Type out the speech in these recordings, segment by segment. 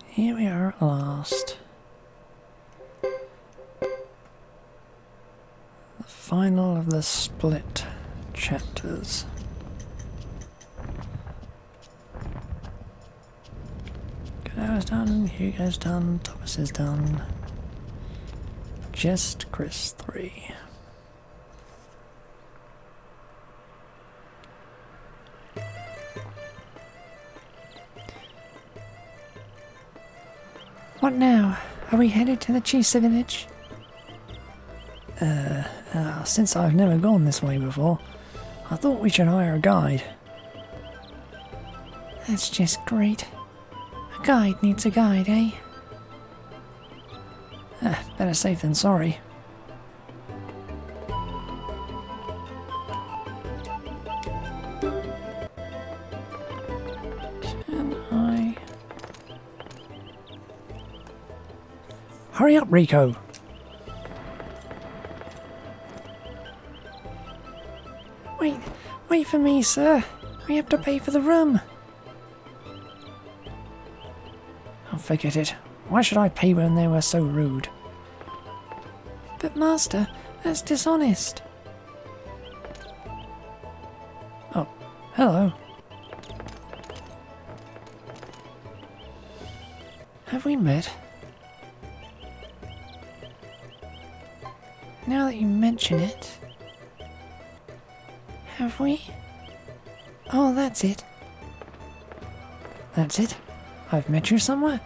Here we are at last. The final of the split chapters. Godow's done, Hugo's done, Thomas is done. Just Chris 3. What now? Are we headed to the Chisa village? Since I've never gone this way before, I thought we should hire a guide. That's just great. A guide needs a guide, eh? Better safe than sorry. Can I... Hurry up, Rico! Wait for me, sir. We have to pay for the room. Oh, forget it. Why should I pay when they were so rude? But master, that's dishonest. Oh, hello. Have we met? Now that you mention it... Have we? Oh, that's it. That's it? I've met you somewhere?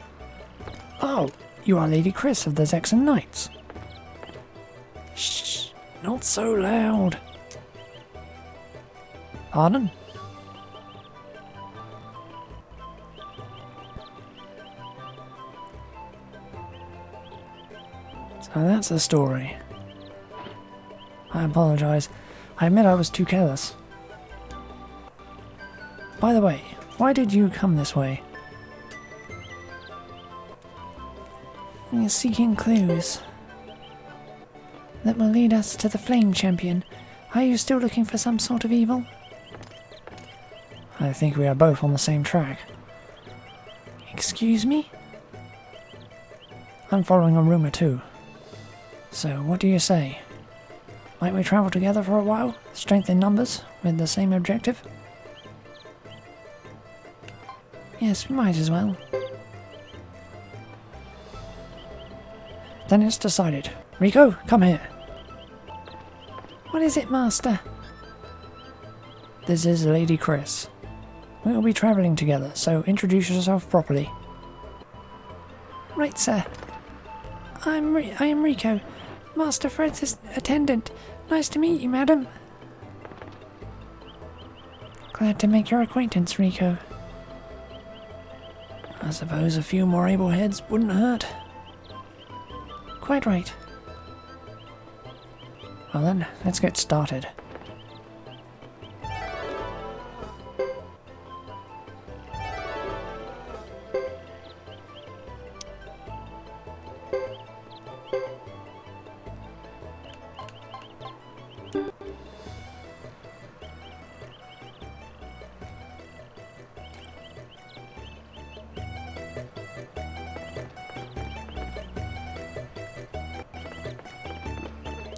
Oh, you are Lady Chris of the Zexon Knights. Shh, not so loud. Pardon? So that's the story. I apologise. I admit I was too careless. By the way, why did you come this way? We are seeking clues that will lead us to the Flame Champion. Are you still looking for some sort of evil? I think we are both on the same track. Excuse me? I'm following a rumour too. So, what do you say? Might we travel together for a while? Strength in numbers, with the same objective? Yes, we might as well. Then it's decided. Rico, come here. What is it, Master? This is Lady Chris. We will be travelling together, so introduce yourself properly. Right, sir. I am Rico, Master Fred's attendant. Nice to meet you, madam. Glad to make your acquaintance, Rico. I suppose a few more able heads wouldn't hurt. Quite right. Well then, let's get started.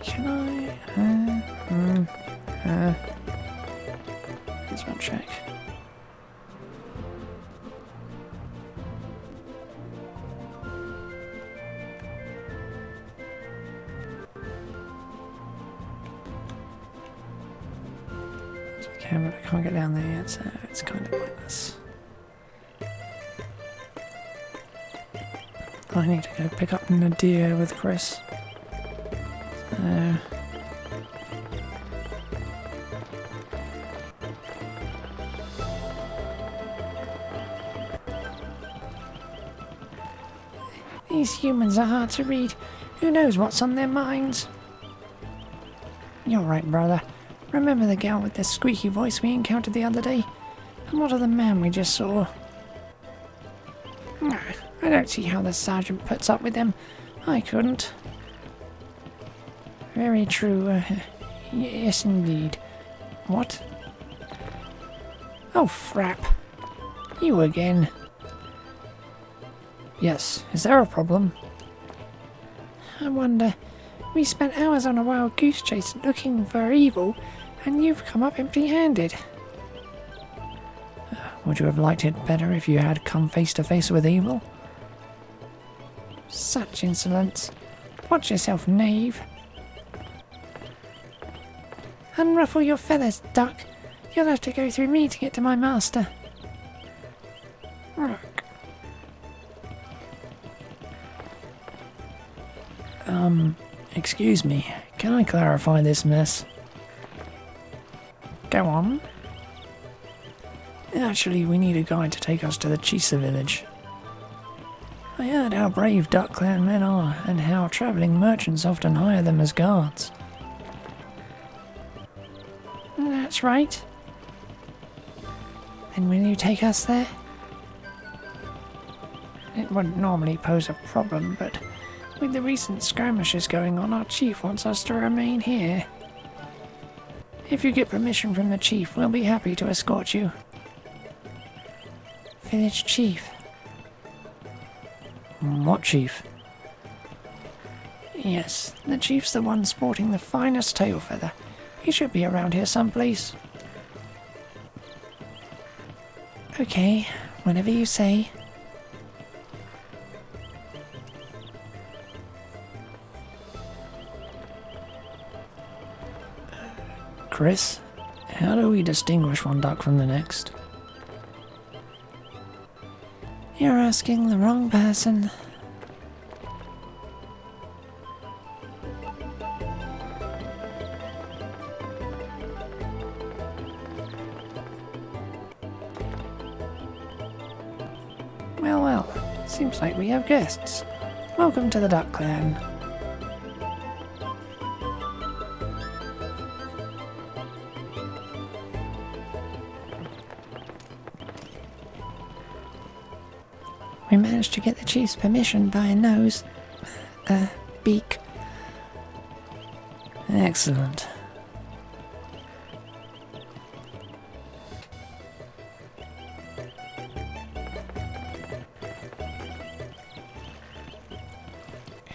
Can I, let's one check. But I can't get down there yet, so it's kind of pointless. I need to go pick up Nadia with Chris. So... These humans are hard to read. Who knows what's on their minds? You're right, brother. Remember the gal with the squeaky voice we encountered the other day? And what of the man we just saw? I don't see how the sergeant puts up with them. I couldn't. Very true. Yes, indeed. What? Oh, frap. You again. Yes, is there a problem? I wonder. We spent hours on a wild goose chase looking for evil, and you've come up empty-handed. Would you have liked it better if you had come face to face with evil? Such insolence. Watch yourself, knave. Unruffle your feathers, duck. You'll have to go through me to get to my master. Rook. Excuse me. Can I clarify this mess? Go on. Actually, we need a guide to take us to the Chisa village. I heard how brave Duck Clan men are, and how travelling merchants often hire them as guards. That's right. Then will you take us there? It wouldn't normally pose a problem, but with the recent skirmishes going on, our chief wants us to remain here. If you get permission from the chief, we'll be happy to escort you. Village chief? What chief? Yes, the chief's the one sporting the finest tail feather. He should be around here someplace. Okay, whenever you say. Chris, how do we distinguish one duck from the next? You're asking the wrong person. Well, seems like we have guests. Welcome to the Duck Clan. We managed to get the chief's permission by a nose. Beak. Excellent.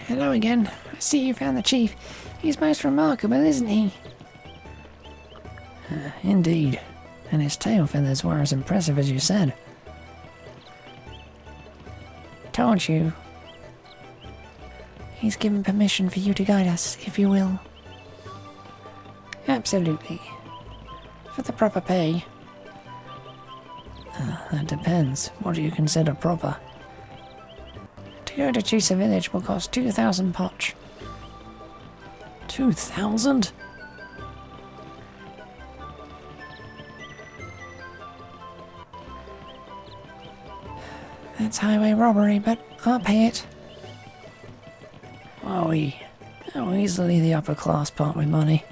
Hello again. I see you found the chief. He's most remarkable, isn't he? Indeed. And his tail feathers were as impressive as you said. Told you. He's given permission for you to guide us, if you will. Absolutely. For the proper pay. That depends. What do you consider proper? To go to Chisa village will cost 2,000 potch. 2,000? That's highway robbery, but I'll pay it. Oh, how easily the upper class part with money.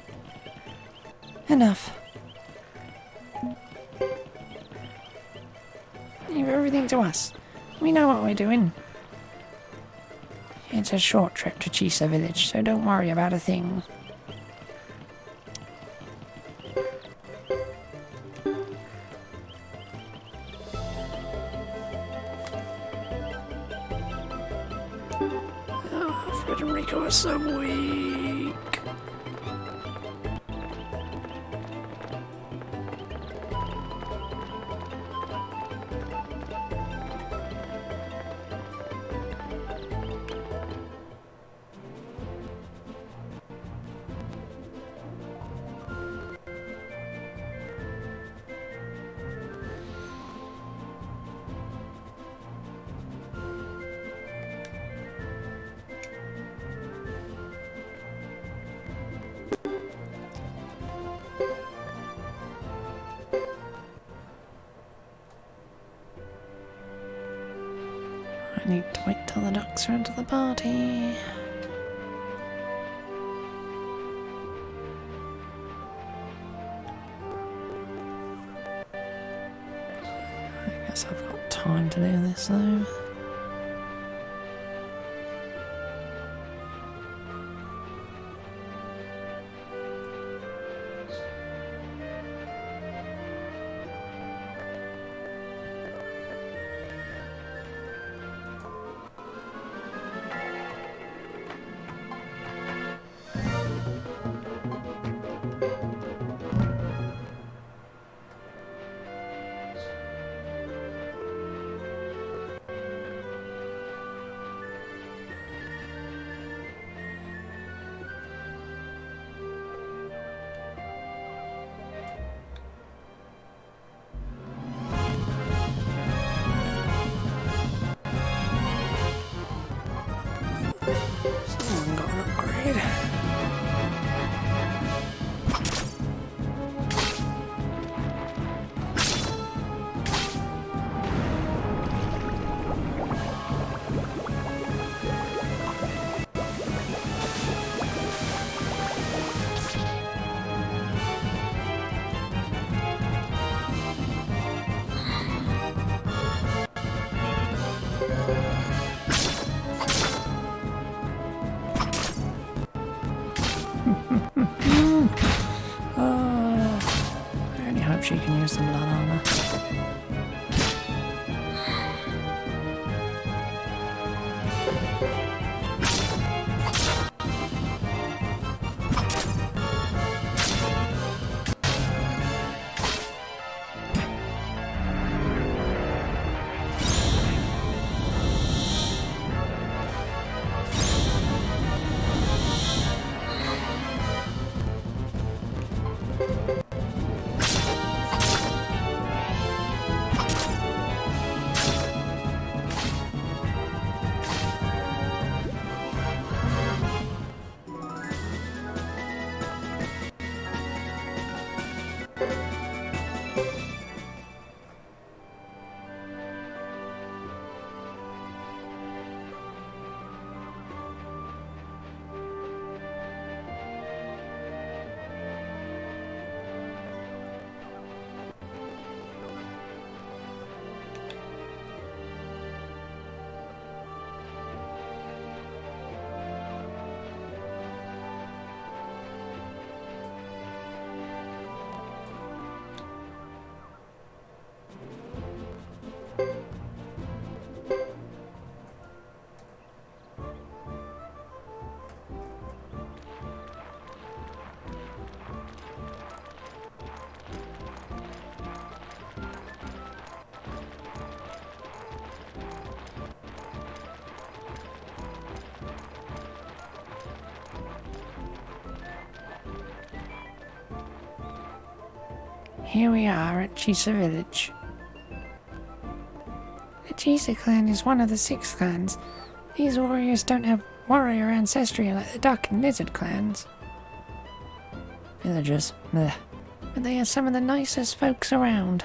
Enough. Leave everything to us. We know what we're doing. It's a short trip to Chisa village, so don't worry about a thing. Fred and Rico are so weak. I need to wait till the ducks are into the party. I guess I've got time to do this though. can use some blood armor. Here we are at Chisa village. The Chisa clan is one of the 6 clans. These warriors don't have warrior ancestry like the duck and lizard clans. Villagers, bleh. But they are some of the nicest folks around.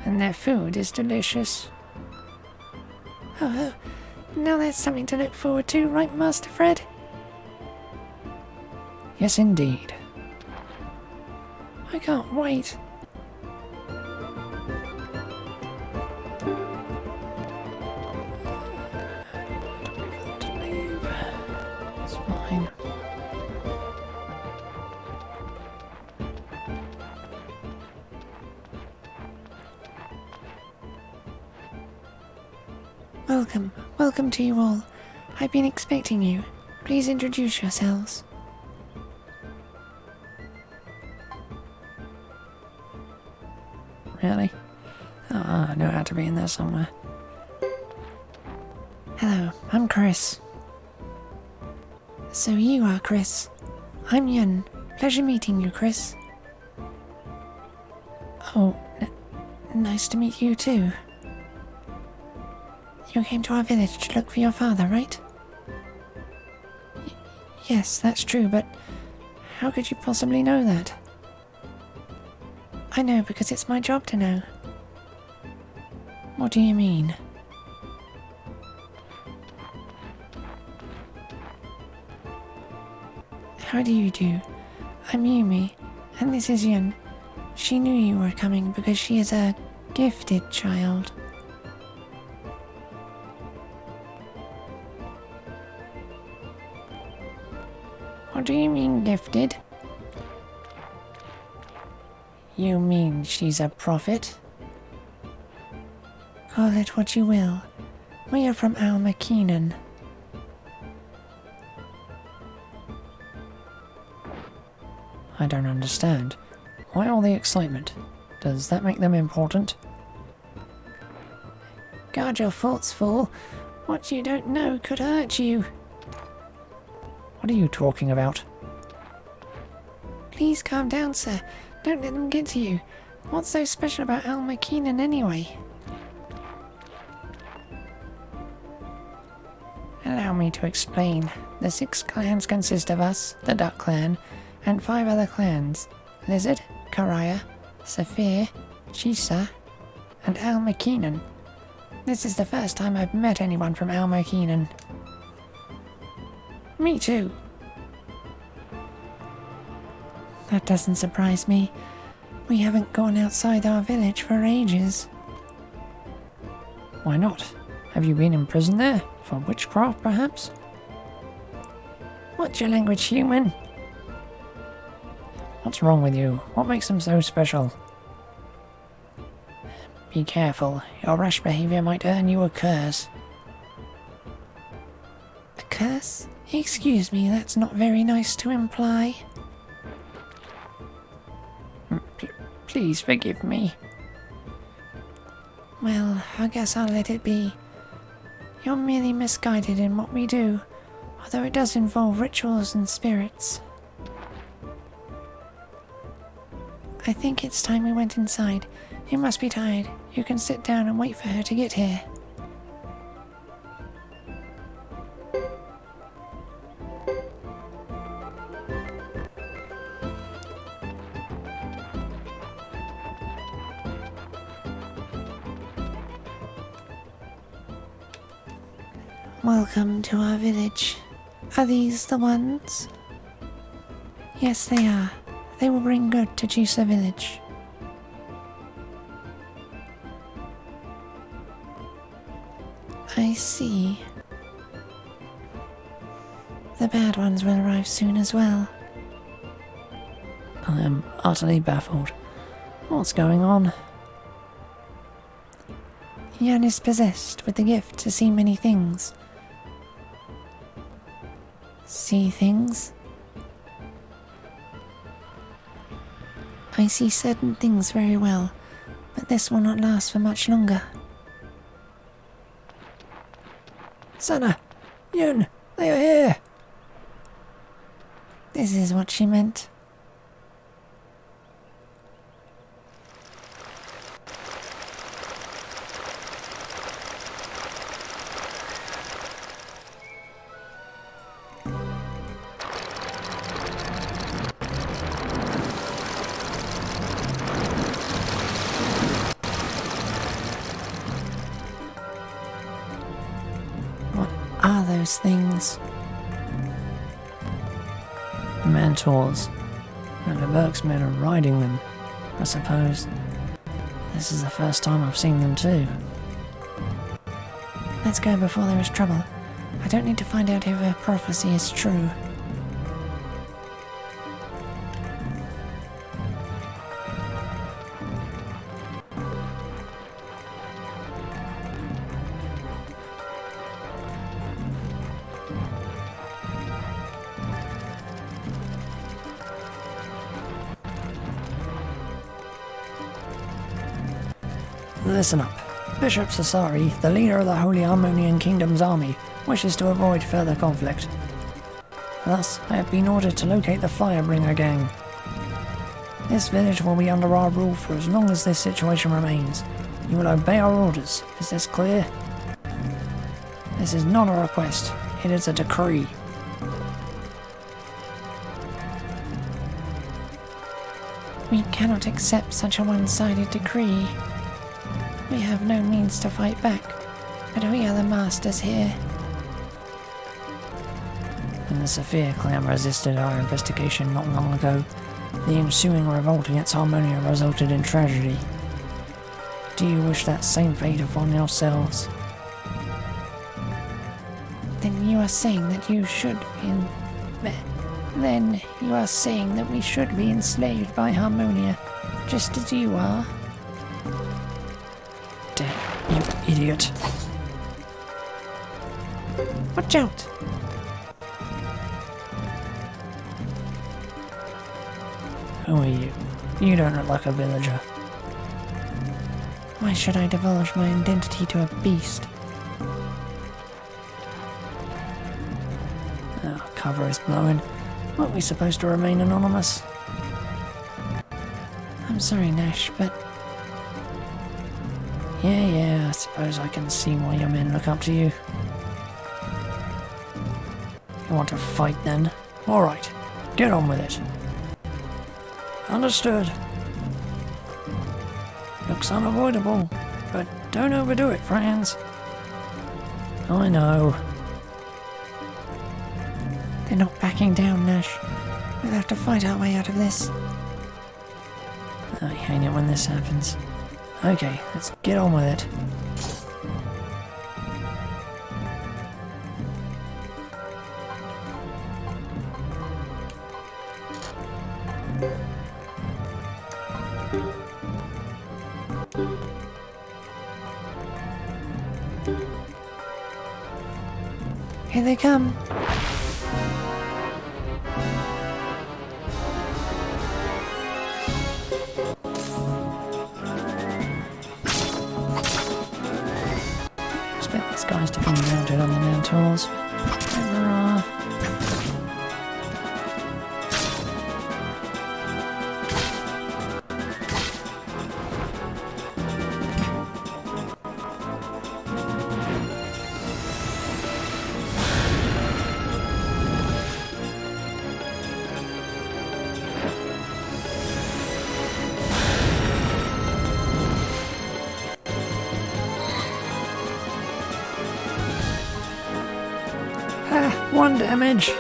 And their food is delicious. Oh, now that's something to look forward to, right, Master Fred? Yes, indeed. I can't wait. It's fine. Welcome to you all. I've been expecting you. Please introduce yourselves. Really? Oh, I know how to be in there somewhere. Hello, I'm Chris. So you are Chris. I'm Yun. Pleasure meeting you, Chris. Oh, nice to meet you too. You came to our village to look for your father, right? Yes, that's true, but how could you possibly know that? I know because it's my job to know. What do you mean? How do you do? I'm Yumi, and this is Yun. She knew you were coming because she is a gifted child. What do you mean, gifted? You mean she's a prophet? Call it what you will. We are from Almakeenan. I don't understand. Why all the excitement? Does that make them important? Guard your thoughts, fool. What you don't know could hurt you. What are you talking about? Please calm down, sir. Don't let them get to you. What's so special about Almakeenan anyway? Allow me to explain. The 6 clans consist of us, the Duck Clan, and 5 other clans. Lizard, Karaya, Saphir, Chisa, and Almakeenan. This is the first time I've met anyone from Almakeenan. Me too. That doesn't surprise me. We haven't gone outside our village for ages. Why not? Have you been in prison there? For witchcraft, perhaps? What's your language, human? What's wrong with you? What makes them so special? Be careful. Your rash behavior might earn you a curse. A curse? Excuse me, that's not very nice to imply. Please forgive me. Well, I guess I'll let it be. You're merely misguided in what we do, although it does involve rituals and spirits. I think it's time we went inside. You must be tired. You can sit down and wait for her to get here. Welcome to our village. Are these the ones? Yes, they are. They will bring good to Jusa village. I see. The bad ones will arrive soon as well. I am utterly baffled. What's going on? Yan is possessed with the gift to see many things. See things? I see certain things very well, but this will not last for much longer. Sana! Yun! They are here! This is what she meant. Are those things? Mentors. And the Berksmen are riding them, I suppose. This is the first time I've seen them too. Let's go before there is trouble. I don't need to find out if her prophecy is true. Listen up. Bishop Sasari, the leader of the Holy Harmonian Kingdom's army, wishes to avoid further conflict. Thus, I have been ordered to locate the Firebringer gang. This village will be under our rule for as long as this situation remains. You will obey our orders. Is this clear? This is not a request. It is a decree. We cannot accept such a one-sided decree. We have no means to fight back, but we are the masters here. When the Sophia clan resisted our investigation not long ago, the ensuing revolt against Harmonia resulted in tragedy. Do you wish that same fate upon yourselves? Then you are saying that you should be Then you are saying that we should be enslaved by Harmonia, just as you are? Damn, you idiot. Watch out! Who are you? You don't look like a villager. Why should I divulge my identity to a beast? Our cover is blowing. Weren't we supposed to remain anonymous? I'm sorry, Nash, but... Yeah, I suppose I can see why your men look up to you. You want to fight then? Alright, get on with it. Understood. Looks unavoidable, but don't overdo it, friends. I know. They're not backing down, Nash. We'll have to fight our way out of this. I hate it when this happens. Okay, let's get on with it. Here they come. I expect these guys to be mounted on the Mantors. Never are. Ah, 1 damage.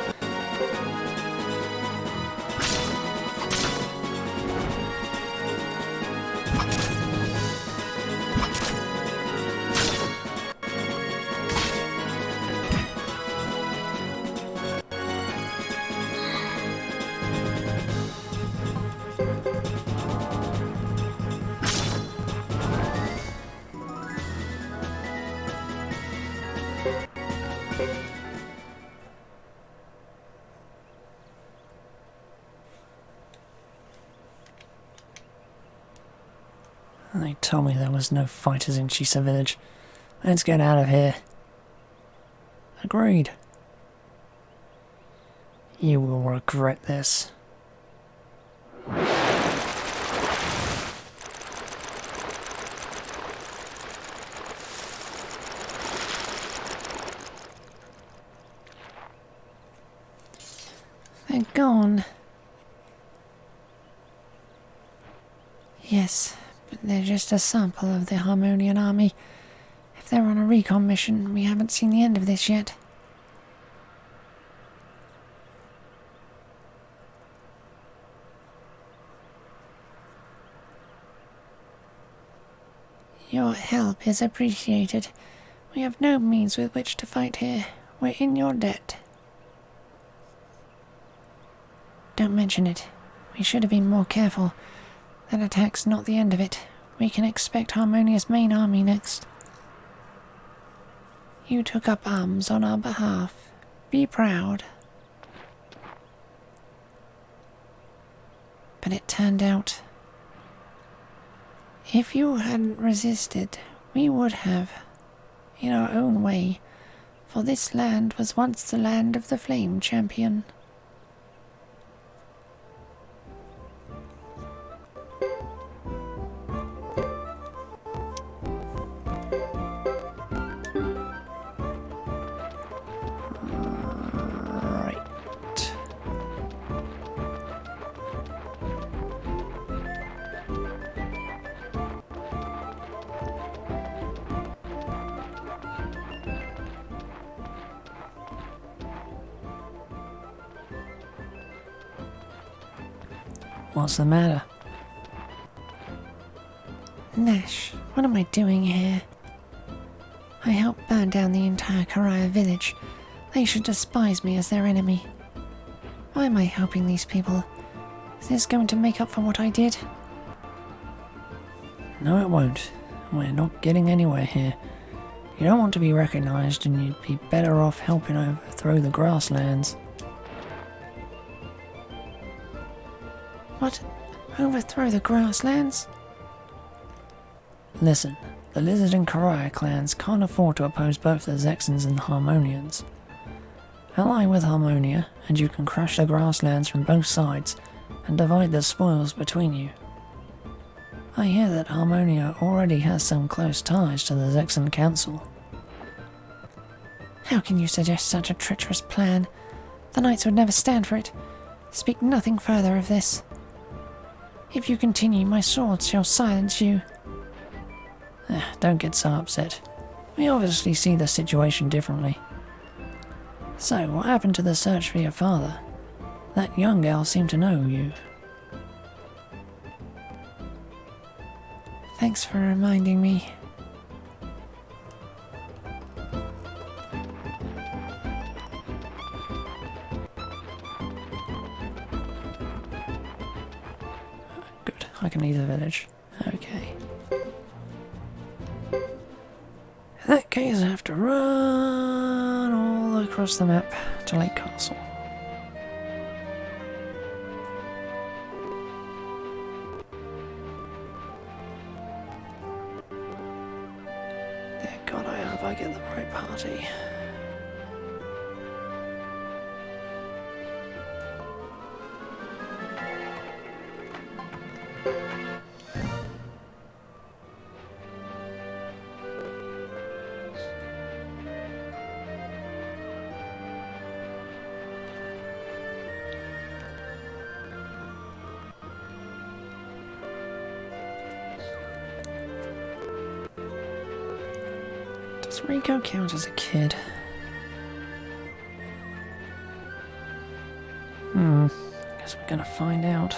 They told me there was no fighters in Shisa village. Let's get out of here. Agreed. You will regret this. They're gone. Yes. But they're just a sample of the Harmonian army. If they're on a recon mission, we haven't seen the end of this yet. Your help is appreciated. We have no means with which to fight here. We're in your debt. Don't mention it. We should have been more careful. That attack's not the end of it. We can expect Harmonia's main army next. You took up arms on our behalf. Be proud. But it turned out, if you hadn't resisted, we would have, in our own way, for this land was once the land of the Flame Champion. What's the matter? Nash, what am I doing here? I helped burn down the entire Karaya village. They should despise me as their enemy. Why am I helping these people? Is this going to make up for what I did? No, it won't. We're not getting anywhere here. You don't want to be recognized, and you'd be better off helping overthrow the grasslands. What? Overthrow the grasslands? Listen, the Lizard and Karaya clans can't afford to oppose both the Zexans and the Harmonians. Ally with Harmonia, and you can crush the grasslands from both sides, and divide the spoils between you. I hear that Harmonia already has some close ties to the Zexan Council. How can you suggest such a treacherous plan? The Knights would never stand for it. Speak nothing further of this. If you continue, my sword shall silence you. Don't get so upset. We obviously see the situation differently. So, what happened to the search for your father? That young girl seemed to know you. Thanks for reminding me. Good, I can leave the village. Okay. In that case, I have to run all across the map to Lake Castle. Dear God, I hope I get the right party. Does Rico count as a kid? Guess we're gonna find out.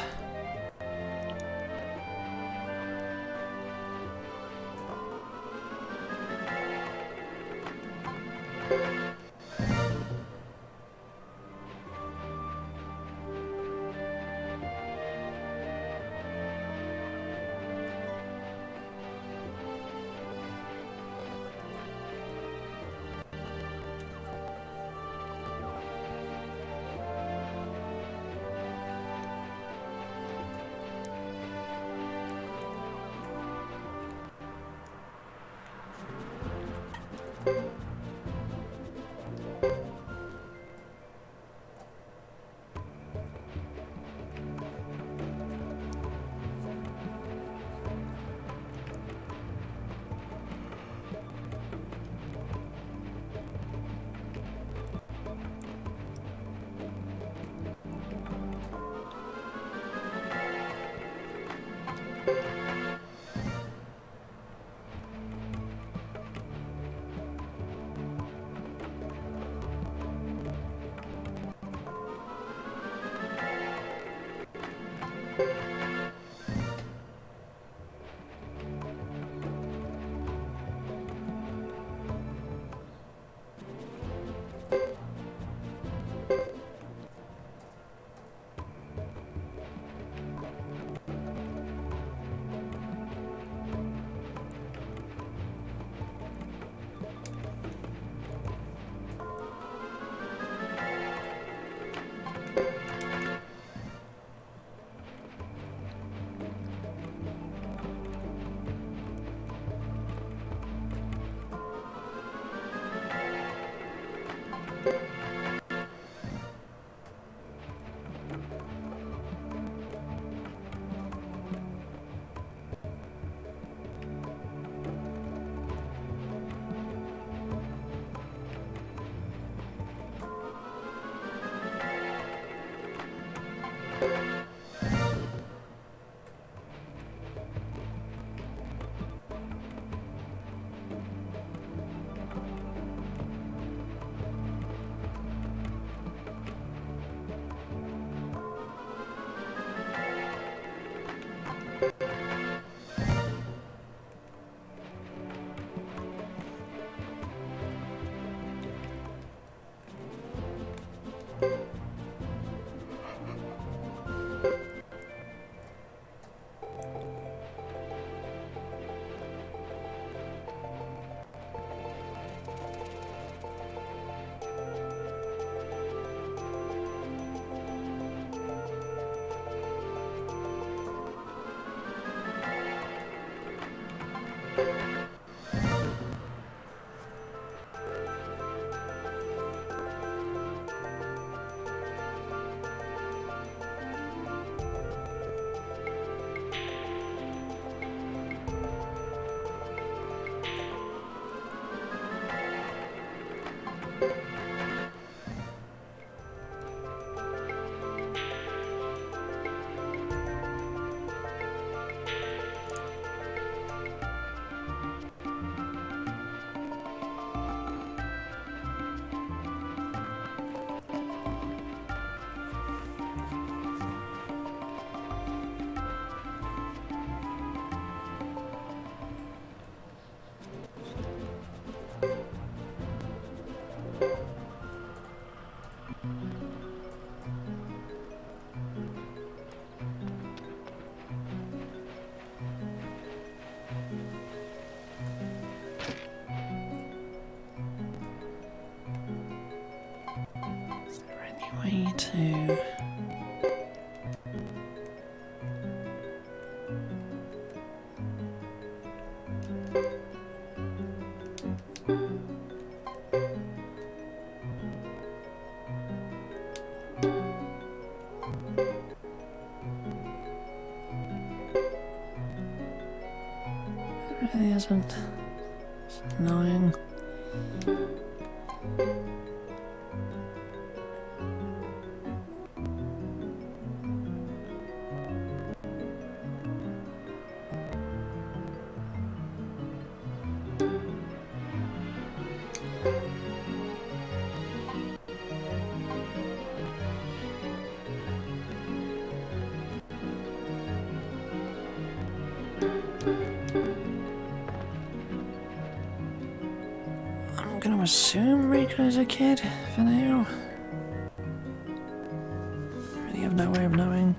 to... It really isn't. It's annoying. I'm gonna assume Rico's a kid for now. I really have no way of knowing.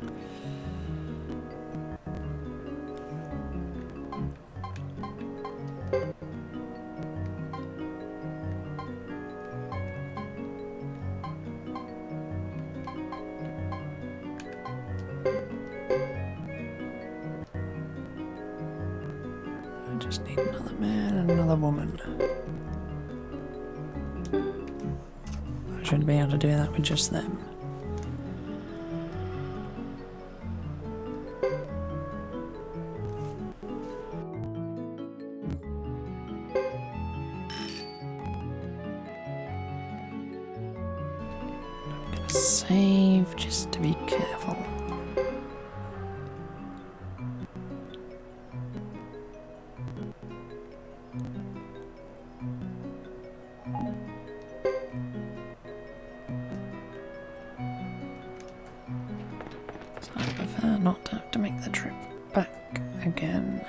I just need another man and another woman. I should be able to do that with just them. I'm gonna save just to be careful. I prefer not to have to make the trip back again.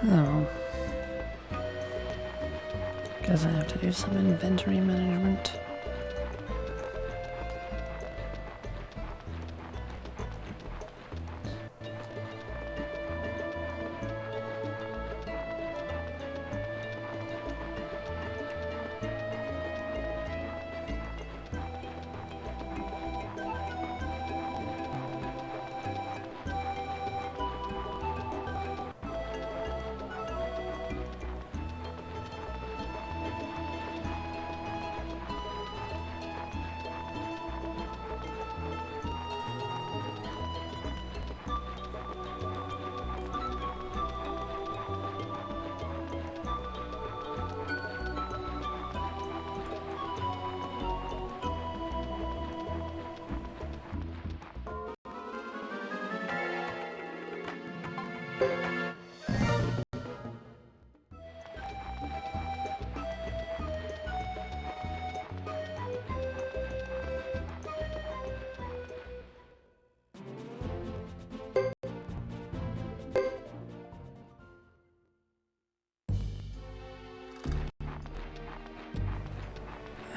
Oh. Guess I have to do some inventory management.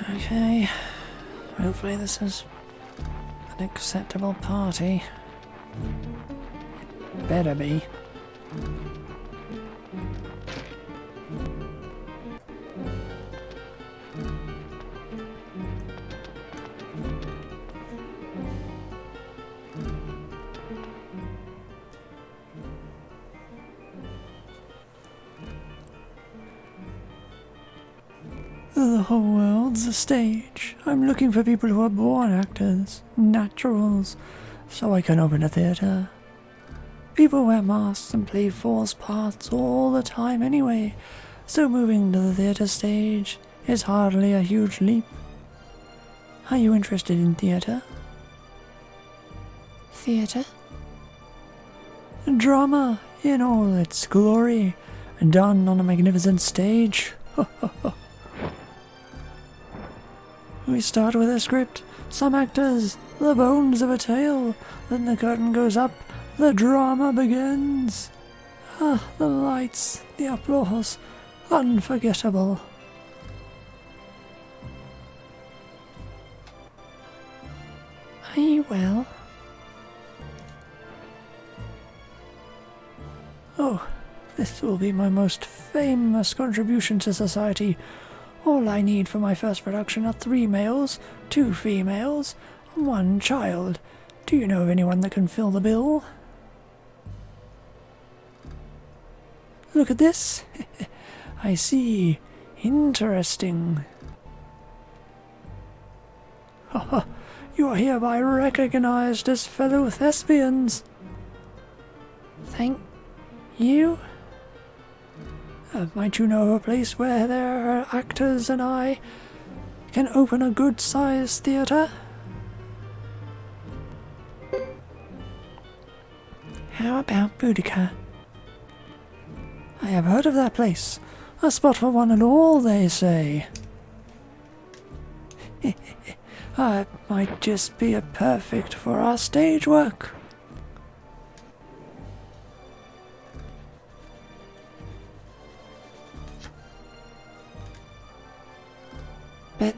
Okay, hopefully this is an acceptable party. It better be. The whole world's a stage. I'm looking for people who are born actors, naturals, so I can open a theatre. People wear masks and play false parts all the time anyway, so moving to the theatre stage is hardly a huge leap. Are you interested in theatre? Theatre? Drama in all its glory, done on a magnificent stage. We start with a script, some actors, the bones of a tale, then the curtain goes up, the drama begins. Ah, the lights, the applause, unforgettable. Are you well? Oh, this will be my most famous contribution to society. All I need for my first production are 3 males, 2 females, and 1 child. Do you know of anyone that can fill the bill? Look at this. I see. Interesting. Haha, you are hereby recognized as fellow thespians. Thank you? Might you know of a place where there are actors and I can open a good-sized theatre? How about Boudica? I have heard of that place. A spot for one and all, they say. It might just be perfect for our stage work. But,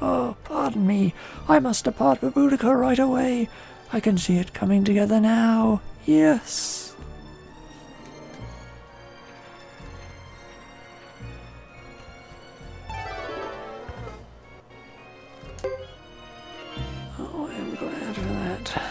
Oh, pardon me. I must depart for Boudica right away. I can see it coming together now. Yes. Oh, I'm glad for that.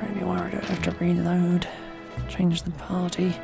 Really worried I'd have to reload, change the party.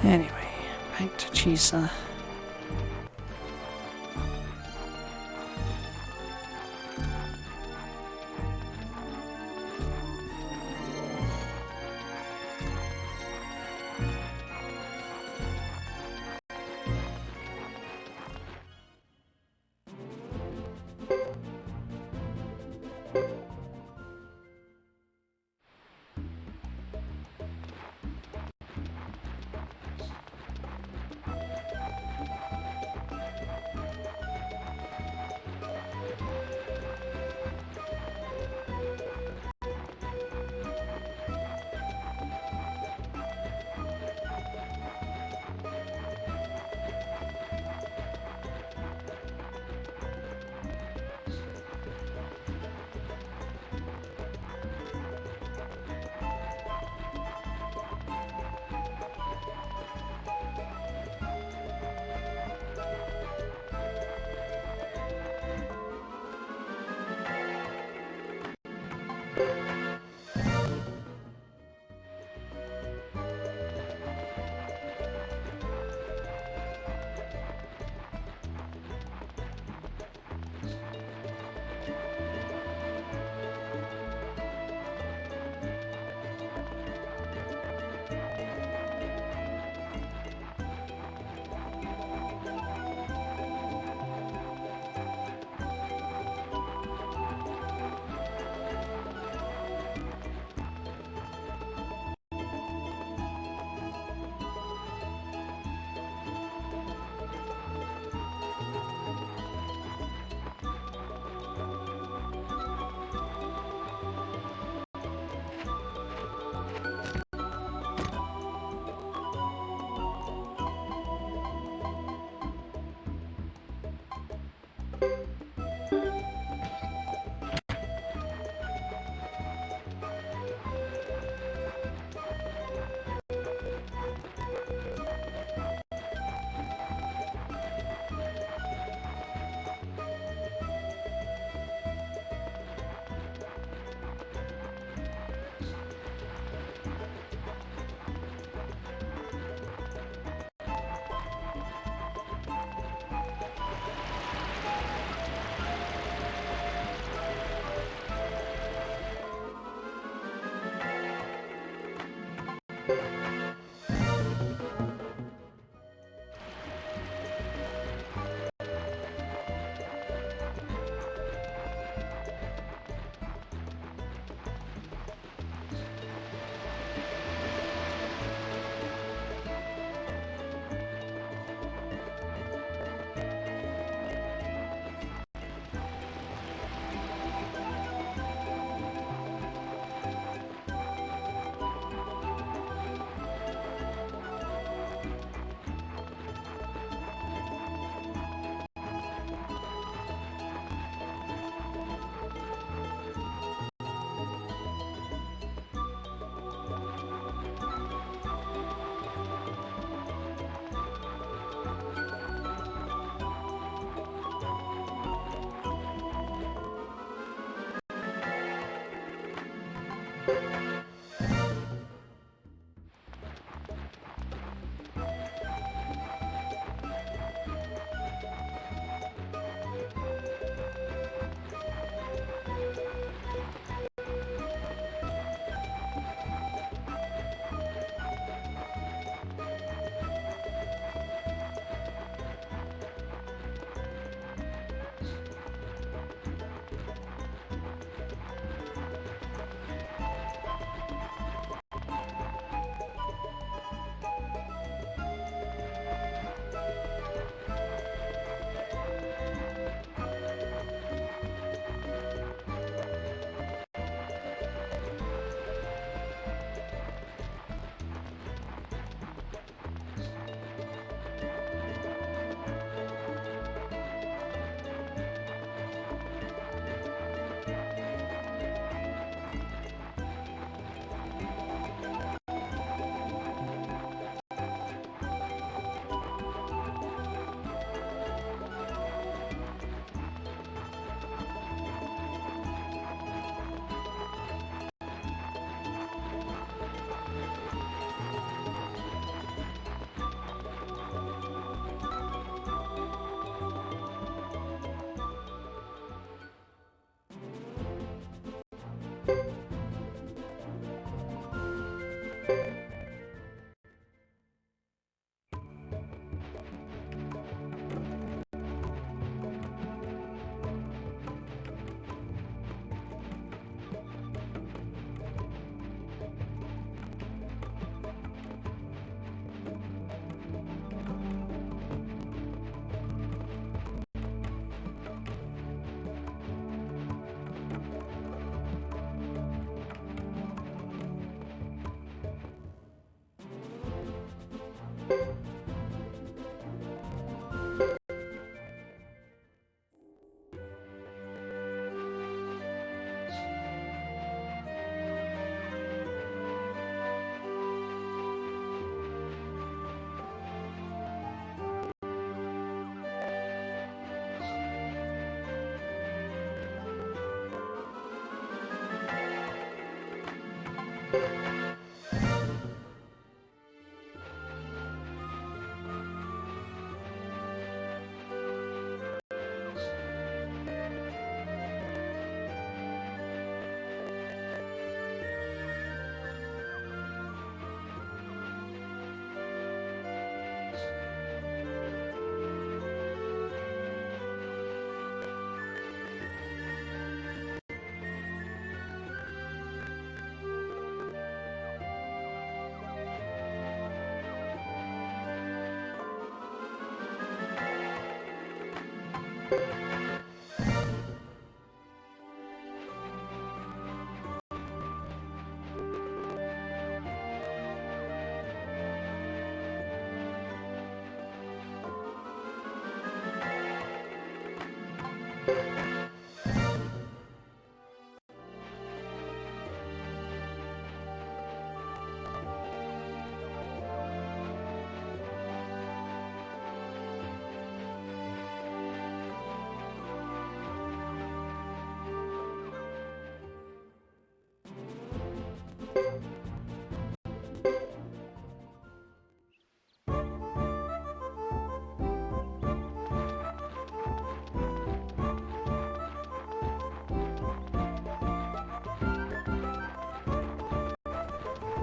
Anyway, back to Chisa.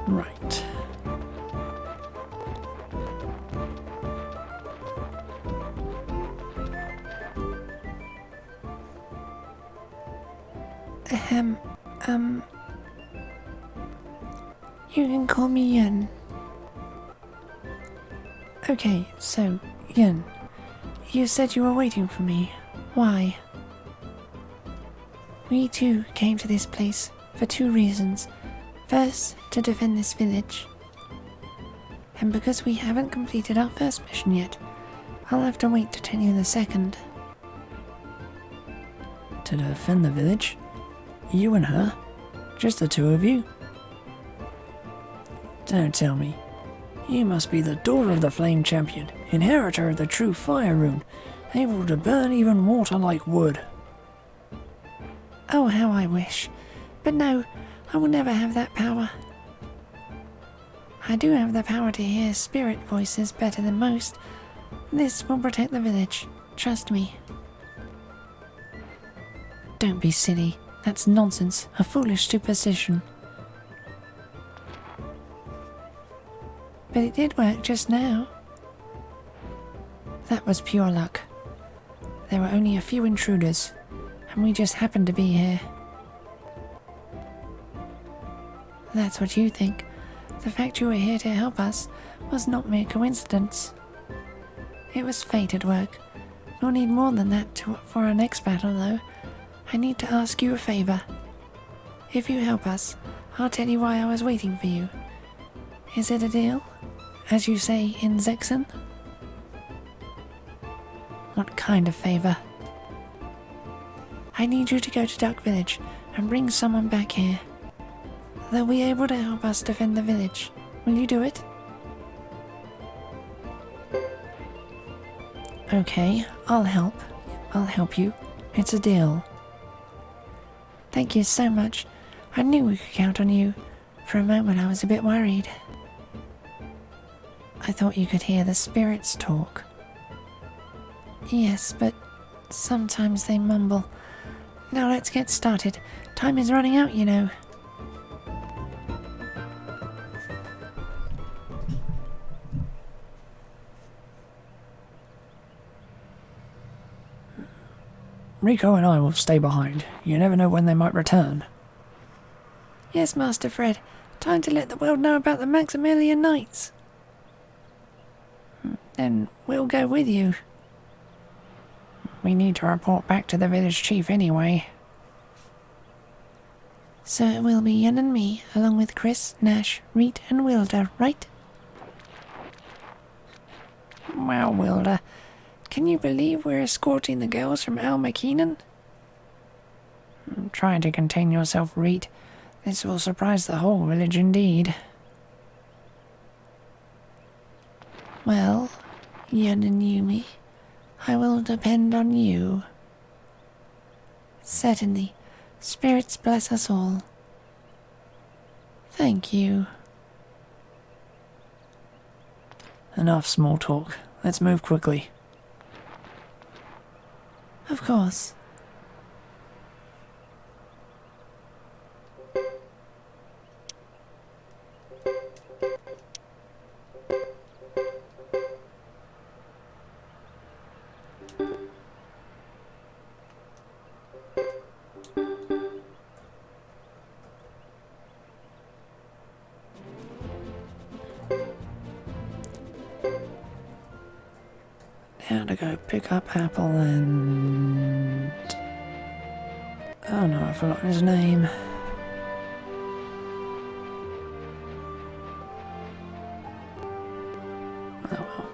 Right. You can call me Yin. Okay, so, Yin, you said you were waiting for me. Why? We too came to this place for 2 reasons. First, to defend this village. And because we haven't completed our first mission yet, I'll have to wait to tell you the second. To defend the village? You and her? Just the 2 of you? Don't tell me. You must be the daughter of the Flame Champion, inheritor of the true Fire Rune, able to burn even water like wood. Oh, how I wish. But no, I will never have that power. I do have the power to hear spirit voices better than most. This will protect the village. Trust me. Don't be silly. That's nonsense. A foolish superstition. But it did work just now. That was pure luck. There were only a few intruders, and we just happened to be here. That's what you think. The fact you were here to help us was not mere coincidence. It was fate at work. We'll need more than that for our next battle, though. I need to ask you a favor. If you help us, I'll tell you why I was waiting for you. Is it a deal? As you say in Zexen? What kind of favor? I need you to go to Duck Village and bring someone back here. They'll be able to help us defend the village. Will you do it? Okay, I'll help. I'll help you. It's a deal. Thank you so much. I knew we could count on you. For a moment I was a bit worried. I thought you could hear the spirits talk. Yes, but sometimes they mumble. Now let's get started. Time is running out, you know. Rico and I will stay behind. You never know when they might return. Yes, Master Fred. Time to let the world know about the Maximilian Knights. Then we'll go with you. We need to report back to the village chief anyway. So it will be Yen and me, along with Chris, Nash, Reet and Wilder, right? Wow, Wilder. Can you believe we're escorting the girls from Al McKeenan? Try to contain yourself, Reet. This will surprise the whole village indeed. Well, Yen and Yumi, I will depend on you. Certainly. Spirits bless us all. Thank you. Enough small talk. Let's move quickly. Of course. Now to go pick up Apple and... Oh no, I've forgotten his name. Oh well.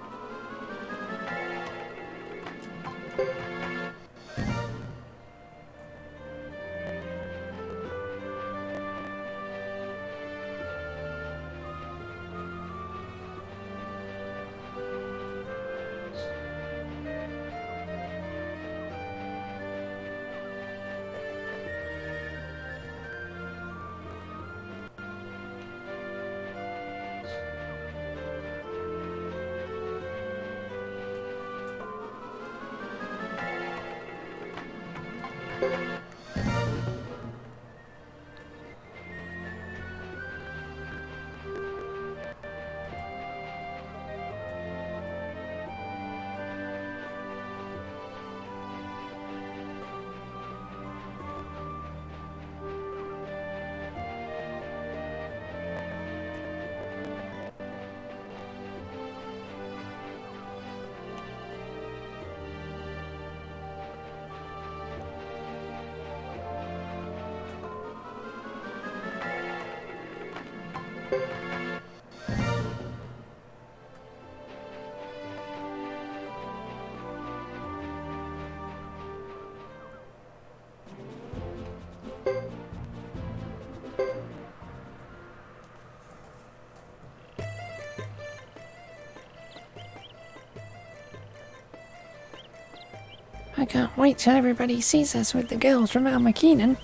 I can't wait till everybody sees us with the girls from Al McKeenan.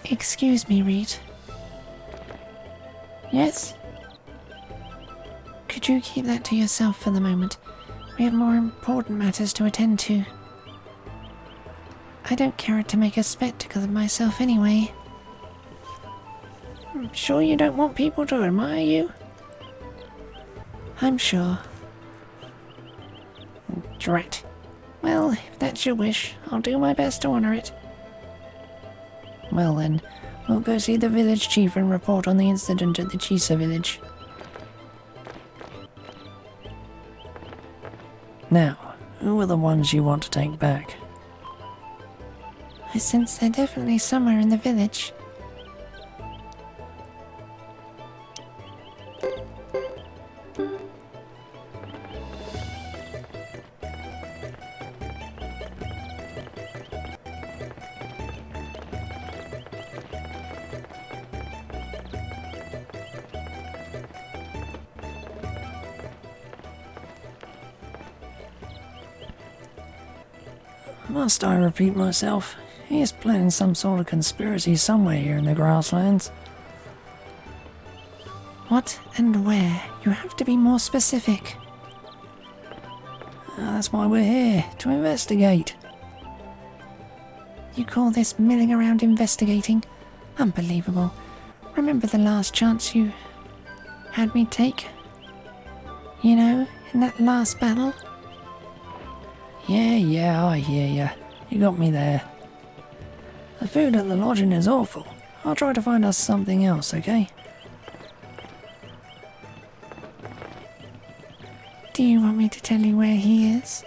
Excuse me, Reet. Yes? Could you keep that to yourself for the moment? We have more important matters to attend to. I don't care to make a spectacle of myself anyway. I'm sure you don't want people to admire you? I'm sure. Drat. Well, if that's your wish, I'll do my best to honour it. Well then, we'll go see the village chief and report on the incident at the Chisa village. Now, who are the ones you want to take back? I sense they're definitely somewhere in the village. Must I repeat myself? He is planning some sort of conspiracy somewhere here in the grasslands. What and where? You have to be more specific. That's why we're here, to investigate. You call this milling around investigating? Unbelievable. Remember the last chance you had me take? You know, in that last battle? Yeah, I hear ya. You got me there. The food at the lodging is awful. I'll try to find us something else, okay? Do you want me to tell you where he is?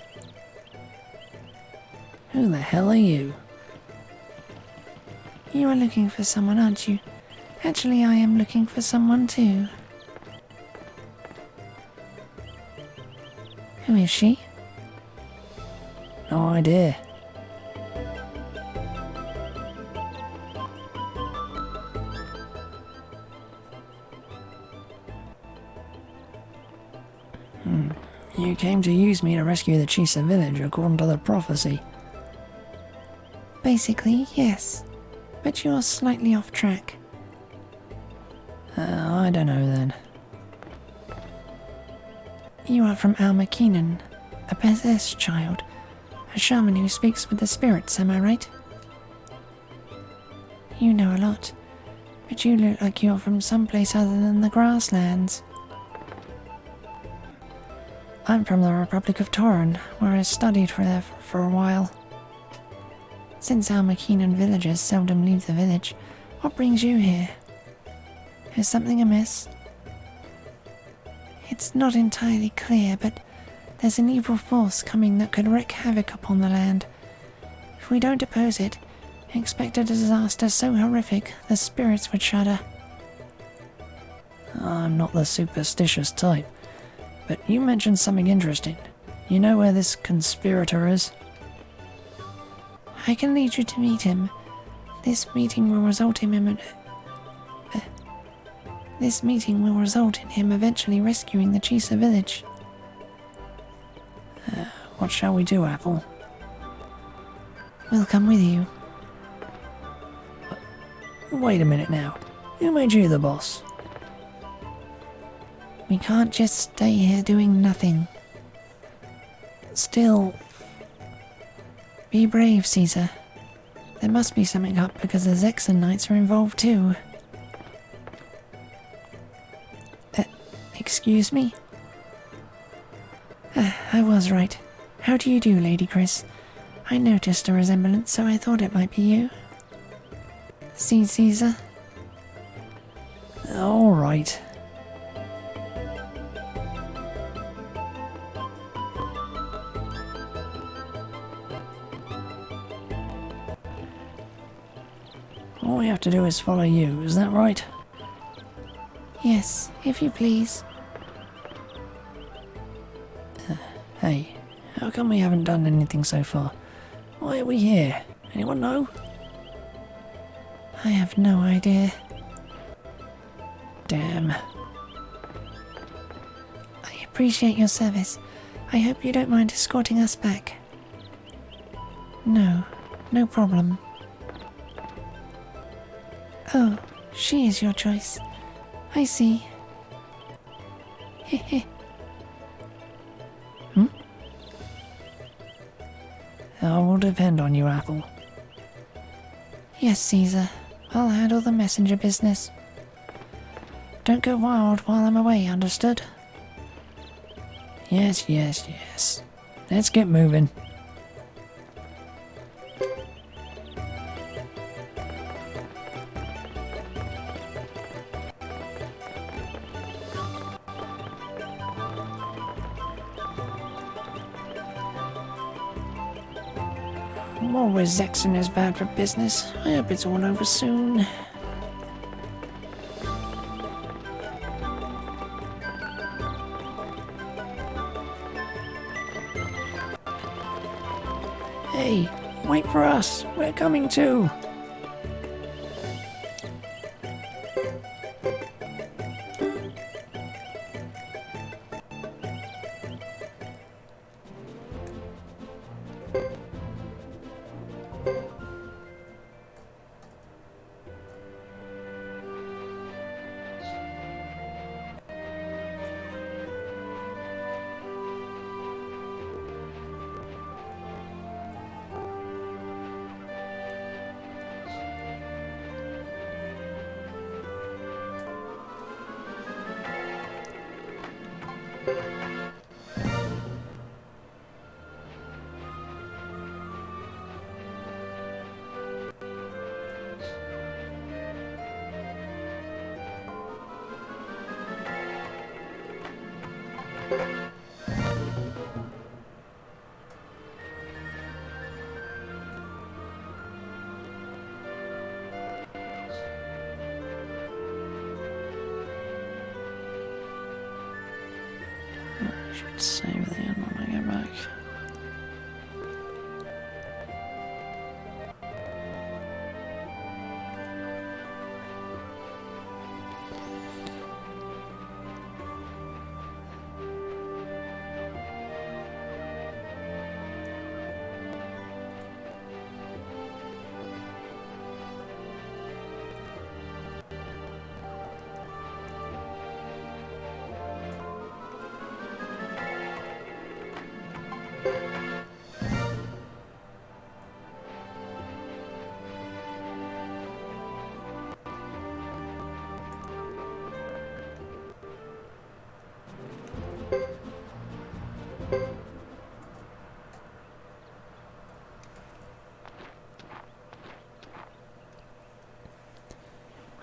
Who the hell are you? You are looking for someone, aren't you? Actually, I am looking for someone too. Who is she? No idea. You came to use me to rescue the Chisa village according to the prophecy. Basically, yes. But you're slightly off track. I don't know then. You are from Alma Keenan, a possessed child. A shaman who speaks with the spirits, am I right? You know a lot, but you look like you're from someplace other than the grasslands. I'm from the Republic of Toran, where I studied for a while. Since Alma Keenan villagers seldom leave the village, what brings you here? Is something amiss? It's not entirely clear, but there's an evil force coming that could wreak havoc upon the land. If we don't oppose it, expect a disaster so horrific the spirits would shudder. I'm not the superstitious type, but you mentioned something interesting. You know where this conspirator is? I can lead you to meet him. This meeting will result in him eventually rescuing the Chisa village. What shall we do, Apple? We'll come with you. Wait a minute now. Who made you the boss? We can't just stay here doing nothing. Still... Be brave, Caesar. There must be something up because the Zexan Knights are involved too. Excuse me? I was right. How do you do, Lady Chris? I noticed a resemblance, so I thought it might be you. See, Caesar? All right. All we have to do is follow you, is that right? Yes, if you please. Hey, how come we haven't done anything so far? Why are we here? Anyone know? I have no idea. Damn. I appreciate your service. I hope you don't mind escorting us back. No problem. Oh, she is your choice. I see. Heh. All will depend on you, Apple. Yes, Caesar. I'll handle the messenger business. Don't go wild while I'm away, understood? Yes. Let's get moving. More with Zexan is bad for business. I hope it's all over soon. Hey, wait for us. We're coming too. save the end when I get back.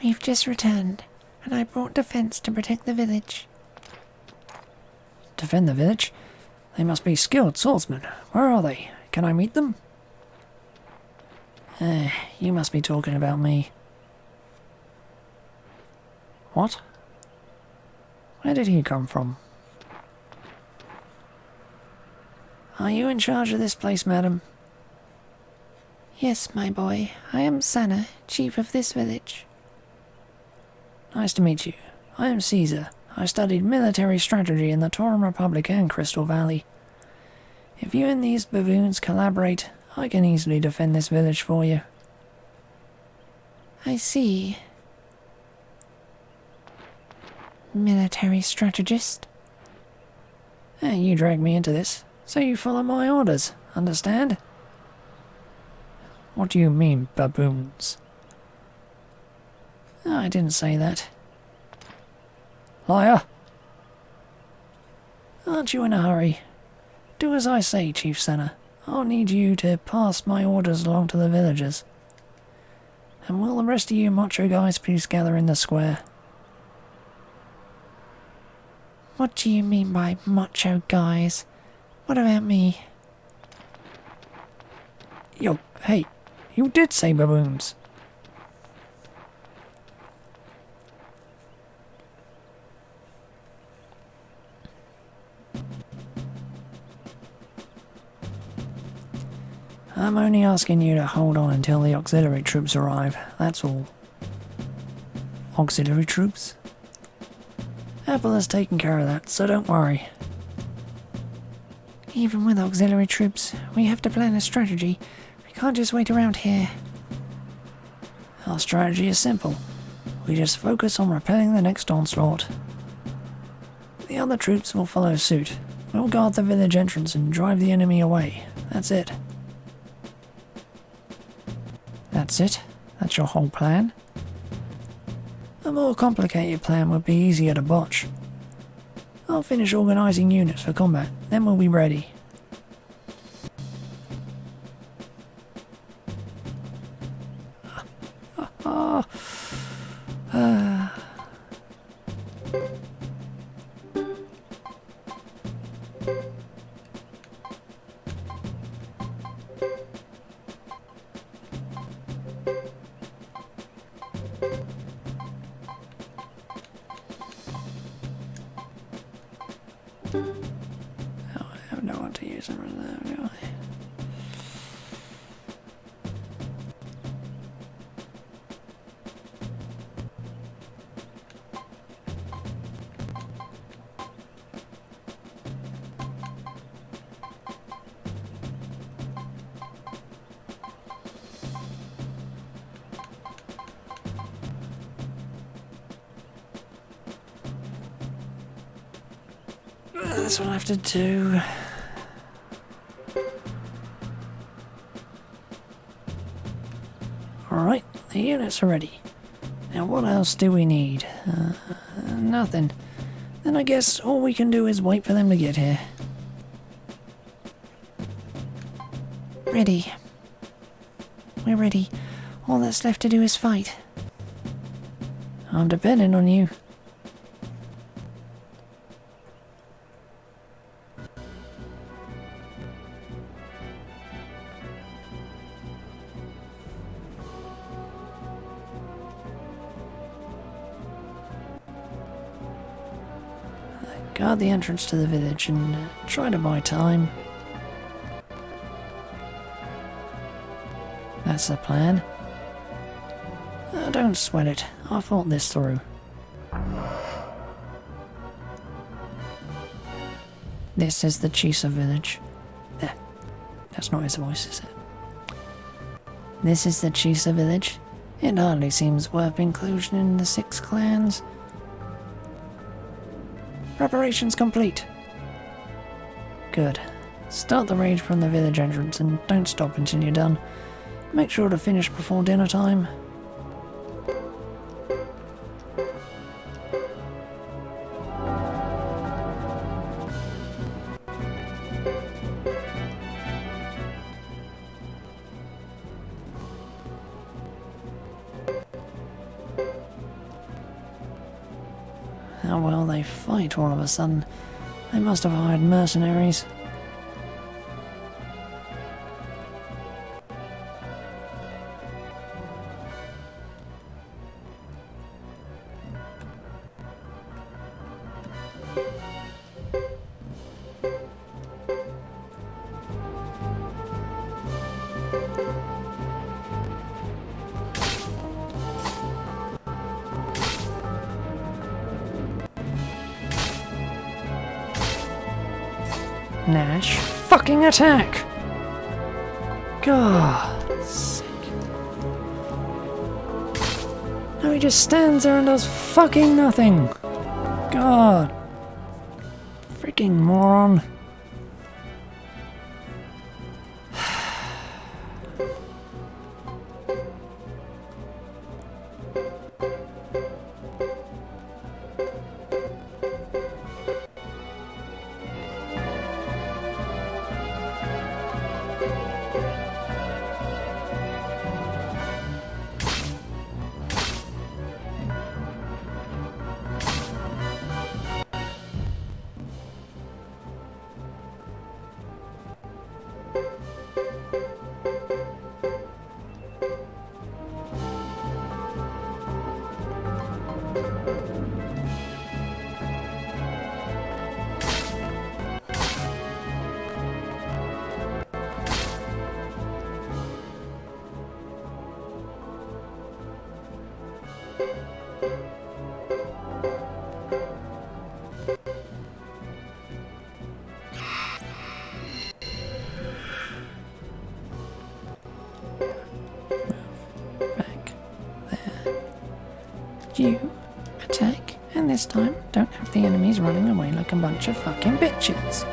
We've just returned, and I brought defense to protect the village. Defend the village? They must be skilled swordsmen. Where are they? Can I meet them? You must be talking about me. What? Where did he come from? Are you in charge of this place, madam? Yes, my boy. I am Sana, chief of this village. Nice to meet you. I am Caesar. I studied military strategy in the Tauran Republic and Crystal Valley. If you and these baboons collaborate, I can easily defend this village for you. I see. Military strategist? You dragged me into this, so you follow my orders, understand? What do you mean, baboons? I didn't say that. Liar! Aren't you in a hurry? Do as I say, Chief Senna. I'll need you to pass my orders along to the villagers. And will the rest of you macho guys please gather in the square? What do you mean by macho guys? What about me? Yo, hey, you did say baboons. I'm only asking you to hold on until the auxiliary troops arrive, that's all. Auxiliary troops? Apple has taken care of that, so don't worry. Even with auxiliary troops, we have to plan a strategy. We can't just wait around here. Our strategy is simple. We just focus on repelling the next onslaught. The other troops will follow suit. We'll guard the village entrance and drive the enemy away. That's it. That's it? That's your whole plan? A more complicated plan would be easier to botch. I'll finish organising units for combat, then we'll be ready. I have no one to use in reserve, do I? That's what I have to do. Alright, the units are ready. Now what else do we need? Nothing. Then I guess all we can do is wait for them to get here. Ready. We're ready. All that's left to do is fight. I'm depending on you. guard the entrance to the village and try to buy time. That's the plan. Don't sweat it. I thought this through. This is the Chisa village. That's not his voice, is it? This is the Chisa village. It hardly seems worth inclusion in the 6 clans. Preparations complete. Good. Start the raid from the village entrance and don't stop until you're done. Make sure to finish before dinner time. How well they fight all of a sudden. They must have hired mercenaries. Nash, fucking attack! God, sick. Now he just stands there and does fucking nothing. God. Freaking moron. You attack, and this time don't have the enemies running away like a bunch of fucking bitches.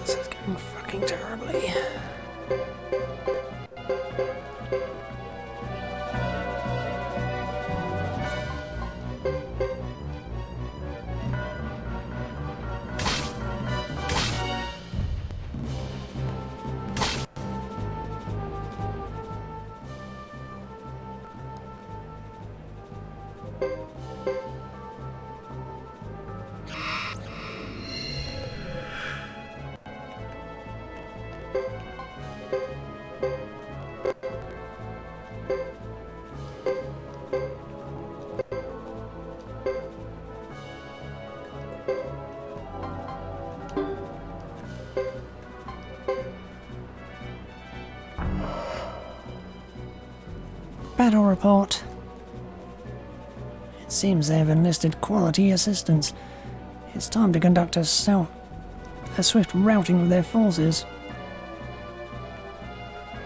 This is going fucking terribly. Battle report. It seems they have enlisted quality assistance. It's time to conduct a swift routing of their forces.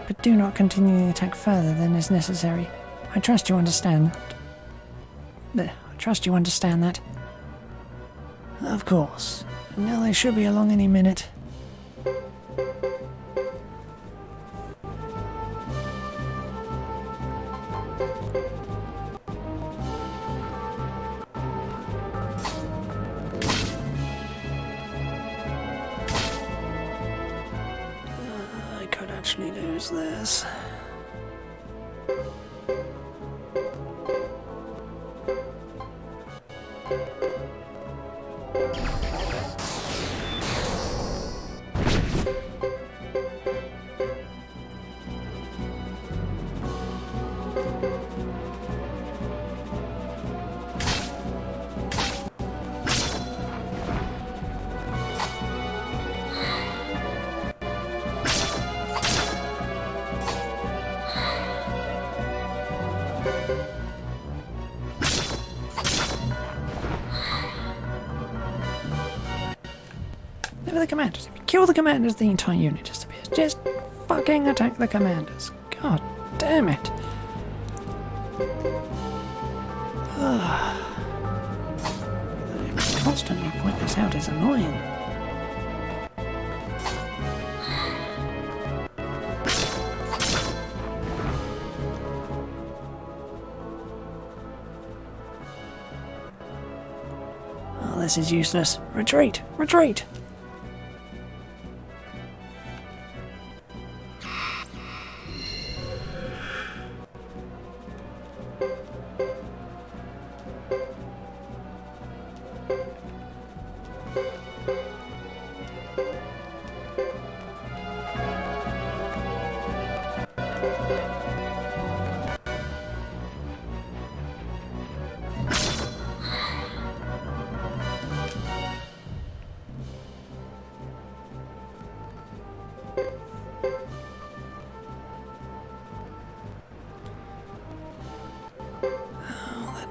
But do not continue the attack further than is necessary. I trust you understand that. Of course. Now they should be along any minute. I could actually lose this. Never the commanders. If you kill the commanders, the entire unit disappears. Just fucking attack the commanders. God damn it. I constantly point this out, it's annoying. Oh, this is useless. Retreat! Retreat!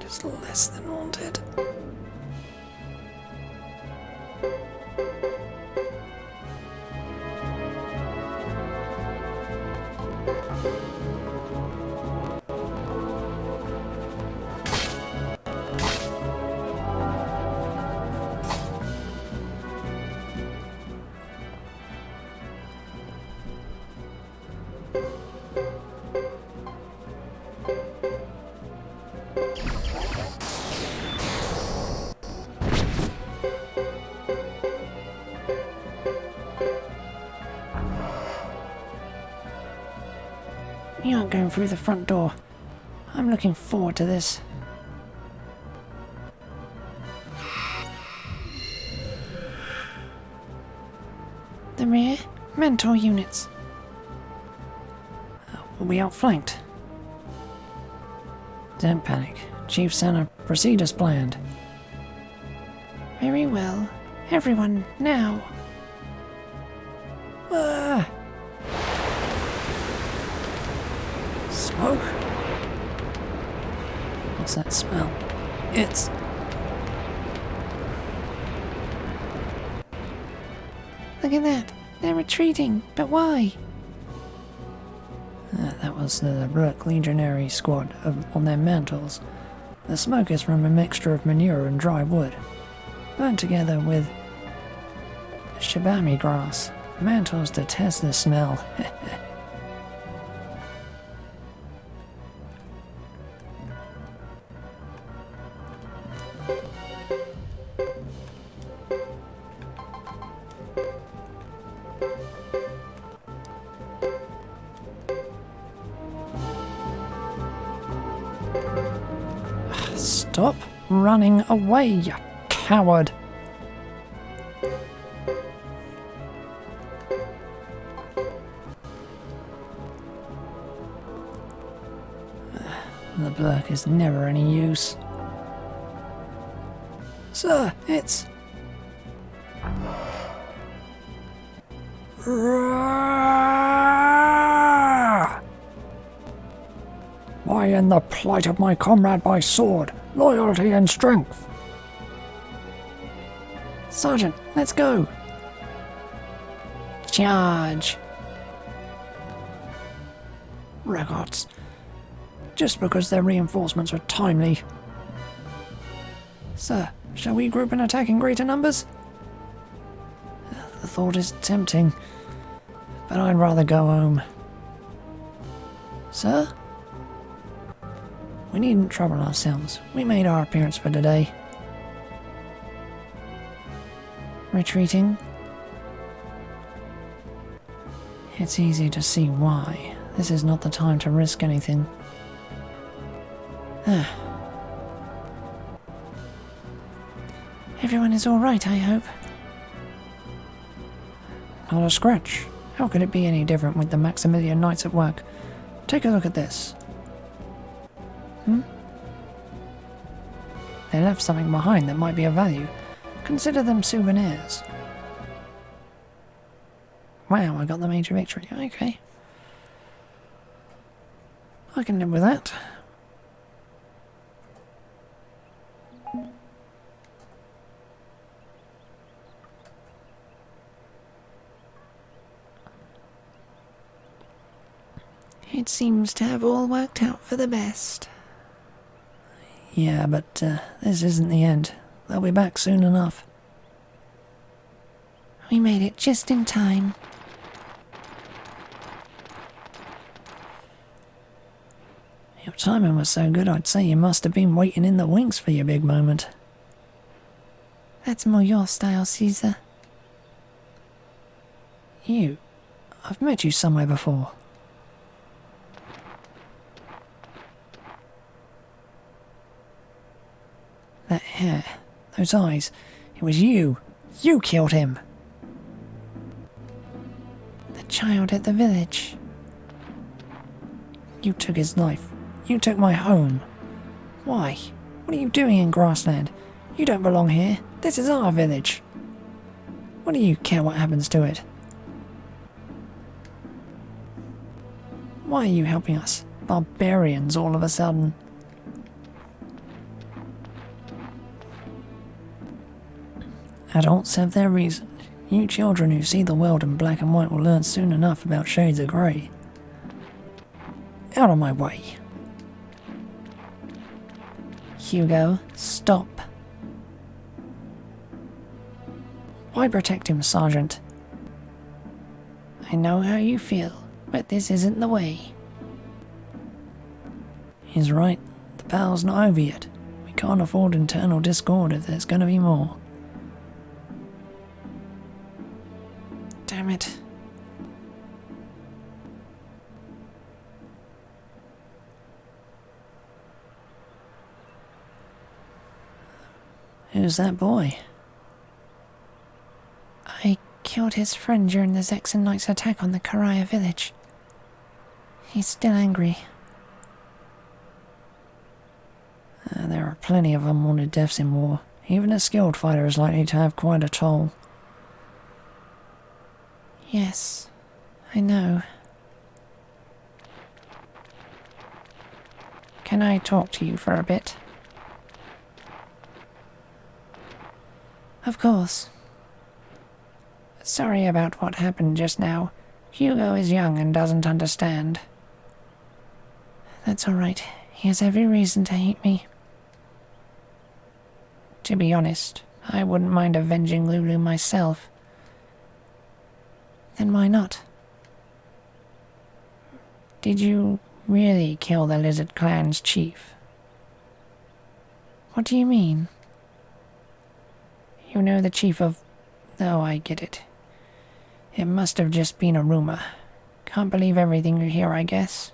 It's less than wanted. You aren't going through the front door. I'm looking forward to this. The rear? Mentor units. We'll be outflanked. Don't panic. Chief Center, proceed as planned. Very well. Everyone, now. Smoke? What's that smell? It's... Look at that. They're retreating. But why? That was the Brooke Legionary squad on their mantles. The smoke is from a mixture of manure and dry wood, burnt together with shibami grass. Mantles detest the smell. Stop. Stop running away, you coward! The blurk is never any use. Sir, it's... Why end the plight of my comrade by sword, loyalty and strength? Sergeant, let's go! Charge! Regards. Just because their reinforcements are timely. Sir, shall we group and attack in greater numbers? The thought is tempting, but I'd rather go home. Sir? We needn't trouble ourselves. We made our appearance for today. Retreating? It's easy to see why. This is not the time to risk anything. Everyone is all right, I hope. Not a scratch. How could it be any different with the Maximilian Knights at work? Take a look at this. They left something behind that might be of value. Consider them souvenirs. Wow, I got the major victory. Okay. I can live with that. It seems to have all worked out for the best. Yeah, but this isn't the end. They'll be back soon enough. We made it just in time. Your timing was so good, I'd say you must have been waiting in the wings for your big moment. That's more your style, Caesar. You? I've met you somewhere before. That hair, those eyes, it was you. You killed him. The child at the village. You took his life. You took my home. Why? What are you doing in Grassland? You don't belong here. This is our village. What do you care what happens to it? Why are you helping us? Barbarians all of a sudden. Adults have their reason. You children who see the world in black and white will learn soon enough about shades of grey. Out of my way. Hugo, stop. Why protect him, Sergeant? I know how you feel, but this isn't the way. He's right. The battle's not over yet. We can't afford internal discord if there's going to be more. Damn it. Who's that boy? I killed his friend during the Zexan Knights' attack on the Karaya village. He's still angry. There are plenty of unwanted deaths in war. Even a skilled fighter is likely to have quite a toll. Yes, I know. Can I talk to you for a bit? Of course. Sorry about what happened just now. Hugo is young and doesn't understand. That's alright. He has every reason to hate me. To be honest, I wouldn't mind avenging Lulu myself. Then why not? Did you really kill the Lizard Clan's chief? What do you mean? You know the chief of... Oh, I get it. It must have just been a rumor. Can't believe everything you hear, I guess.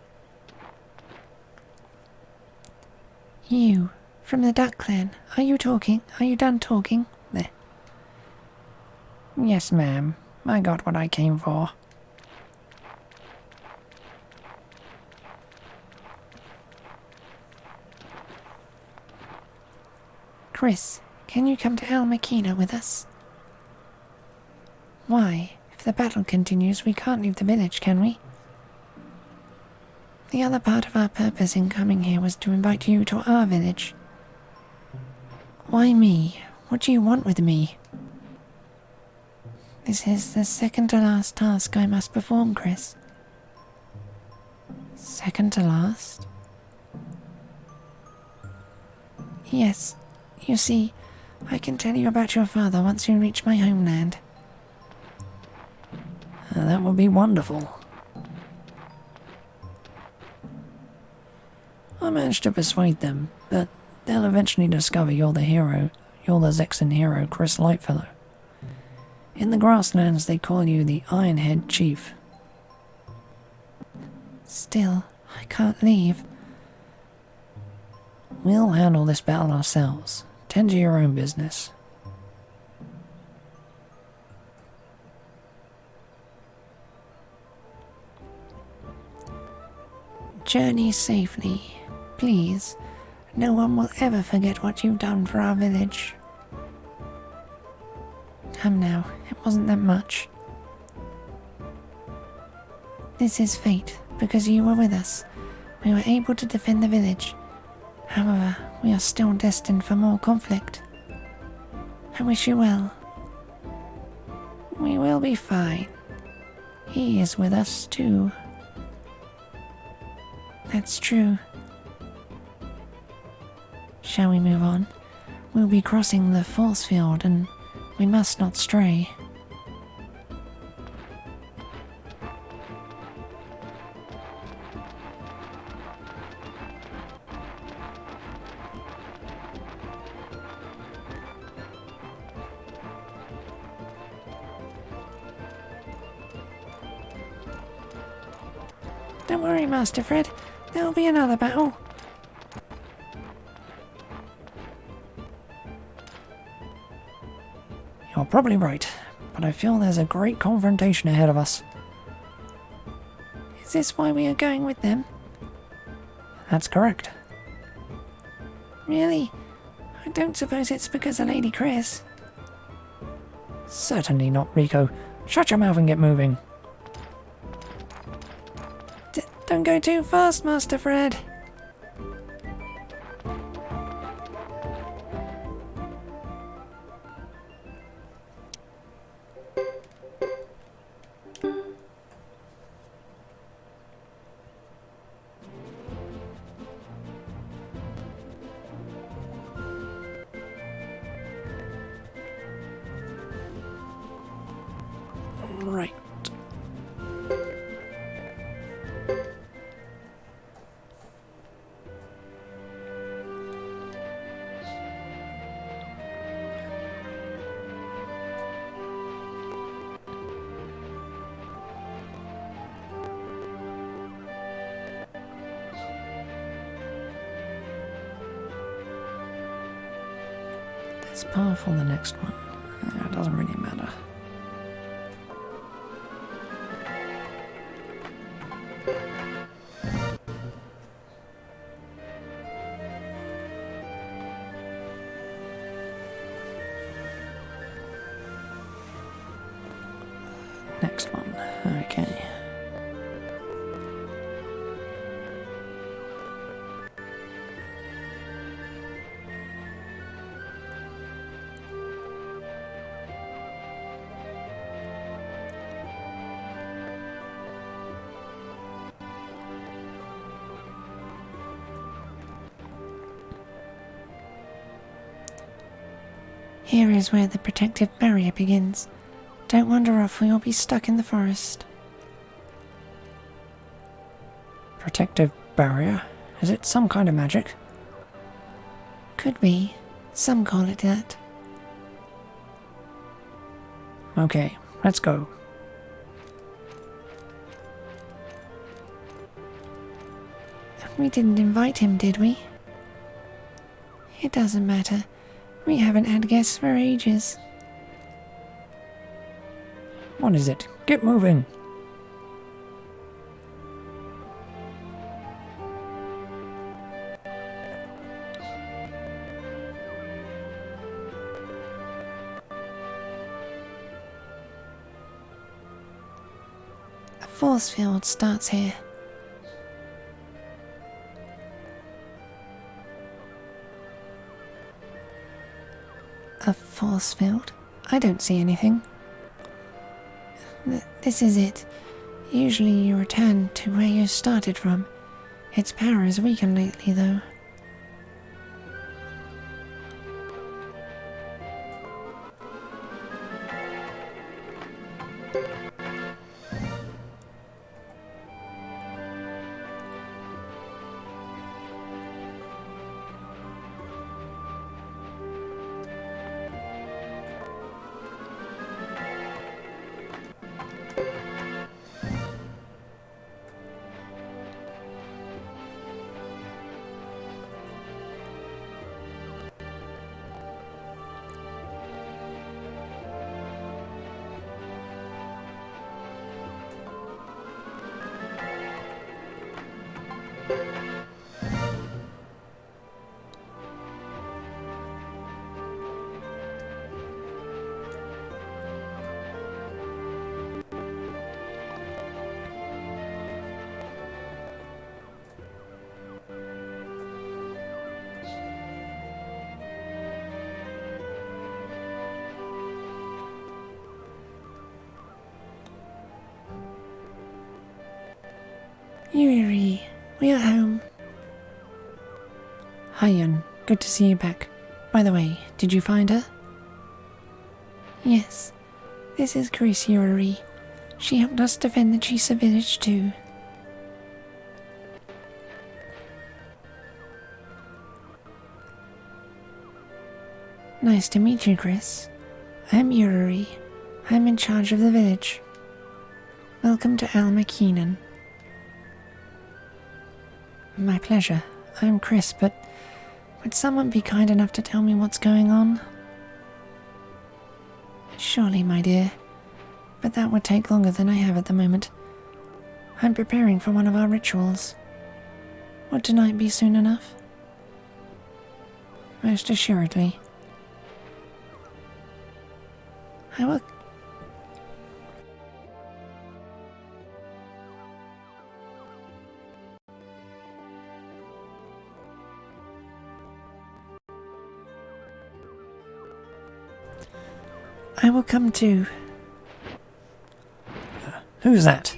You From the Duck Clan. Are you talking? Are you done talking? There. Yes, ma'am. I got what I came for. Chris, can you come to El Makina with us? Why? If the battle continues, we can't leave the village, can we? The other part of our purpose in coming here was to invite you to our village. Why me? What do you want with me? This is the second to last task I must perform, Chris. Second to last? Yes. You see, I can tell you about your father once you reach my homeland. That would be wonderful. I managed to persuade them, but they'll eventually discover you're the hero. You're the Zexan hero, Chris Lightfellow. In the grasslands, they call you the Ironhead Chief. Still, I can't leave. We'll handle this battle ourselves. Tend to your own business. Journey safely. Please, no one will ever forget what you've done for our village. Come now, it wasn't that much. This is fate, because you were with us. We were able to defend the village. However, we are still destined for more conflict. I wish you well. We will be fine. He is with us too. That's true. Shall we move on? We'll be crossing the force field and we must not stray. Don't worry, Master Fred. There'll be another battle. You're probably right, but I feel there's a great confrontation ahead of us. Is this why we are going with them? That's correct. Really? I don't suppose it's because of Lady Chris. Certainly not, Rico. Shut your mouth and get moving. Don't go too fast, Master Fred. Right. It's powerful, the next one. It doesn't really matter. Next one. Okay. Here is where the protective barrier begins. Don't wander off or you'll be stuck in the forest. Protective barrier? Is it some kind of magic? Could be. Some call it that. Okay, let's go. We didn't invite him, did we? It doesn't matter. We haven't had guests for ages. What is it? Get moving! A force field starts here. A force field? I don't see anything. This is it. Usually you return to where you started from. Its power has weakened lately, though. Yuri, we are home. Hi, Yun. Good to see you back. By the way, did you find her? Yes. This is Chris Yuri. She helped us defend the Chisa village too. Nice to meet you, Chris. I'm Yuri. I'm in charge of the village. Welcome to Alma Keenan. My pleasure. I'm Chris, but would someone be kind enough to tell me what's going on? Surely, my dear. But that would take longer than I have at the moment. I'm preparing for one of our rituals. Would tonight be soon enough? Most assuredly. I will... I will come too. Who's that?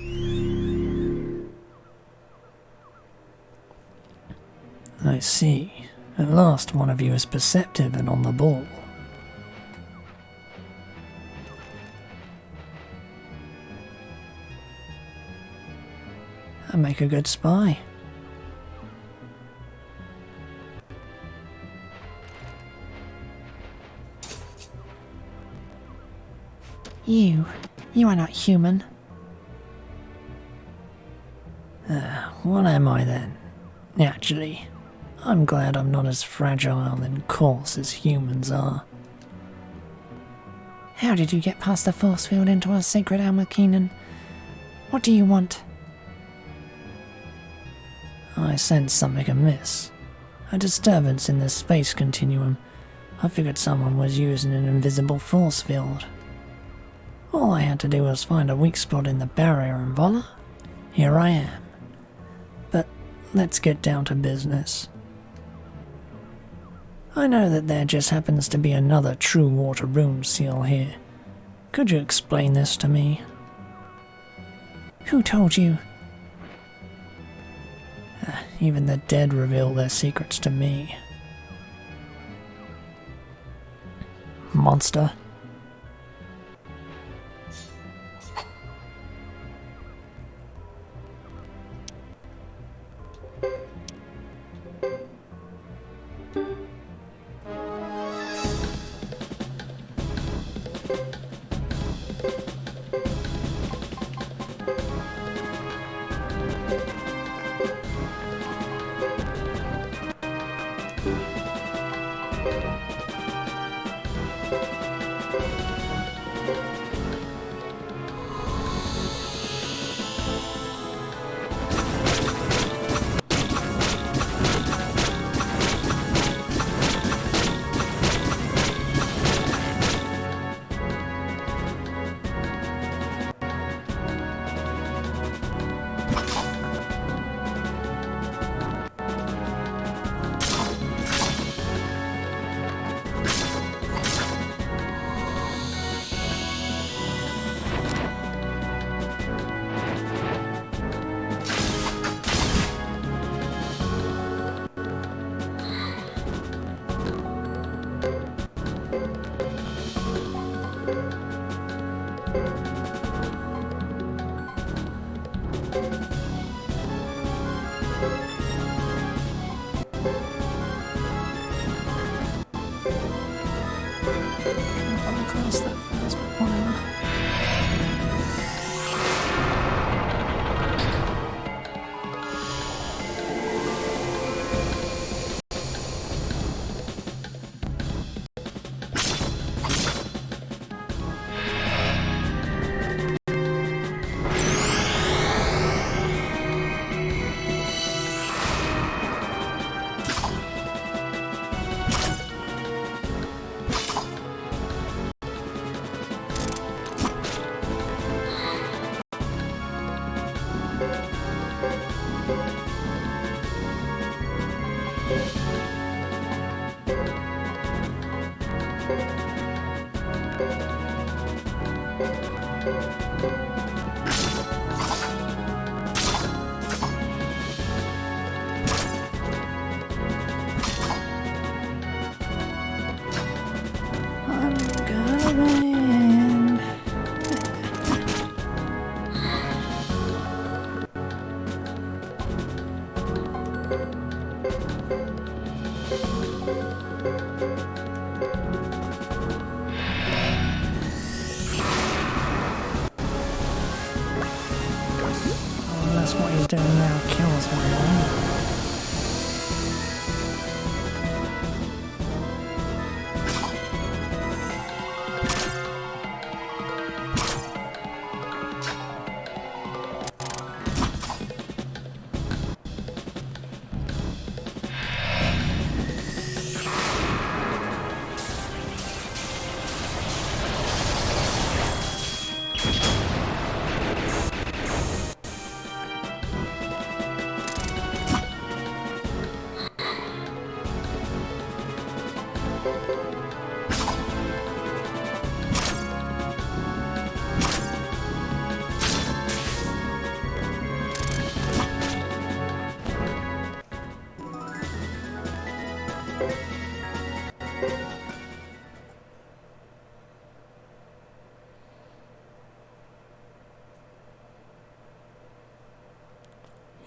I see. At last one of you is perceptive and on the ball. I make a good spy. You are not human. What am I then? Actually, I'm glad I'm not as fragile and coarse as humans are. How did you get past the force field into our sacred Alma Keenan? What do you want? I sense something amiss. A disturbance in the space continuum. I figured someone was using an invisible force field. All I had to do was find a weak spot in the barrier and voila, here I am. But let's get down to business. I know that there just happens to be another true water room seal here. Could you explain this to me? Who told you? Even the dead reveal their secrets to me. Monster. I'm gonna win. Oh, that's what he's doing now. Kills my one.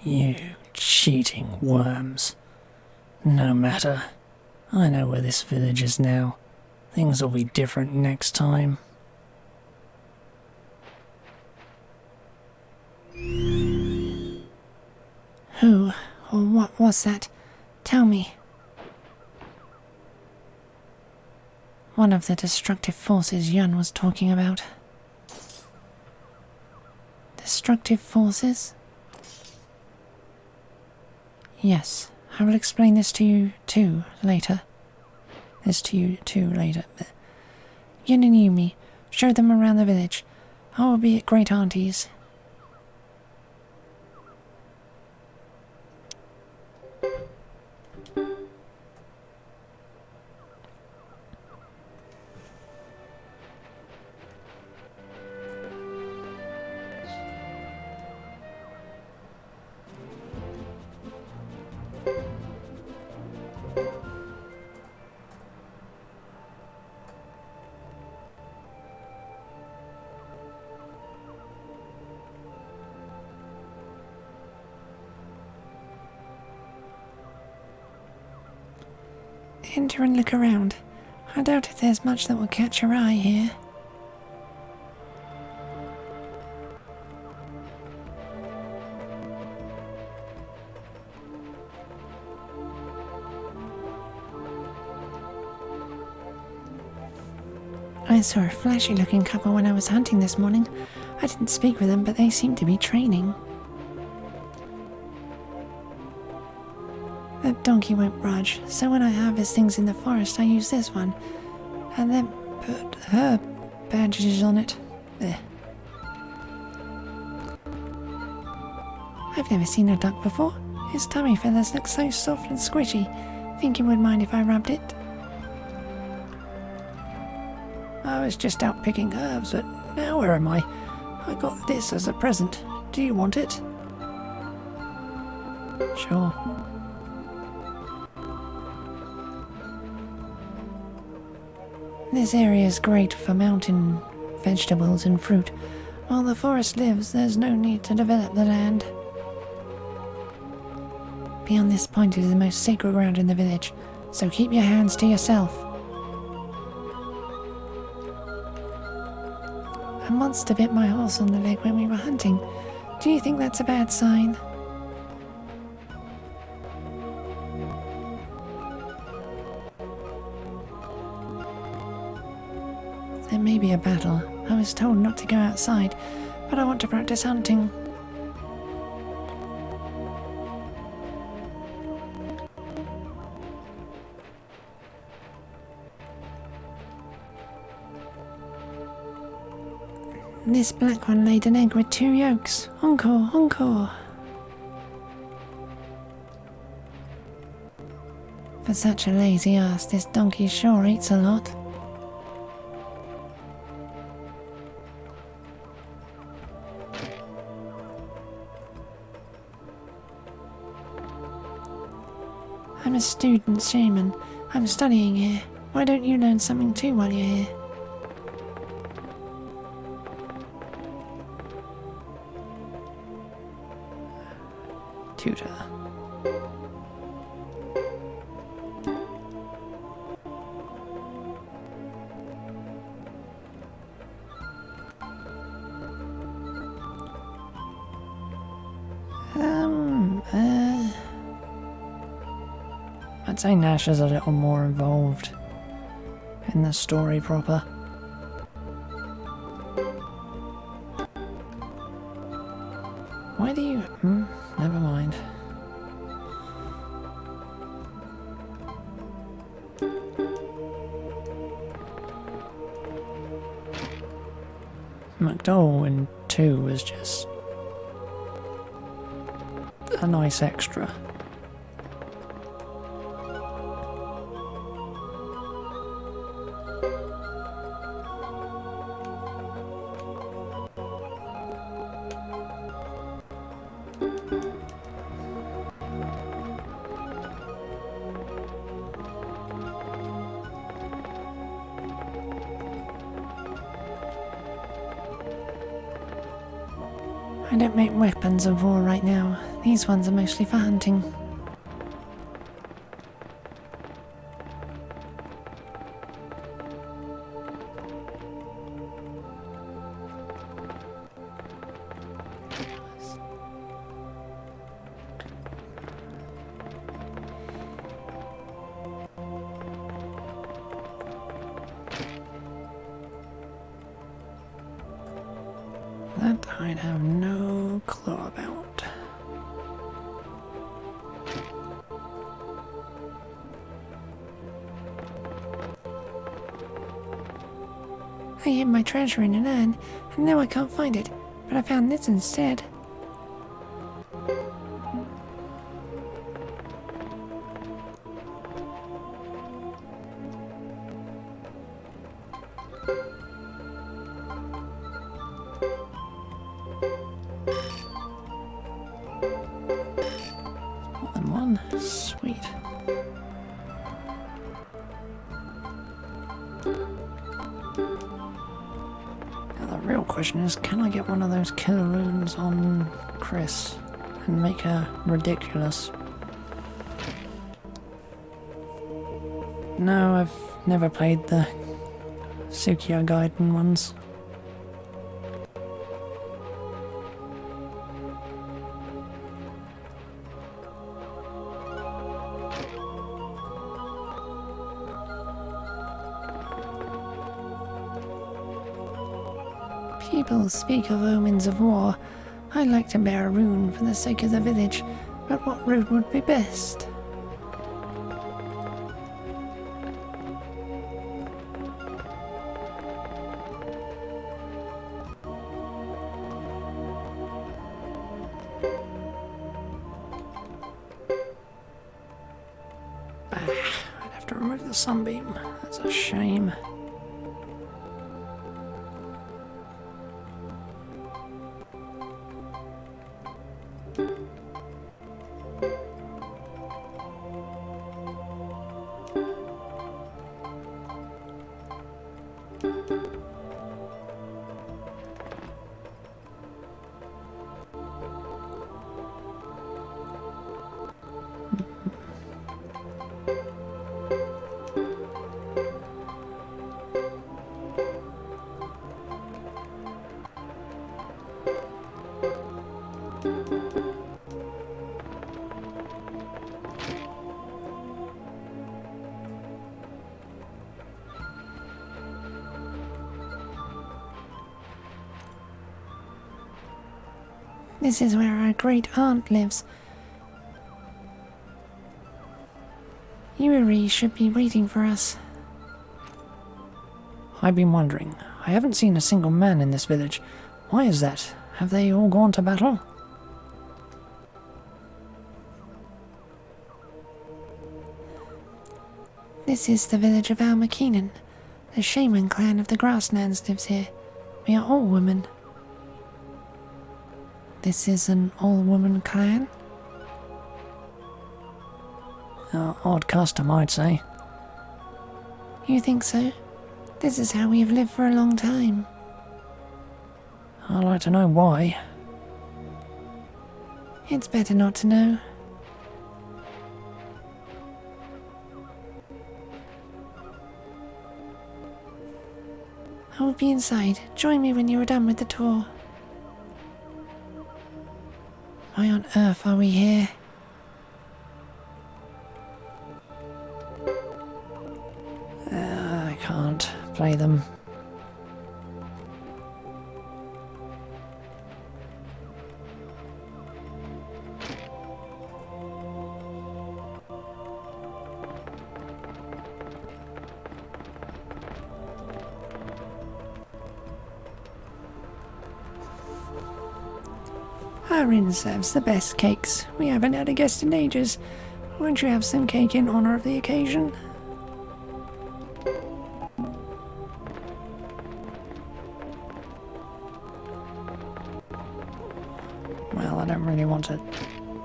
You cheating worms. No matter. I know where this village is now. Things will be different next time. Who or what was that? Tell me. One of the destructive forces Yun was talking about. Destructive forces? Yes, I will explain this to you too later. Yun and Yumi, show them around the village. I will be at Great Auntie's. Enter and look around. I doubt if there's much that will catch your eye here. I saw a flashy-looking couple when I was hunting this morning. I didn't speak with them, but they seemed to be training. That donkey won't budge, so when I harvest things in the forest I use this one, and then put her bandages on it. There. I've never seen a duck before. His tummy feathers look so soft and squishy. Think he would mind if I rubbed it? I was just out picking herbs, but now where am I? I got this as a present. Do you want it? Sure. This area is great for mountain vegetables and fruit. While the forest lives, there's no need to develop the land. Beyond this point is the most sacred ground in the village, so keep your hands to yourself. A monster bit my horse on the leg when we were hunting. Do you think that's a bad sign? There may be a battle. I was told not to go outside, but I want to practice hunting. This black one laid an egg with 2 yolks. Encore, encore. For such a lazy ass, this donkey sure eats a lot. a student shaman. I'm studying here. Why don't you learn something too while you're here? Tutor. I'd say Nash is a little more involved in the story proper. Why do you... never mind. McDowell in 2 was just a nice extra. I don't make weapons of war right now. These ones are mostly for hunting. That I'd have no clue about. I hid my treasure in an urn, and now I can't find it, but I found this instead. More than one? Sweet. Now the real question is, can I get one of those killer runes on Chris and make her ridiculous? No, I've never played the Suikoden ones. People speak of omens of war. I'd like to bear a rune for the sake of the village, but what rune would be best? I'd have to remove the sunbeam. That's a shame. This is where our great aunt lives. Yuri should be waiting for us. I've been wondering. I haven't seen a single man in this village. Why is that? Have they all gone to battle? This is the village of Almakeenan. The shaman clan of the Grasslands lives here. We are all women. This is an all-woman clan? Odd custom, I'd say. You think so? This is how we have lived for a long time. I'd like to know why. It's better not to know. I will be inside. Join me when you are done with the tour. Why on earth are we here? I can't play them. Our inn serves the best cakes. We haven't had a guest in ages. Won't you have some cake in honour of the occasion? Well, I don't really want to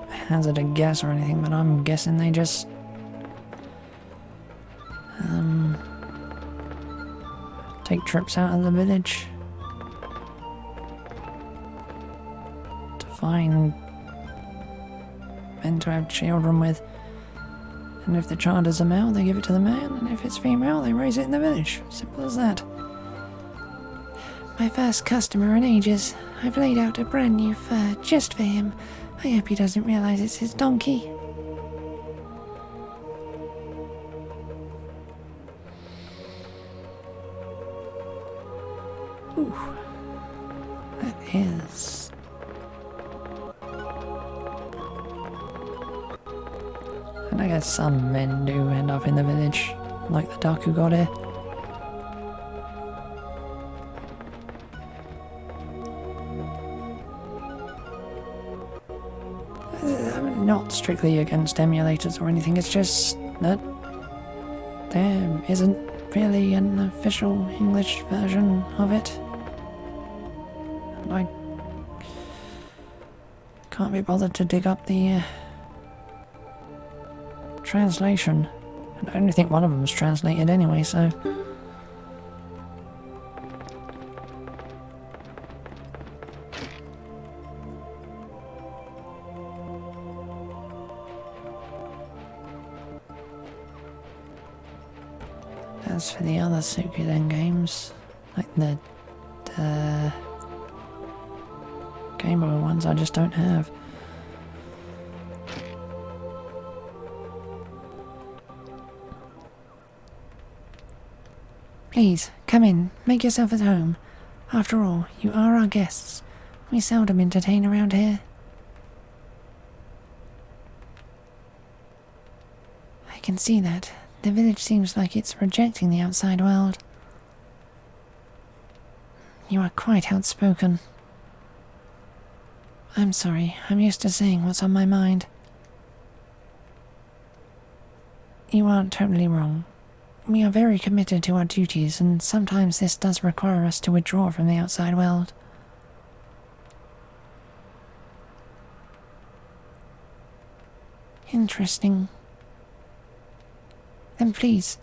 hazard a guess or anything, but I'm guessing they just take trips out of the village to find men to have children with, and if the child is a male they give it to the man, and if it's female they raise it in the village. Simple as that. My first customer in ages. I've laid out a brand new fur just for him. I hope he doesn't realise it's his donkey. Ooh, that is... And I guess some men do end up in the village, like the duck who got here. I'm not strictly against emulators or anything, it's just that there isn't really an official English version of it. I can't be bothered to dig up the translation. And I only think one of them was translated anyway, so... As for the other Suikoden games, like the Game Boy ones, I just don't have. Please, come in. Make yourself at home. After all, you are our guests. We seldom entertain around here. I can see that. The village seems like it's rejecting the outside world. You are quite outspoken. I'm sorry, I'm used to saying what's on my mind. You aren't totally wrong. We are very committed to our duties, and sometimes this does require us to withdraw from the outside world. Interesting. Then please,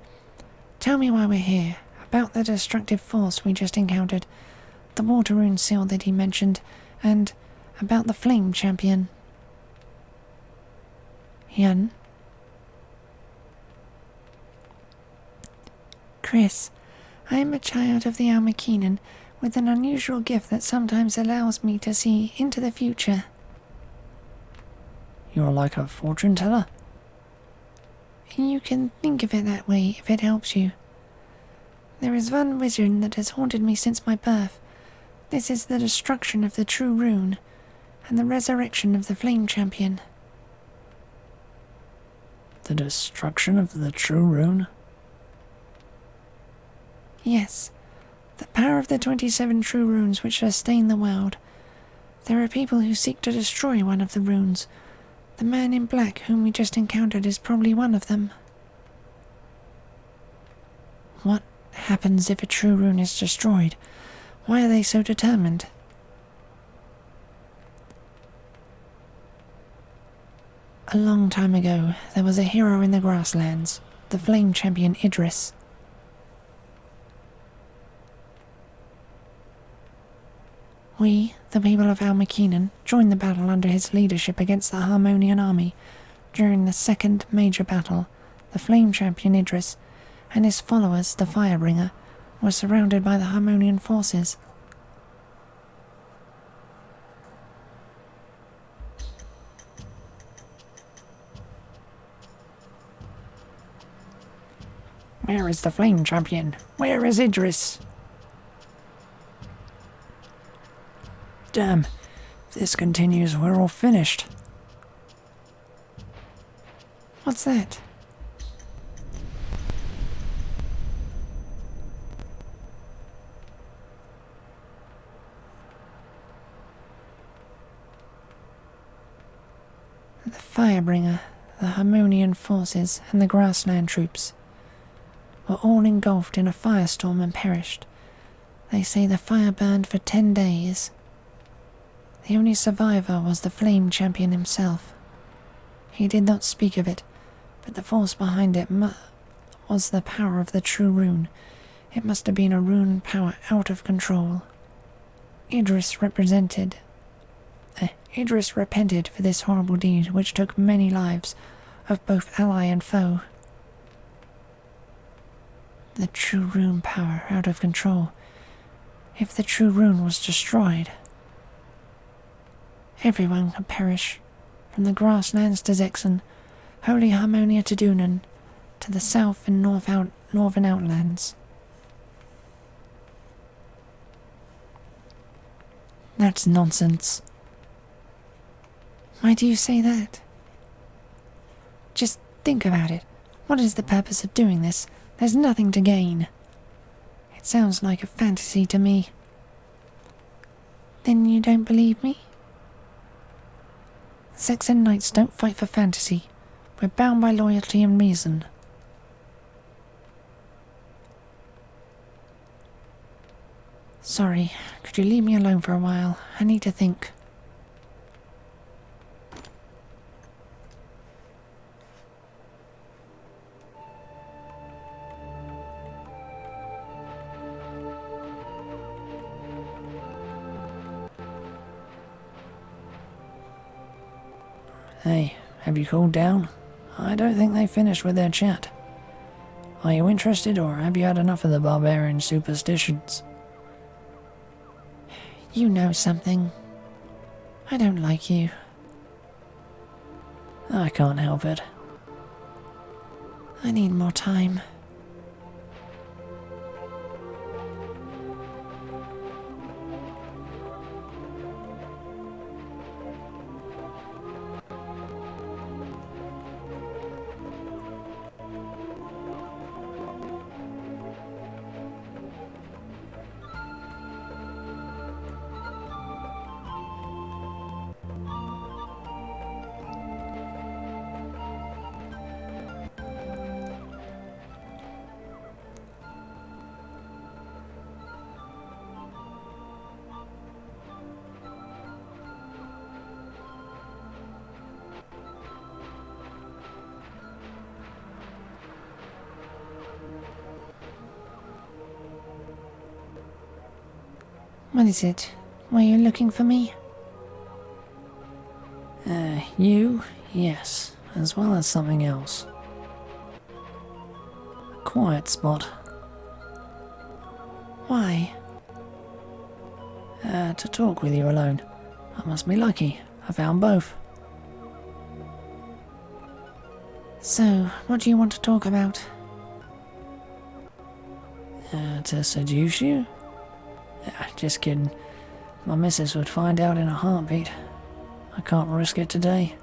tell me why we're here, about the destructive force we just encountered, the water rune seal that he mentioned, and about the flame champion. Yen? Chris, I am a child of the Almakeenan with an unusual gift that sometimes allows me to see into the future. You're like a fortune teller? You can think of it that way if it helps you. There is one vision that has haunted me since my birth. This is the destruction of the true rune, and the resurrection of the flame champion. The destruction of the true rune? Yes, the power of the 27 true runes which sustain the world. There are people who seek to destroy one of the runes. The man in black whom we just encountered is probably one of them. What happens if a true rune is destroyed? Why are they so determined? A long time ago, there was a hero in the grasslands, the flame champion Idris. We, the people of Al-Makinan, joined the battle under his leadership against the Harmonian army. During the second major battle, the flame champion Idris and his followers, the Firebringer, were surrounded by the Harmonian forces. Where is the flame champion? Where is Idris? Damn, if this continues, we're all finished. What's that? The Firebringer, the Harmonian forces, and the grassland troops were all engulfed in a firestorm and perished. They say the fire burned for 10 days. The only survivor was the flame champion himself. He did not speak of it, but the force behind it was the power of the true rune. It must have been a rune power out of control. Idris repented for this horrible deed which took many lives of both ally and foe. The true rune power out of control. If the true rune was destroyed, everyone could perish, from the grasslands to Zexen, Holy Harmonia to Dunan, to the south and northern outlands. That's nonsense. Why do you say that? Just think about it. What is the purpose of doing this? There's nothing to gain. It sounds like a fantasy to me. Then you don't believe me? Zexen Knights don't fight for fantasy. We're bound by loyalty and reason. Sorry, could you leave me alone for a while? I need to think. Hey, have you cooled down? I don't think they finished with their chat. Are you interested, or have you had enough of the barbarian superstitions? You know something. I don't like you. I can't help it. I need more time. What is it? Were you looking for me? You? Yes, as well as something else. A quiet spot. Why? To talk with you alone. I must be lucky. I found both. So, what do you want to talk about? To seduce you? Just kidding. My missus would find out in a heartbeat. I can't risk it today.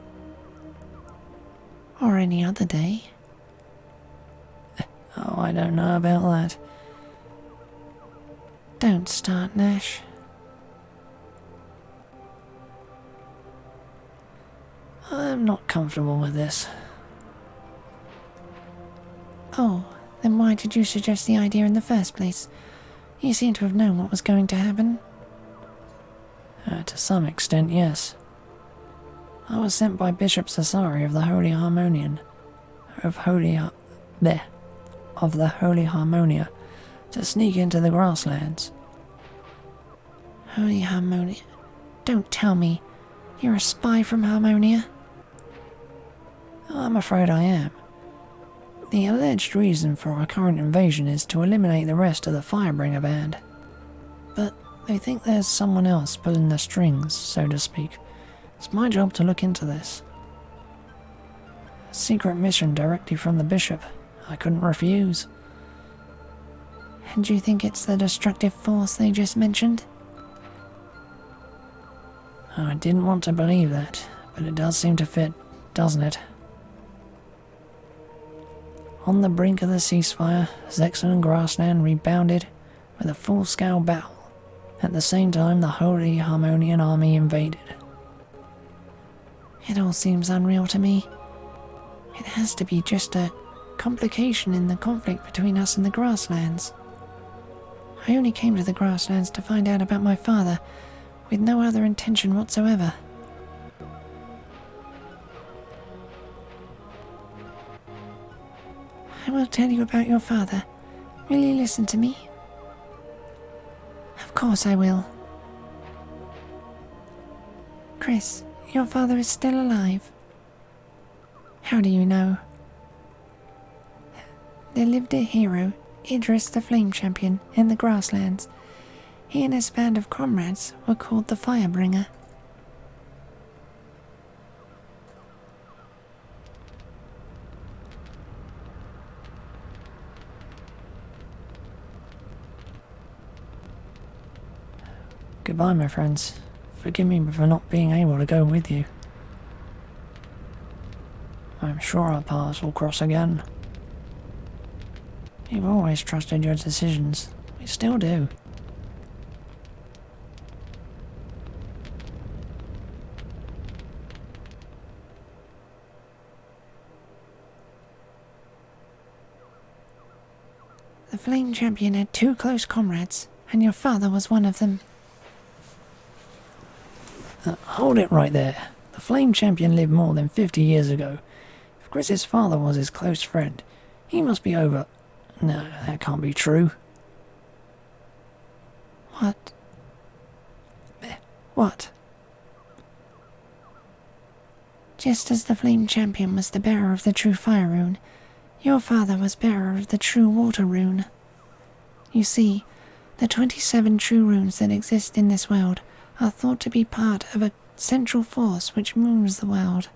Or any other day? Oh, I don't know about that. Don't start, Nash. I'm not comfortable with this. Oh, then why did you suggest the idea in the first place? You seem to have known what was going to happen. To some extent, yes. I was sent by Bishop Cesare of the Holy Harmonian, of the Holy Harmonia, to sneak into the grasslands. Holy Harmonia? Don't tell me. You're a spy from Harmonia? I'm afraid I am. The alleged reason for our current invasion is to eliminate the rest of the Firebringer band. But they think there's someone else pulling the strings, so to speak. It's my job to look into this. A secret mission directly from the Bishop. I couldn't refuse. And do you think it's the destructive force they just mentioned? I didn't want to believe that, but it does seem to fit, doesn't it? On the brink of the ceasefire, Zexon and Grassland rebounded with a full-scale battle. At the same time, the Holy Harmonian army invaded. It all seems unreal to me. It has to be just a complication in the conflict between us and the Grasslands. I only came to the Grasslands to find out about my father, with no other intention whatsoever. I will tell you about your father. Will you listen to me? Of course I will. Chris, your father is still alive. How do you know? There lived a hero, Idris the Flame Champion, in the Grasslands. He and his band of comrades were called the Firebringer. Goodbye, my friends. Forgive me for not being able to go with you. I'm sure our paths will cross again. You've always trusted your decisions. We still do. The Flame Champion had 2 close comrades, and your father was one of them. Hold it right there. The Flame Champion lived more than 50 years ago. If Chris's father was his close friend, he must be over... No, that can't be true. What? What? Just as the Flame Champion was the bearer of the true Fire Rune, your father was bearer of the true Water Rune. You see, the 27 true runes that exist in this world are thought to be part of a central force which moves the world.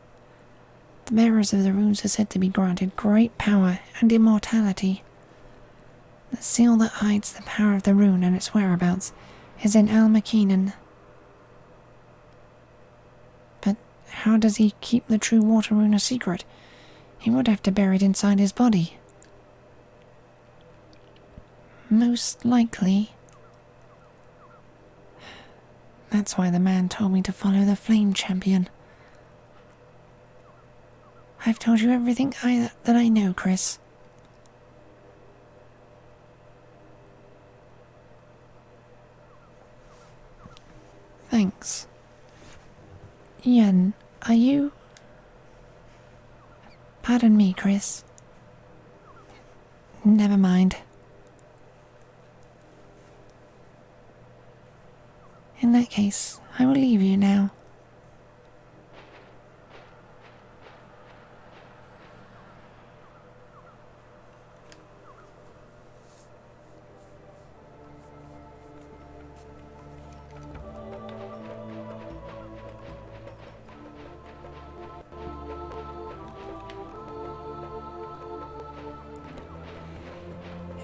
The bearers of the runes are said to be granted great power and immortality. The seal that hides the power of the rune and its whereabouts is in Al-Makinen. But how does he keep the true Water Rune a secret? He would have to bury it inside his body. Most likely. That's why the man told me to follow the Flame Champion. I've told you everything that I know, Chris. Thanks. Ian, are you... Pardon me, Chris. Never mind. In that case, I will leave you now.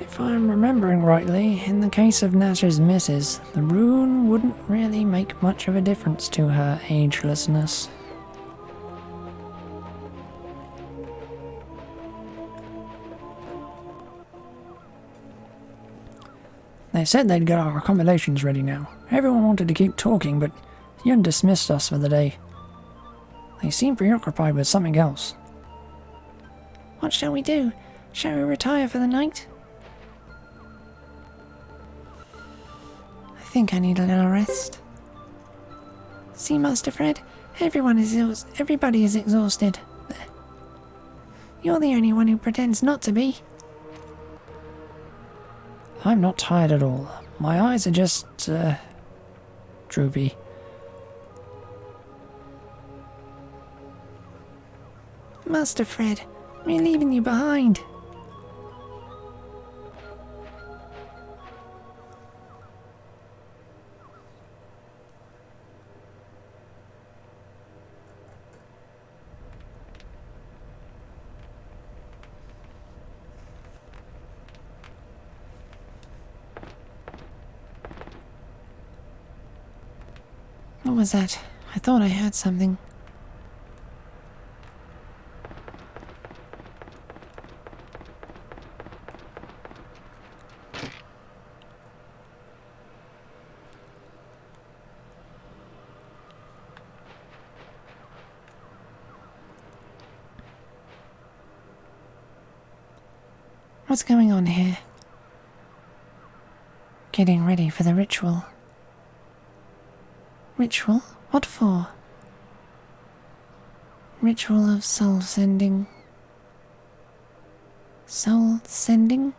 If I'm remembering rightly, in the case of Nash's missus, the rune wouldn't really make much of a difference to her agelessness. They said they'd get our accommodations ready now. Everyone wanted to keep talking, but Yun dismissed us for the day. They seem preoccupied with something else. What shall we do? Shall we retire for the night? I think I need a little rest. See, Master Fred, Everybody is exhausted. You're the only one who pretends not to be. I'm not tired at all. My eyes are just, droopy. Master Fred, we're leaving you behind. What was that? I thought I heard something. What's going on here? Getting ready for the ritual. Ritual? What for? Ritual of soul sending. Soul sending?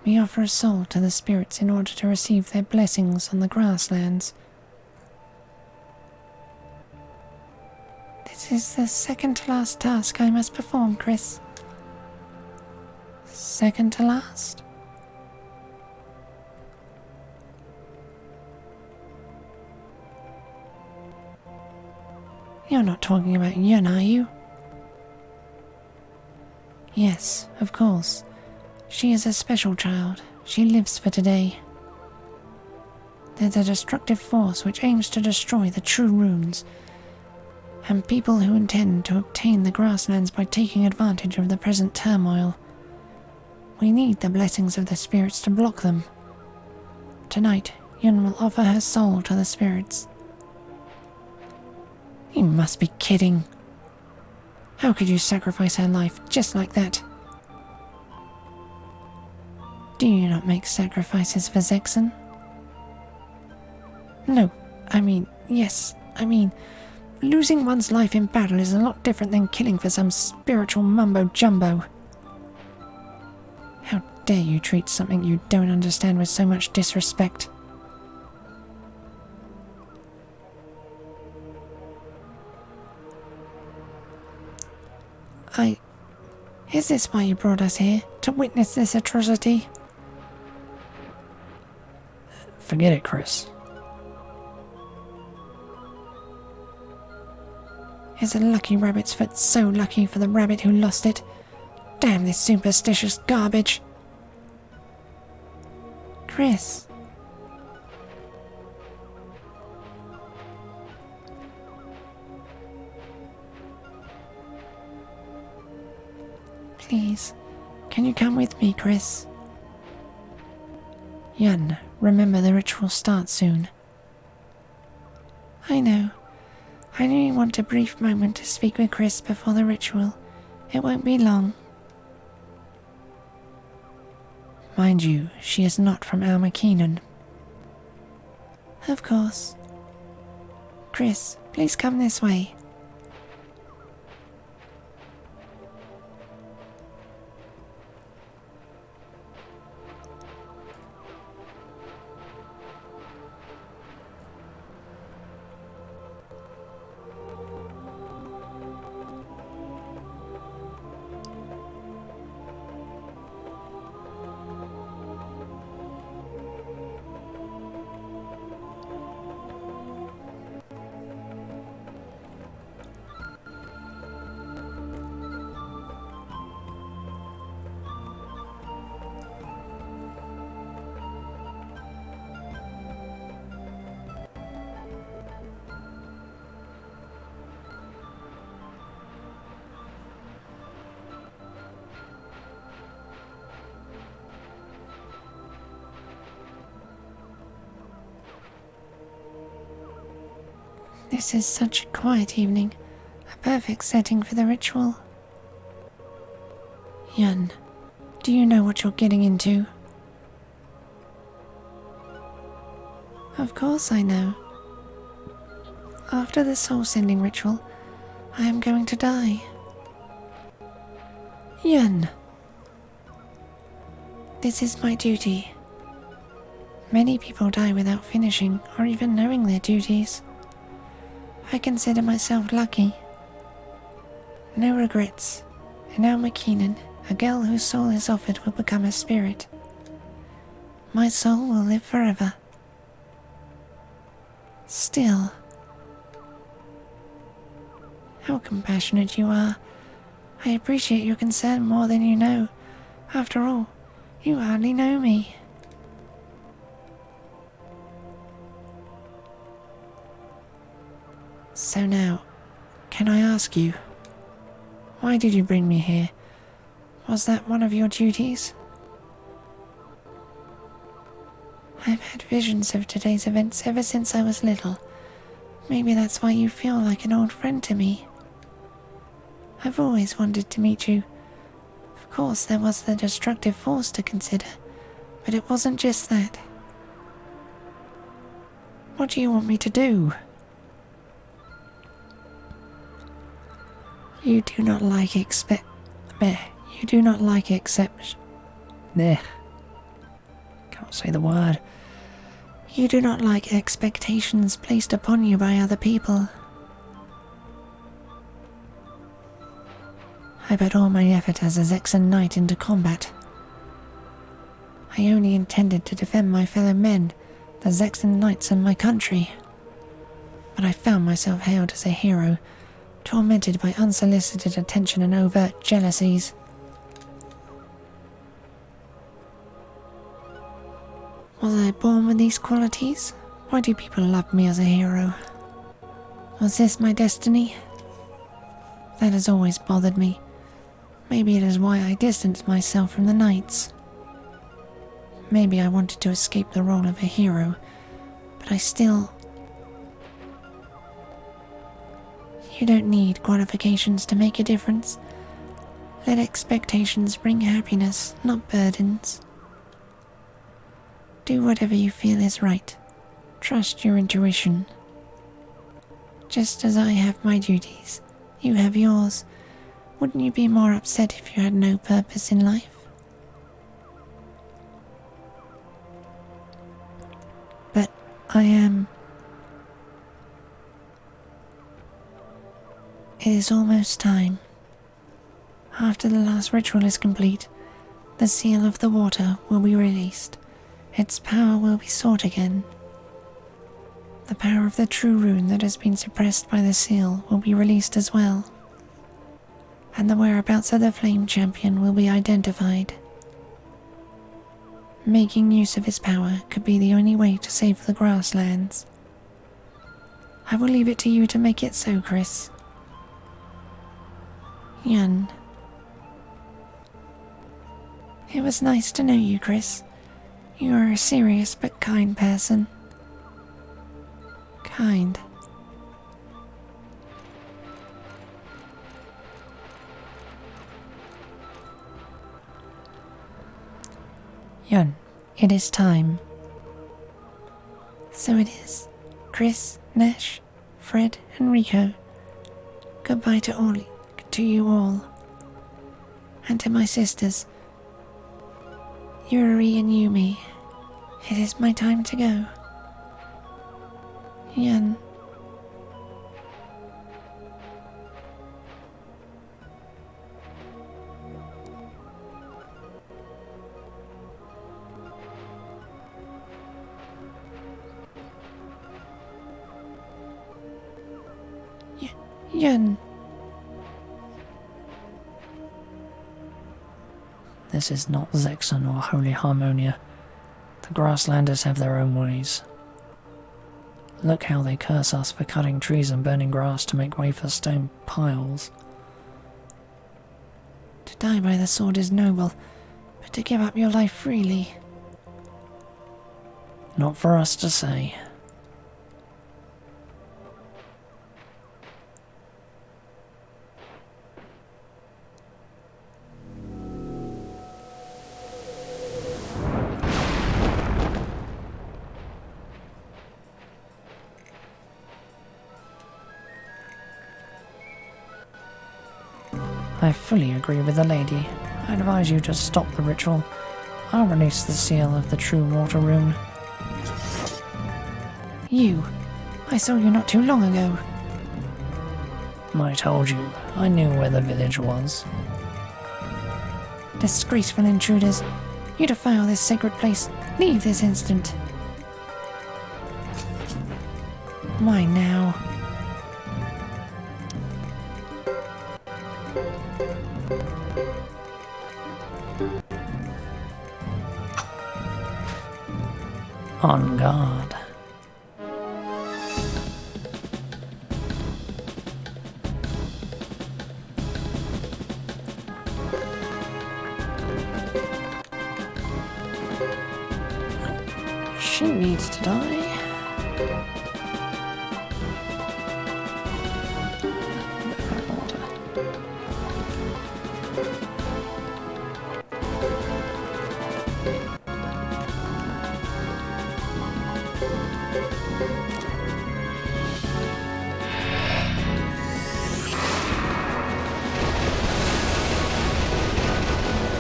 We offer a soul to the spirits in order to receive their blessings on the grasslands. This is the second to last task I must perform, Chris. Second to last? You're not talking about Yun, are you? Yes, of course. She is a special child. She lives for today. There's a destructive force which aims to destroy the true runes, and people who intend to obtain the grasslands by taking advantage of the present turmoil. We need the blessings of the spirits to block them. Tonight, Yun will offer her soul to the spirits. You must be kidding. How could you sacrifice her life just like that? Do you not make sacrifices for Zexon? No, yes, losing one's life in battle is a lot different than killing for some spiritual mumbo-jumbo. How dare you treat something you don't understand with so much disrespect? Is this why you brought us here? To witness this atrocity? Forget it, Chris. Is a lucky rabbit's foot so lucky for the rabbit who lost it? Damn this superstitious garbage! Chris. Please, can you come with me, Chris? Yun, remember the ritual starts soon. I know. I only want a brief moment to speak with Chris before the ritual. It won't be long. Mind you, she is not from Almakeenan. Of course. Chris, please come this way. This is such a quiet evening, a perfect setting for the ritual. Yun, do you know what you're getting into? Of course I know. after the soul-sending ritual, I am going to die. Yun. This is my duty. Many people die without finishing or even knowing their duties. I consider myself lucky. No regrets, and now McKeenan, a girl whose soul is offered, will become a spirit. My soul will live forever. Still. How compassionate you are. I appreciate your concern more than you know. After all, you hardly know me. So now, can I ask you, why did you bring me here? Was that one of your duties? I've had visions of today's events ever since I was little. Maybe that's why you feel like an old friend to me. I've always wanted to meet you. Of course, there was the destructive force to consider, but it wasn't just that. What do you want me to do? You do not like except... Can't say the word. You do not like expectations placed upon you by other people. I put all my effort as a Zexan knight into combat. I only intended to defend my fellow men, the Zexan knights and my country. But I found myself hailed as a hero, tormented by unsolicited attention and overt jealousies. Was I born with these qualities? Why do people love me as a hero? Was this my destiny? That has always bothered me. Maybe it is why I distanced myself from the knights. Maybe I wanted to escape the role of a hero, but I still... You don't need qualifications to make a difference. Let expectations bring happiness, not burdens. Do whatever you feel is right. Trust your intuition. Just as I have my duties, you have yours. Wouldn't you be more upset if you had no purpose in life? But I am. It is almost time. After the last ritual is complete, the seal of the water will be released. Its power will be sought again. The power of the true rune that has been suppressed by the seal will be released as well. And the whereabouts of the Flame Champion will be identified. Making use of his power could be the only way to save the grasslands. I will leave it to you to make it so, Chris. Yun. It was nice to know you, Chris. You are a serious but kind person. Kind. Yun, it is time. So it is. Chris, Nash, Fred, and Rico. Goodbye to you all. And to my sisters, Yuri and Yumi. It is my time to go. Yun. Yun. This is not Zexan or Holy Harmonia. The Grasslanders have their own ways. Look how they curse us for cutting trees and burning grass to make way for stone piles. To die by the sword is noble, but to give up your life freely... Not for us to say. I fully agree with the lady. I advise you to stop the ritual. I'll release the seal of the true water rune. You. I saw you not too long ago. I told you, I knew where the village was. Disgraceful intruders. You defile this sacred place. Leave this instant. Why now? On guard. She needs to die.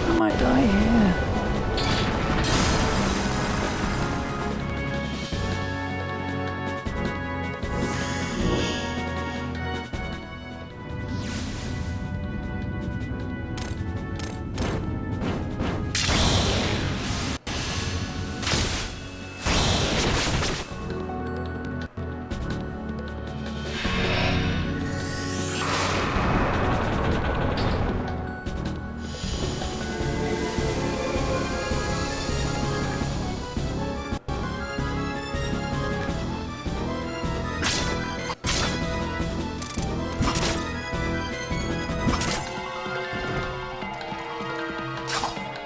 I might die here.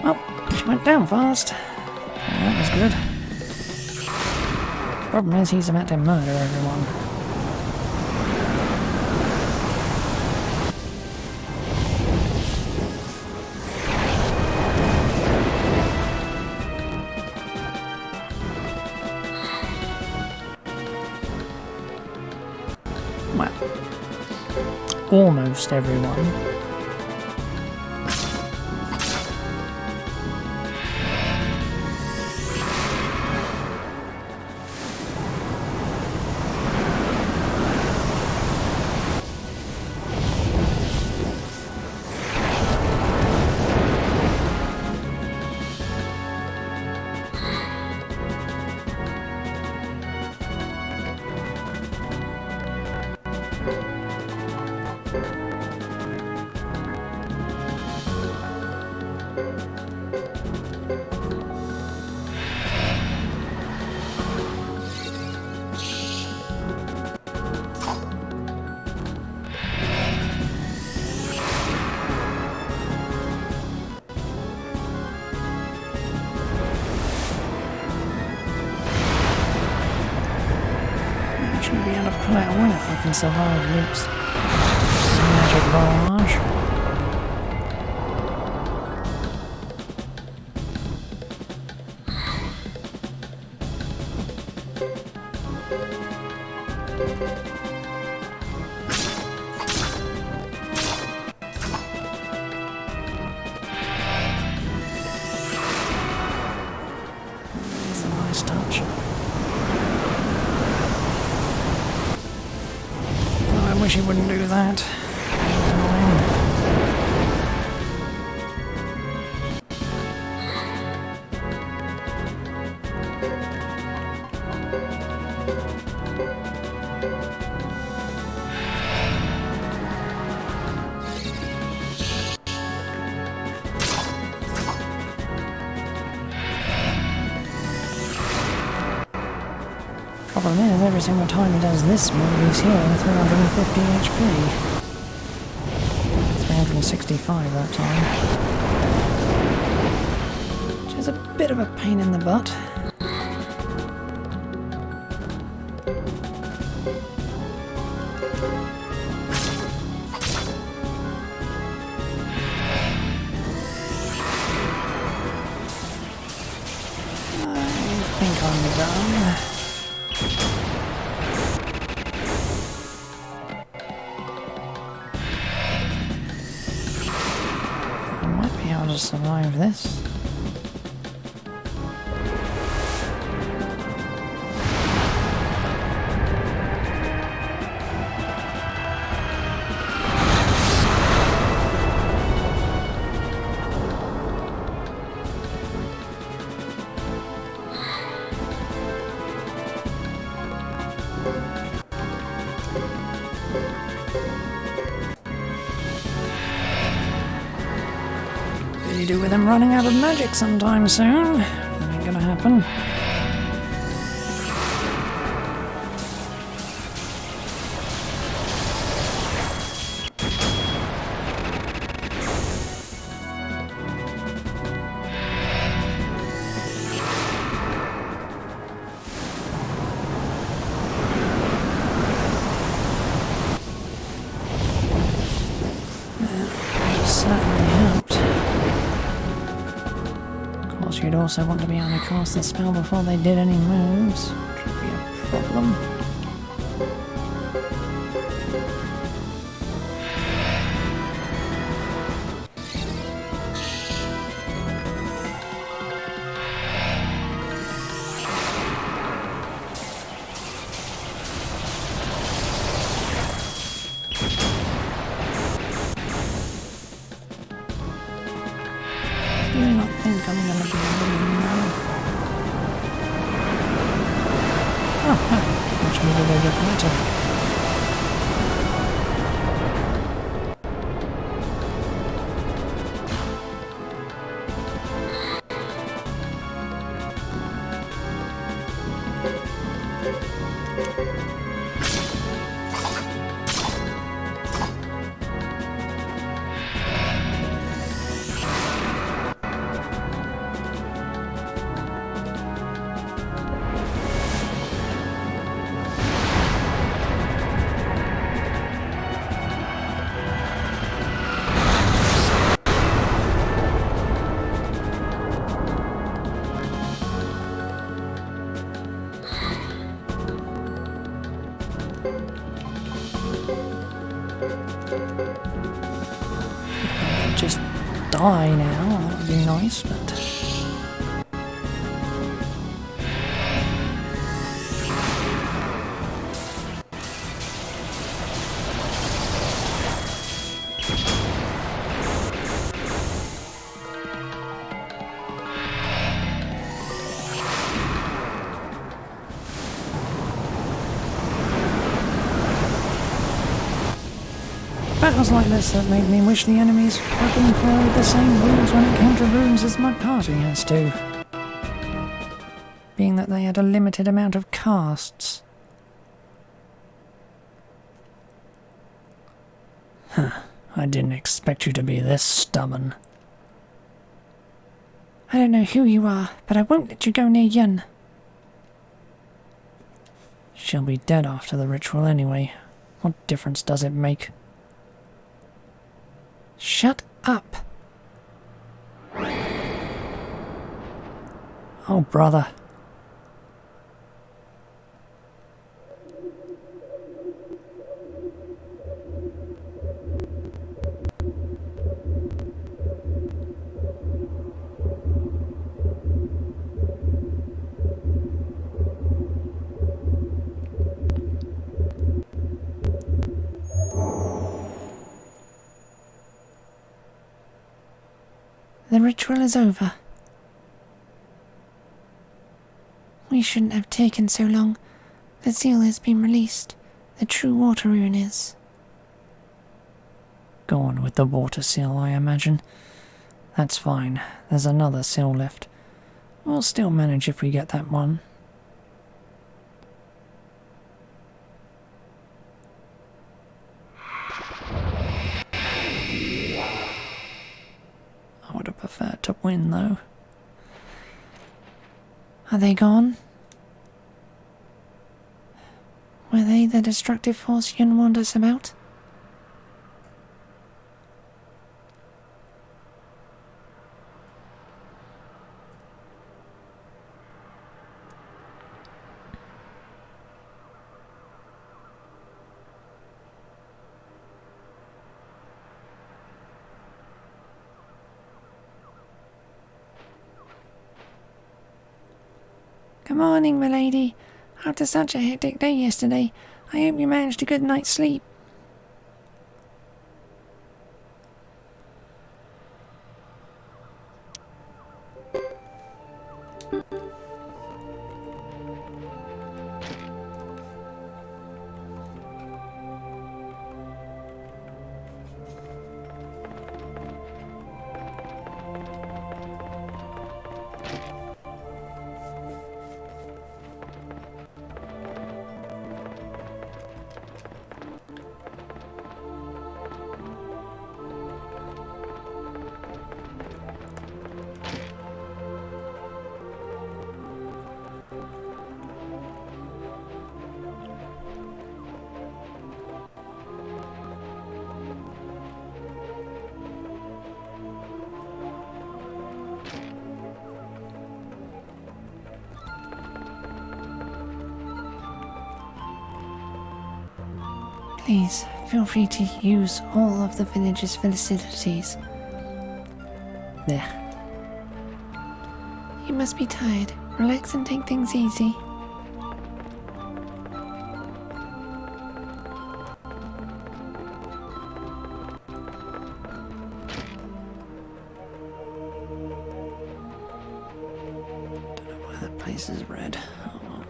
Well, she went down fast. That was good. Problem is, he's about to murder everyone. Well, almost everyone. Should be able to pull out a win if I can survive Luke's magic barrage. It's a nice touch. I wish he wouldn't do that. Problem is, every single time he does this move, he's healing 350 HP. 365 that time. Which is a bit of a pain in the butt. I think I'm done. how to survive this. What do you do with them running out of magic sometime soon? That ain't gonna happen. Certainly helped. Of course, you'd also want to be able to cast the spell before they did any moves, which would be a problem. Do you not think I'm gonna be able to know? Oh, actually did a different attack. Just die now, that would be nice, but... Battles like this that make me wish the enemies fucking followed the same rules when it came to rooms as my party has to. Being that they had a limited amount of casts. Huh, I didn't expect you to be this stubborn. I don't know who you are, but I won't let you go near Yun. She'll be dead after the ritual anyway. What difference does it make? Shut up! Oh, brother. The ritual is over. We shouldn't have taken so long. The seal has been released. The true water rune is. Go on with the water seal, I imagine. That's fine. There's another seal left. We'll still manage if we get that one. I would have preferred to win, though. Are they gone? Were they the destructive force Yun warned us about? Good morning, milady. After such a hectic day yesterday, I hope you managed a good night's sleep. Please, feel free to use all of the village's facilities. There. You must be tired. Relax and take things easy. Don't know why that place is red. Oh well.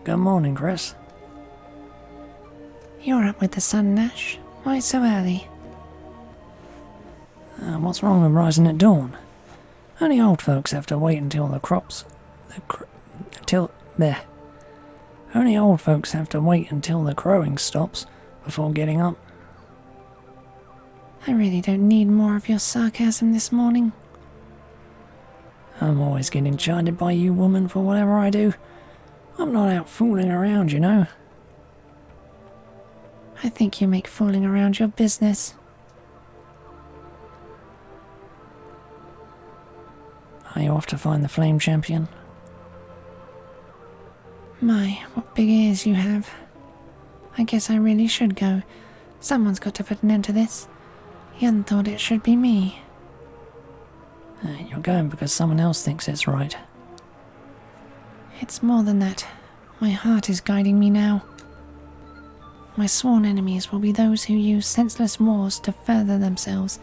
Good morning, Chris. You're up with the sun, Nash. Why so early? What's wrong with rising at dawn? Only old folks have to wait until the crops... Only old folks have to wait until the crowing stops before getting up. I really don't need more of your sarcasm this morning. I'm always getting chided by you woman for whatever I do. I'm not out fooling around, you know. I think you make fooling around your business. Are you off to find the Flame Champion? My, what big ears you have. I guess I really should go. Someone's got to put an end to this. Yen thought it should be me. You're going because someone else thinks it's right. It's more than that. My heart is guiding me now. My sworn enemies will be those who use senseless wars to further themselves.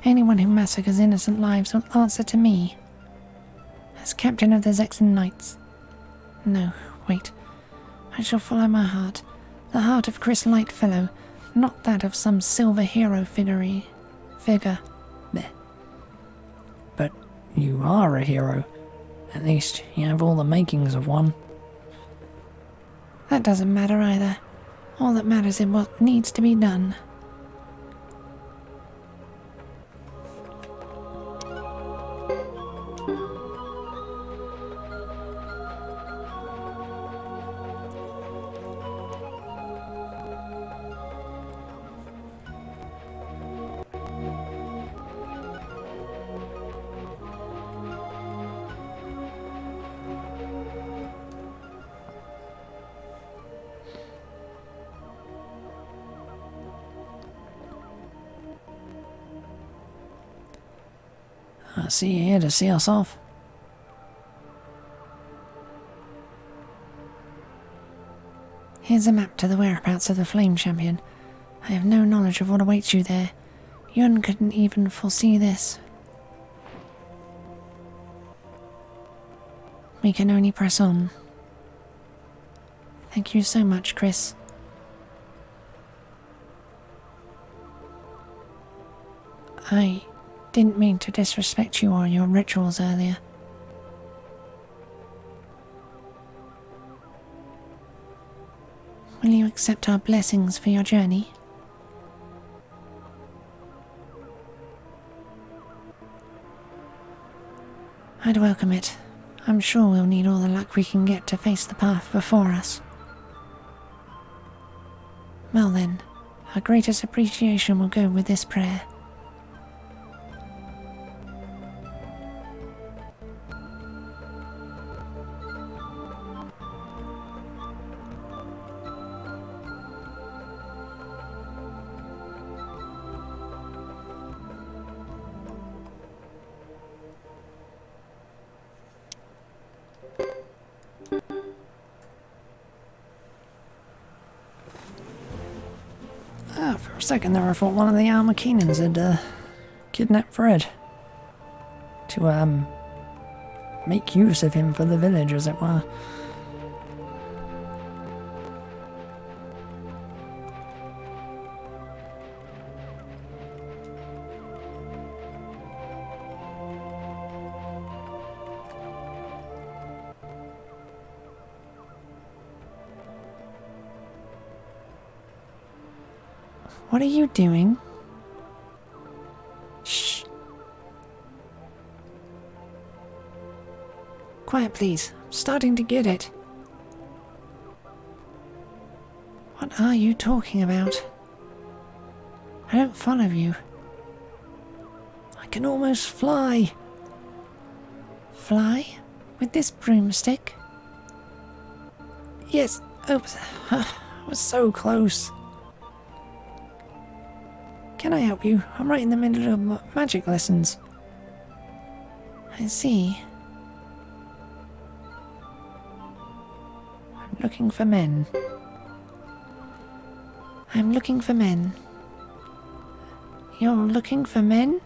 Anyone who massacres innocent lives will answer to me. As captain of the Zexan Knights. No, wait. I shall follow my heart. The heart of Chris Lightfellow, not that of some silver hero figure. Bleh. But you are a hero. At least you have all the makings of one. That doesn't matter either. All that matters is what needs to be done. I see you here to see us off. Here's a map to the whereabouts of the Flame Champion. I have no knowledge of what awaits you there. Yun couldn't even foresee this. We can only press on. Thank you so much, Chris. I didn't mean to disrespect you or your rituals earlier. Will you accept our blessings for your journey? I'd welcome it. I'm sure we'll need all the luck we can get to face the path before us. Well then, our greatest appreciation will go with this prayer. For a second there I thought one of the Almakenans had kidnapped Fred to make use of him for the village, as it were. What are you doing? Shh. Quiet, please. I'm starting to get it. What are you talking about? I don't follow you. I can almost fly. Fly? With this broomstick? Yes. Oops. I was so close. Can I help you? I'm right in the middle of magic lessons. I see. I'm looking for men. I'm looking for men. You're looking for men?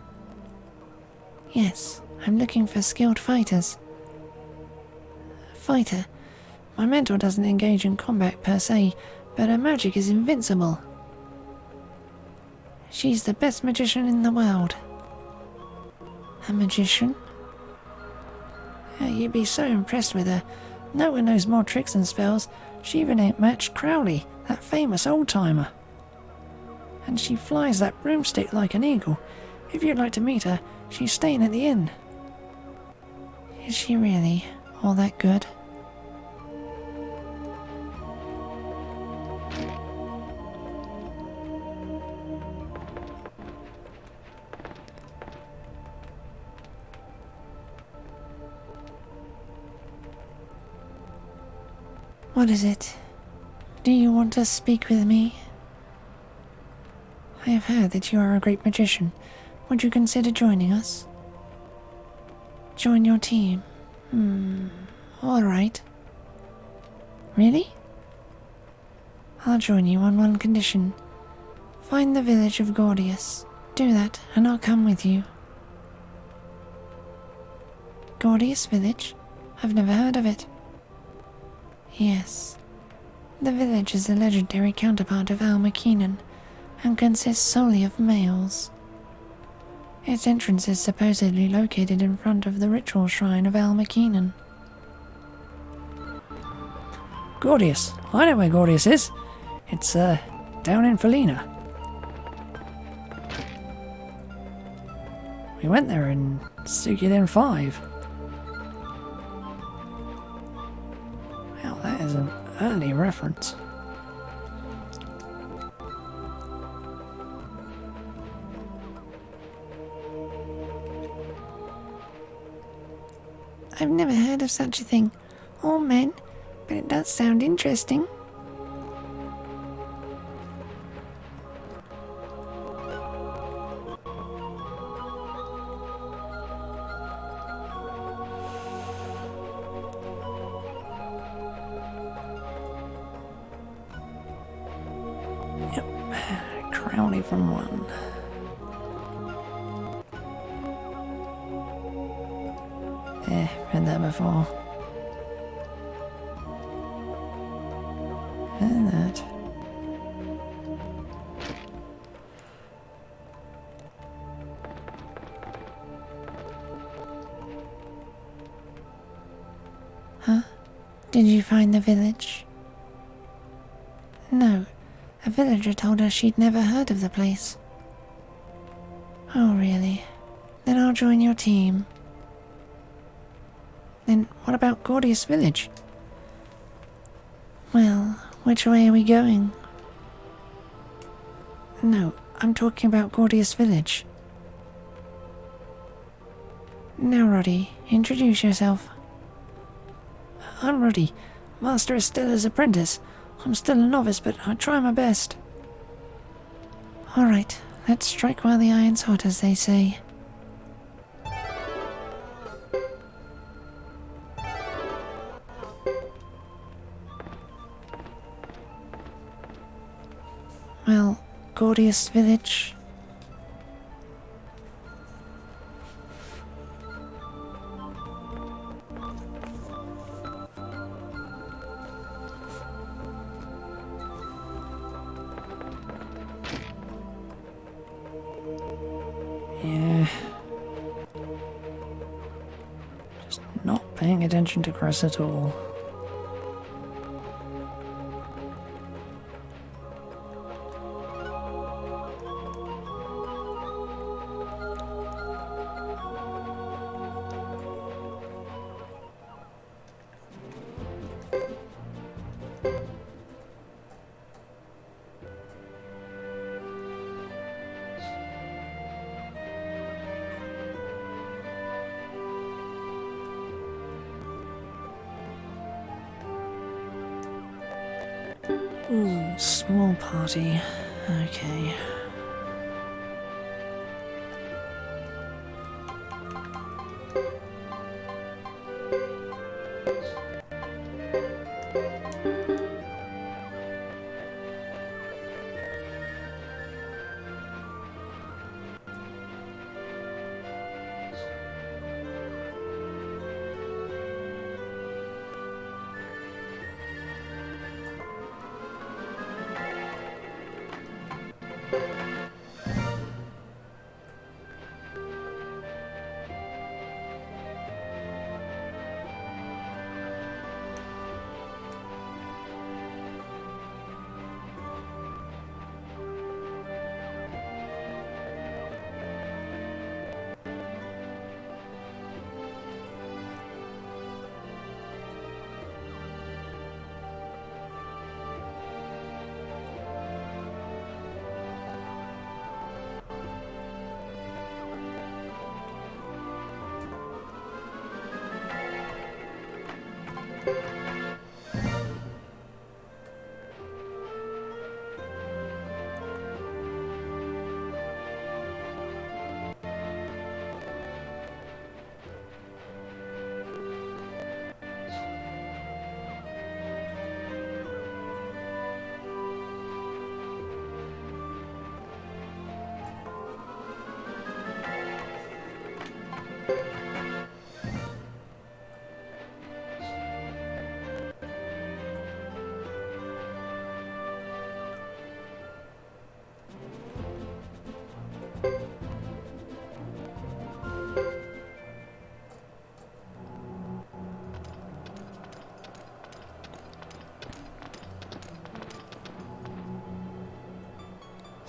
Yes, I'm looking for skilled fighters. Fighter. My mentor doesn't engage in combat per se, but her magic is invincible. She's the best magician in the world. A magician? You'd be so impressed with her. No one knows more tricks and spells. She even ain't matched Crowley, that famous old-timer. And she flies that broomstick like an eagle. If you'd like to meet her, she's staying at the inn. Is she really all that good? What is it? Do you want to speak with me? I have heard that you are a great magician. Would you consider joining us? Join your team? Alright. Really? I'll join you on one condition. Find the village of Gordius. Do that, and I'll come with you. Gordius Village? I've never heard of it. Yes. The village is the legendary counterpart of Almakenan, and consists solely of males. Its entrance is supposedly located in front of the ritual shrine of Almakenan. Gordius. I know where Gordius is. It's, down in Felina. We went there in Suikoden III. Well, that is an early reference. I've never heard of such a thing. All men, but it does sound interesting. Yep, Crowley from one. Read that before. And that. Huh? Did you find the village? No. A villager told us she'd never heard of the place. Oh, really? Then I'll join your team. Then what about Gordius Village? Well, which way are we going? No, I'm talking about Gordius Village. Now, Roddy, introduce yourself. I'm Roddy, Master Estella's apprentice. I'm still a novice, but I try my best. Alright, let's strike while the iron's hot, as they say. Well, Gordius Village. Yeah. Just not paying attention to Chris at all. Ooh, small party. Okay.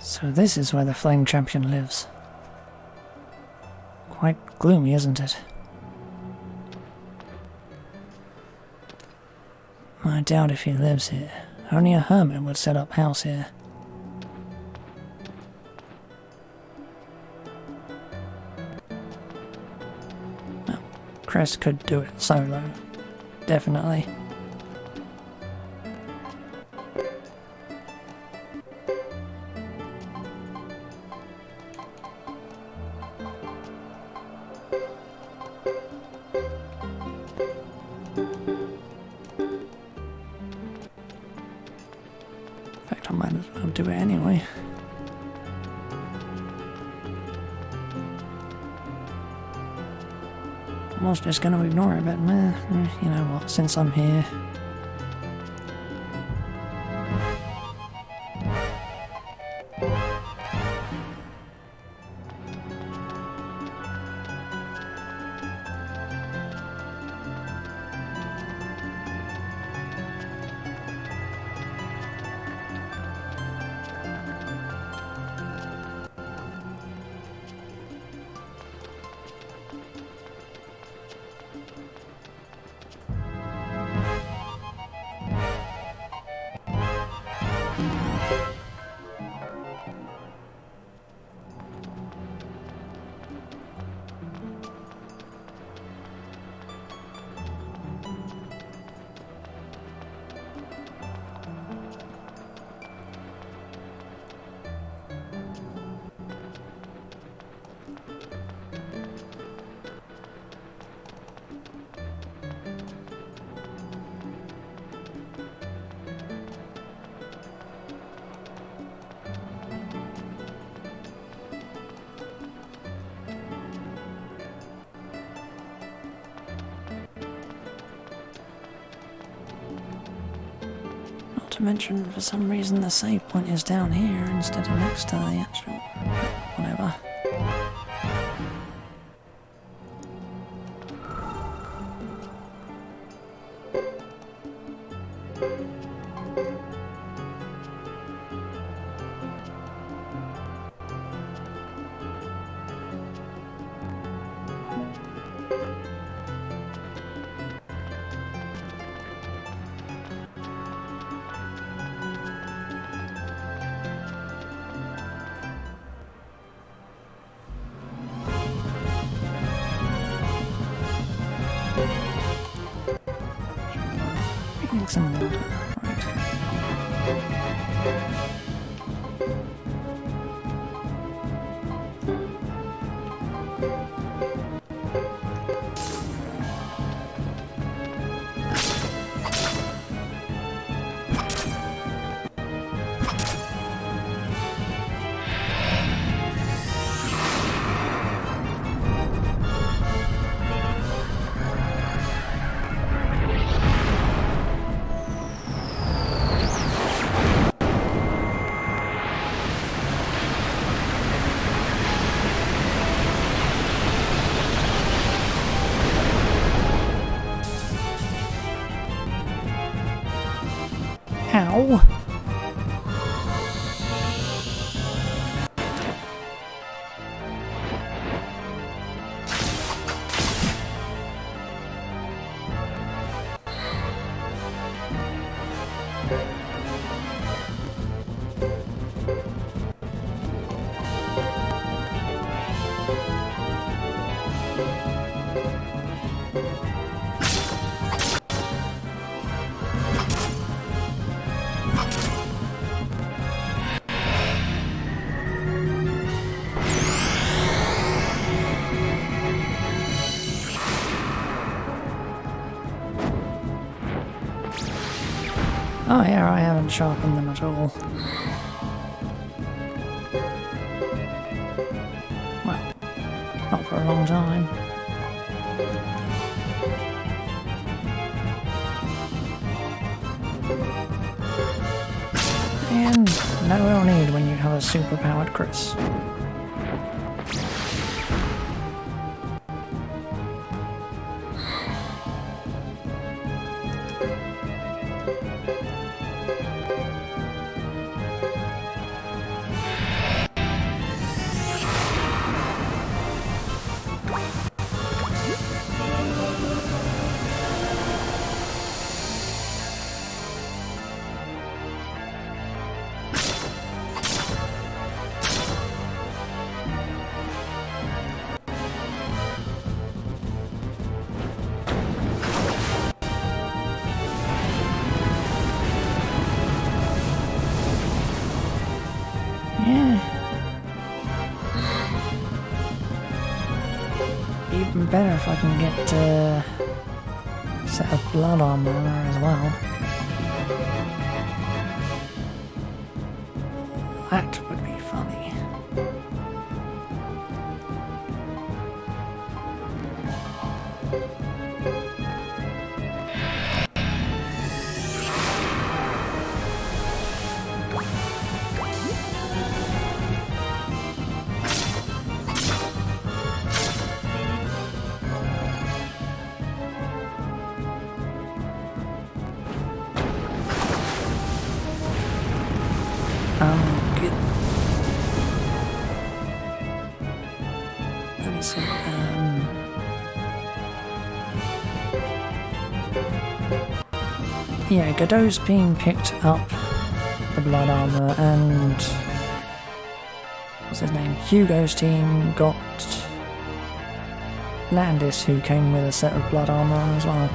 So this is where the Flame Champion lives. Quite gloomy, isn't it? I doubt if he lives here. Only a hermit would set up house here. Well, Chris could do it solo. Definitely. I might as well do it anyway. I was just going to ignore it, but you know what, since I'm here. to mention, for some reason the save point is down here instead of next to the actual... whatever. Drinking some water, right. Ow! Oh yeah, I haven't sharpened them at all. Well, not for a long time. And no real need when you have a superpowered Chris. Even better if I can get a set of blood armor as well. That would be funny. Good. Let me see. Yeah, Godot's been picked up the blood armor, and what's his name? Hugo's team got Landis, who came with a set of blood armor on as well.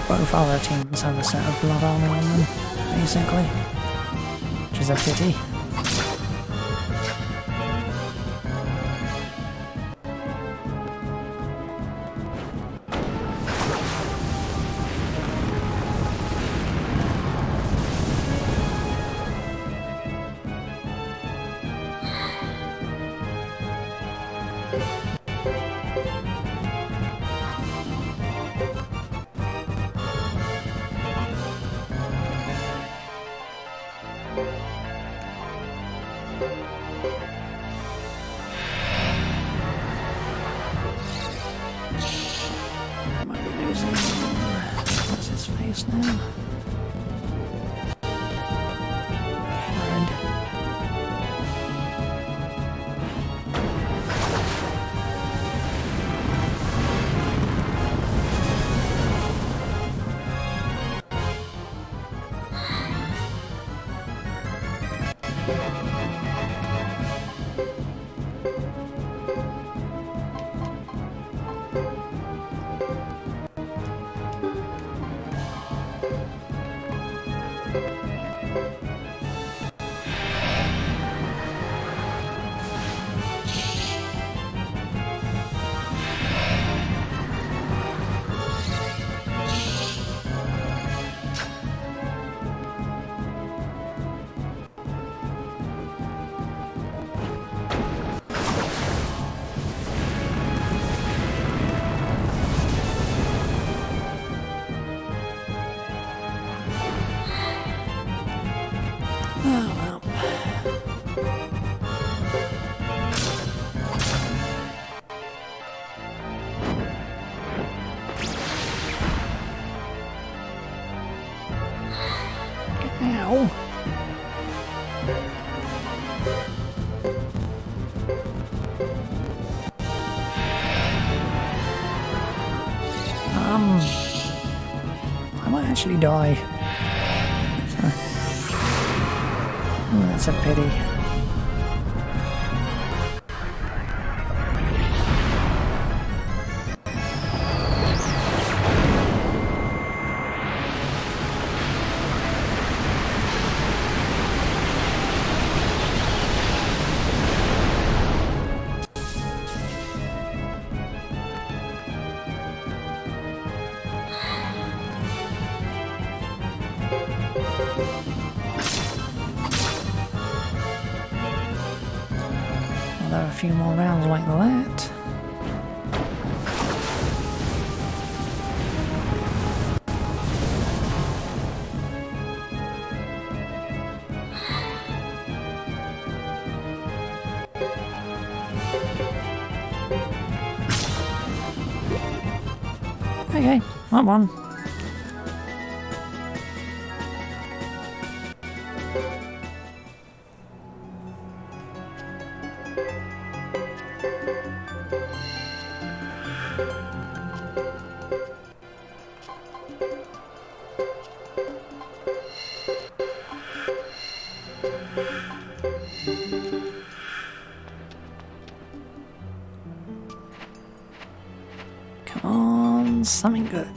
both other teams have a set of blood armor on them, basically. Which is a pity. Might be losing. What's his face now? Red. Oh well. Ow. I might actually die. Oh, that's a pity. Although a few more rounds like that. Okay, I won. Come on, something good.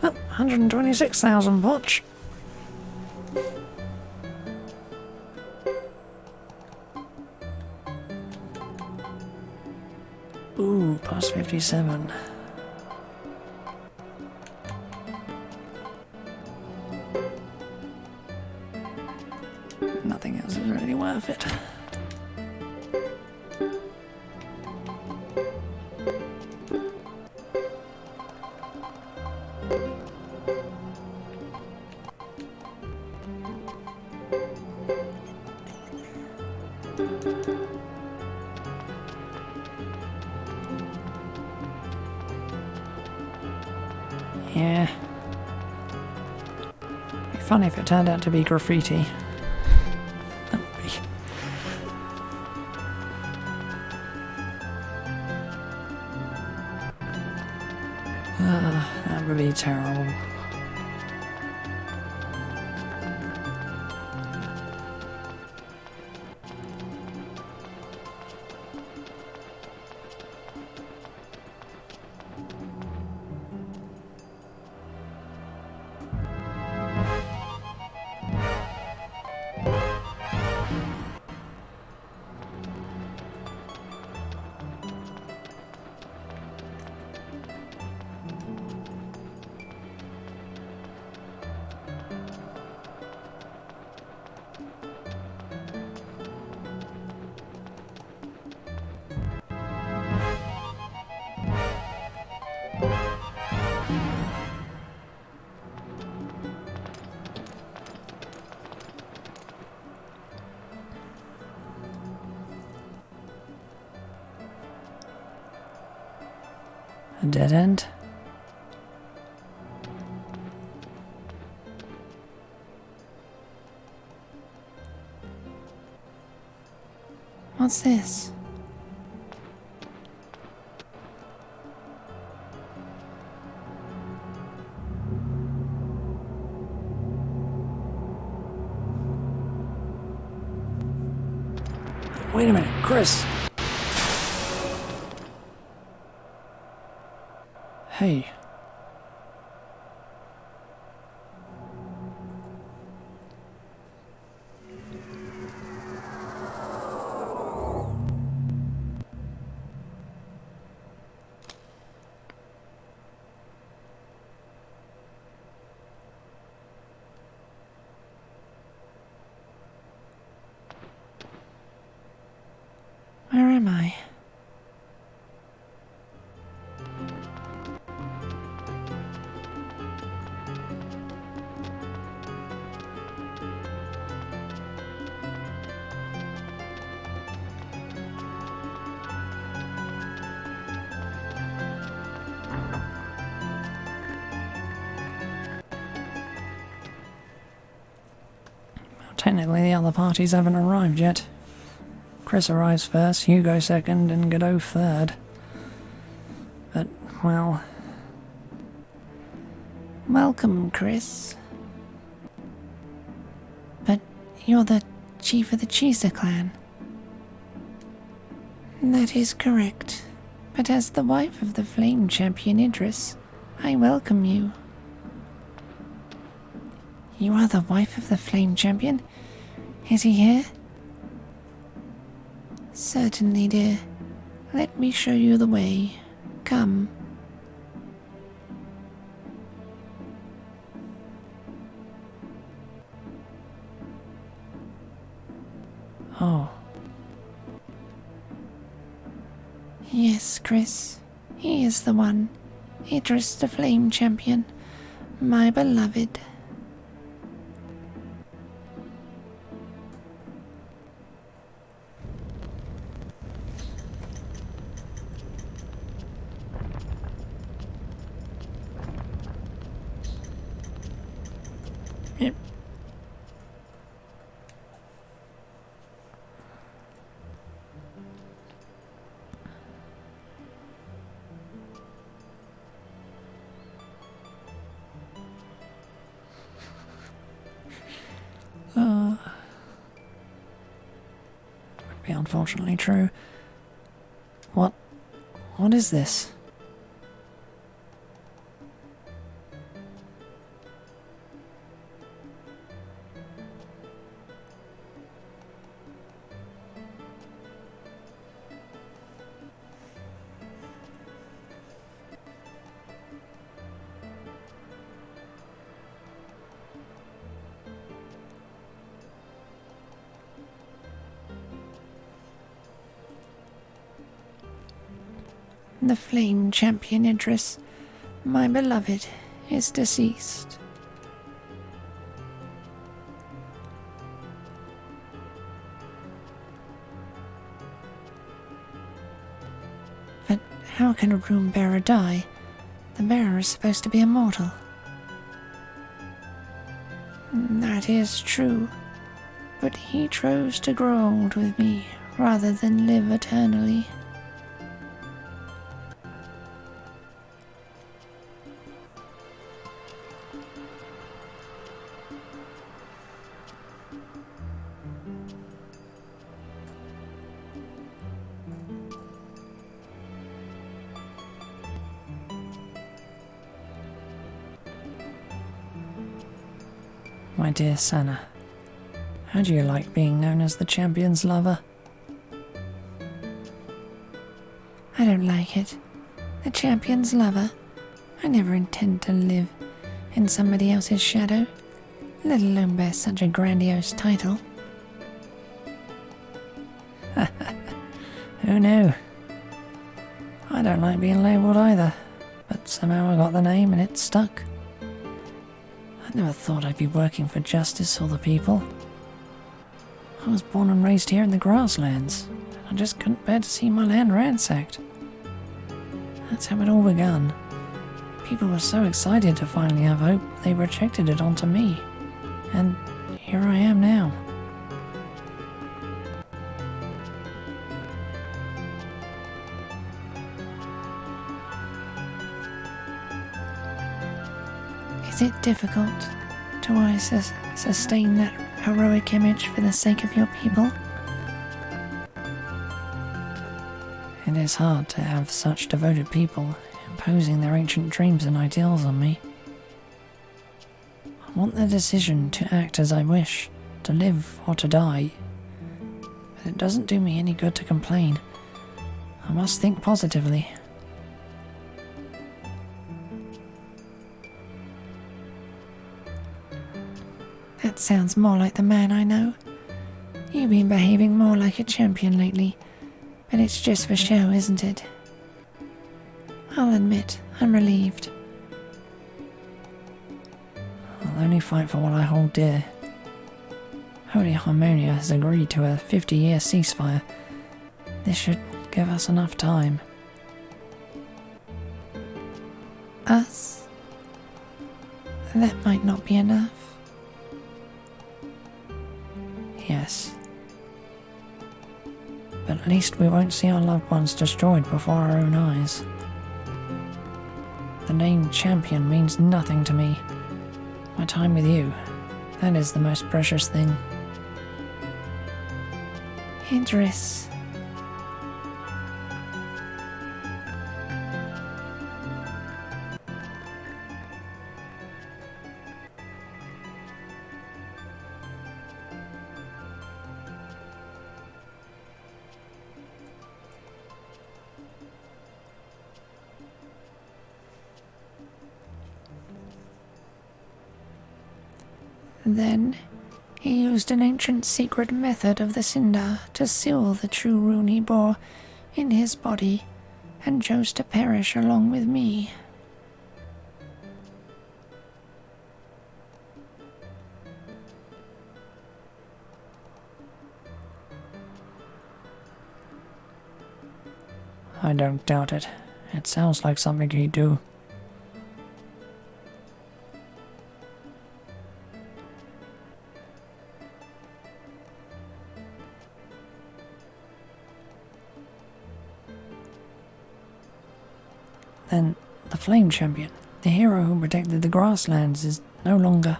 Oh, 126,000 watch. Ooh, plus 57. Nothing else is really worth it. Yeah. It'd be funny if it turned out to be graffiti. That would be. That would be terrible. A dead end? What's this? Wait a minute, Chris! Hey. Where am I? Technically, the other parties haven't arrived yet. Chris arrives first, Hugo second, and Godot third. But, well... Welcome, Chris. But you're the chief of the Chisa clan. That is correct. But as the wife of the Flame Champion Idris, I welcome you. You are the wife of the Flame Champion? Is he here? Certainly, dear. Let me show you the way. Come. Oh. Yes, Chris. He is the one. Idris the Flame Champion. My beloved. Yep. Would be unfortunately true. What is this? The Flame Champion Idris, my beloved, is deceased. But how can a rune bearer die? The bearer is supposed to be immortal. That is true, but he chose to grow old with me rather than live eternally. My dear Sana, how do you like being known as the champion's lover? I don't like it. The champion's lover. I never intend to live in somebody else's shadow, let alone bear such a grandiose title. Who knew? I don't like being labelled either, but somehow I got the name and it stuck. I never thought I'd be working for justice or the people. I was born and raised here in the grasslands, and I just couldn't bear to see my land ransacked. That's how it all began. People were so excited to finally have hope, they projected it onto me. And here I am now. Is it difficult to always sustain that heroic image for the sake of your people? It is hard to have such devoted people imposing their ancient dreams and ideals on me. I want the decision to act as I wish, to live or to die. But it doesn't do me any good to complain. I must think positively. That sounds more like the man I know. You've been behaving more like a champion lately, but it's just for show, isn't it? I'll admit, I'm relieved. I'll only fight for what I hold dear. Holy Harmonia has agreed to a 50-year ceasefire. This should give us enough time. Us? That might not be enough. Yes. But at least we won't see our loved ones destroyed before our own eyes. The name champion means nothing to me. My time with you, that is the most precious thing. Idris. Then, he used an ancient secret method of the Sindar to seal the true rune he bore in his body, and chose to perish along with me. I don't doubt it. It sounds like something he'd do. Then, the Flame Champion, the hero who protected the grasslands, is no longer.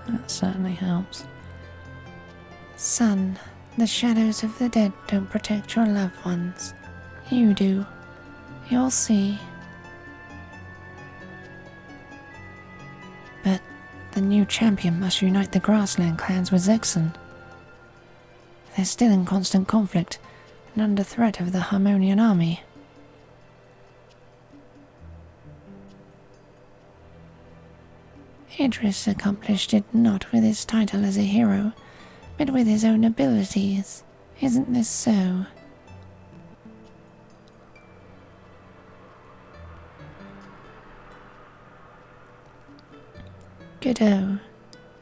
That certainly helps. Son, the shadows of the dead don't protect your loved ones. You do. You'll see. But the new champion must unite the grassland clans with Zexon. They're still in constant conflict and under threat of the Harmonian army. Idris accomplished it not with his title as a hero, but with his own abilities. Isn't this so? Good-o.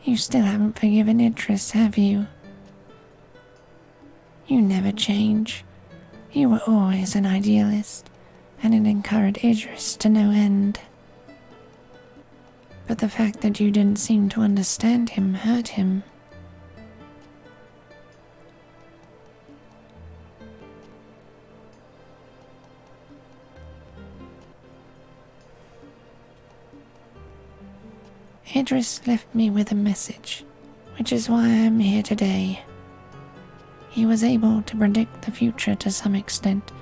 You still haven't forgiven Idris, have you? You never change. You were always an idealist, and it encouraged Idris to no end. But the fact that you didn't seem to understand him hurt him. Idris left me with a message, which is why I am here today. He was able to predict the future to some extent,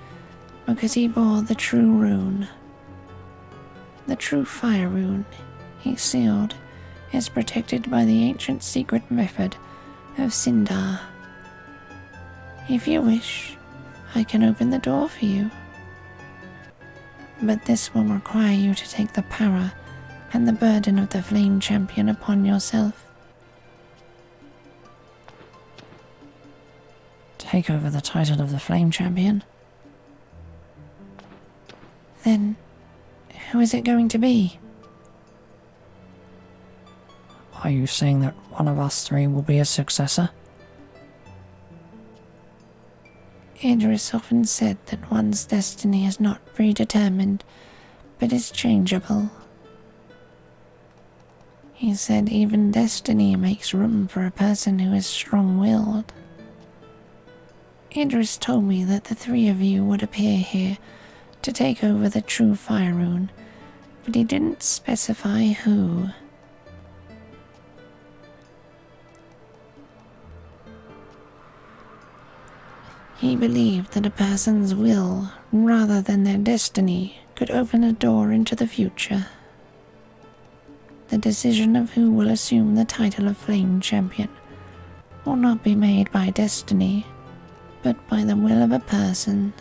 because he bore the true rune. The true fire rune he sealed is protected by the ancient secret method of Sindar. If you wish, I can open the door for you. But this will require you to take the power and the burden of the Flame Champion upon yourself. Take over the title of the Flame Champion? Then, who is is it going to be? Are you saying that one of us three will be a successor? Idris often said that one's destiny is not predetermined, but is changeable. He said even destiny makes room for a person who is strong-willed. Idris told me that the three of you would appear here to take over the true fire rune, but he didn't specify who. He believed that a person's will, rather than their destiny, could open a door into the future. The decision of who will assume the title of Flame Champion will not be made by destiny, but by the will of a person.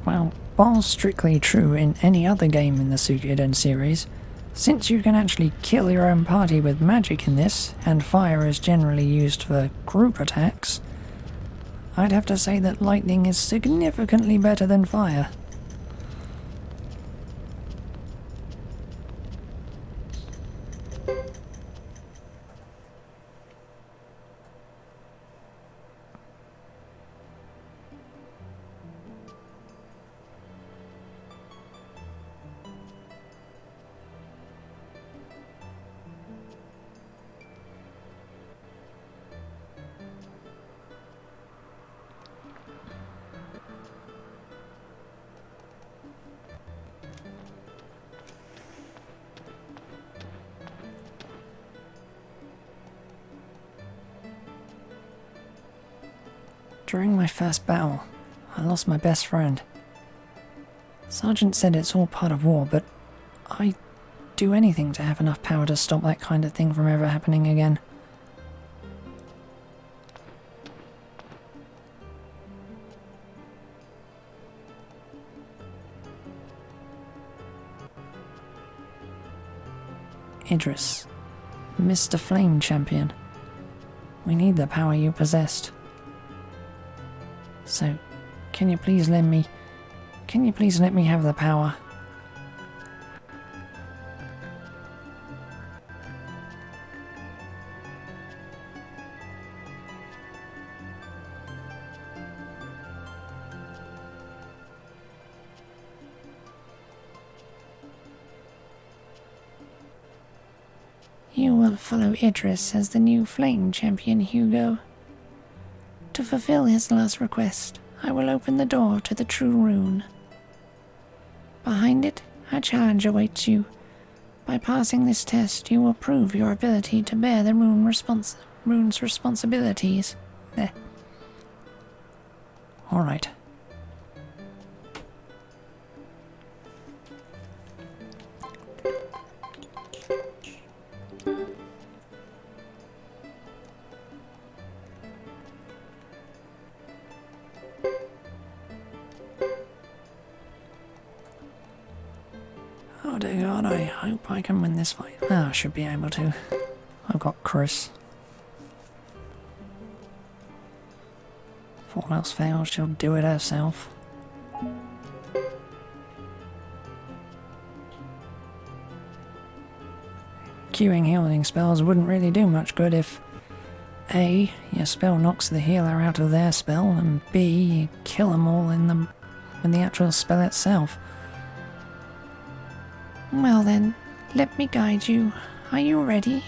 Well, while strictly true in any other game in the Suikoden series, since you can actually kill your own party with magic in this, and fire is generally used for group attacks, I'd have to say that lightning is significantly better than fire. During my first battle, I lost my best friend. Sergeant said it's all part of war, but I'd do anything to have enough power to stop that kind of thing from ever happening again. Idris, Mr. Flame Champion, we need the power you possessed. So, can you please let me have the power? You will follow Idris as the new Flame Champion, Hugo. To fulfill his last request, I will open the door to the true rune. Behind it, a challenge awaits you. By passing this test, you will prove your ability to bear the rune's responsibilities. Alright. Oh dear God, I hope I can win this fight. I should be able to. I've got Chris. If all else fails, she'll do it herself. Queuing healing spells wouldn't really do much good if A, your spell knocks the healer out of their spell, and B, you kill them all in the actual spell itself. Well then, let me guide you. Are you ready?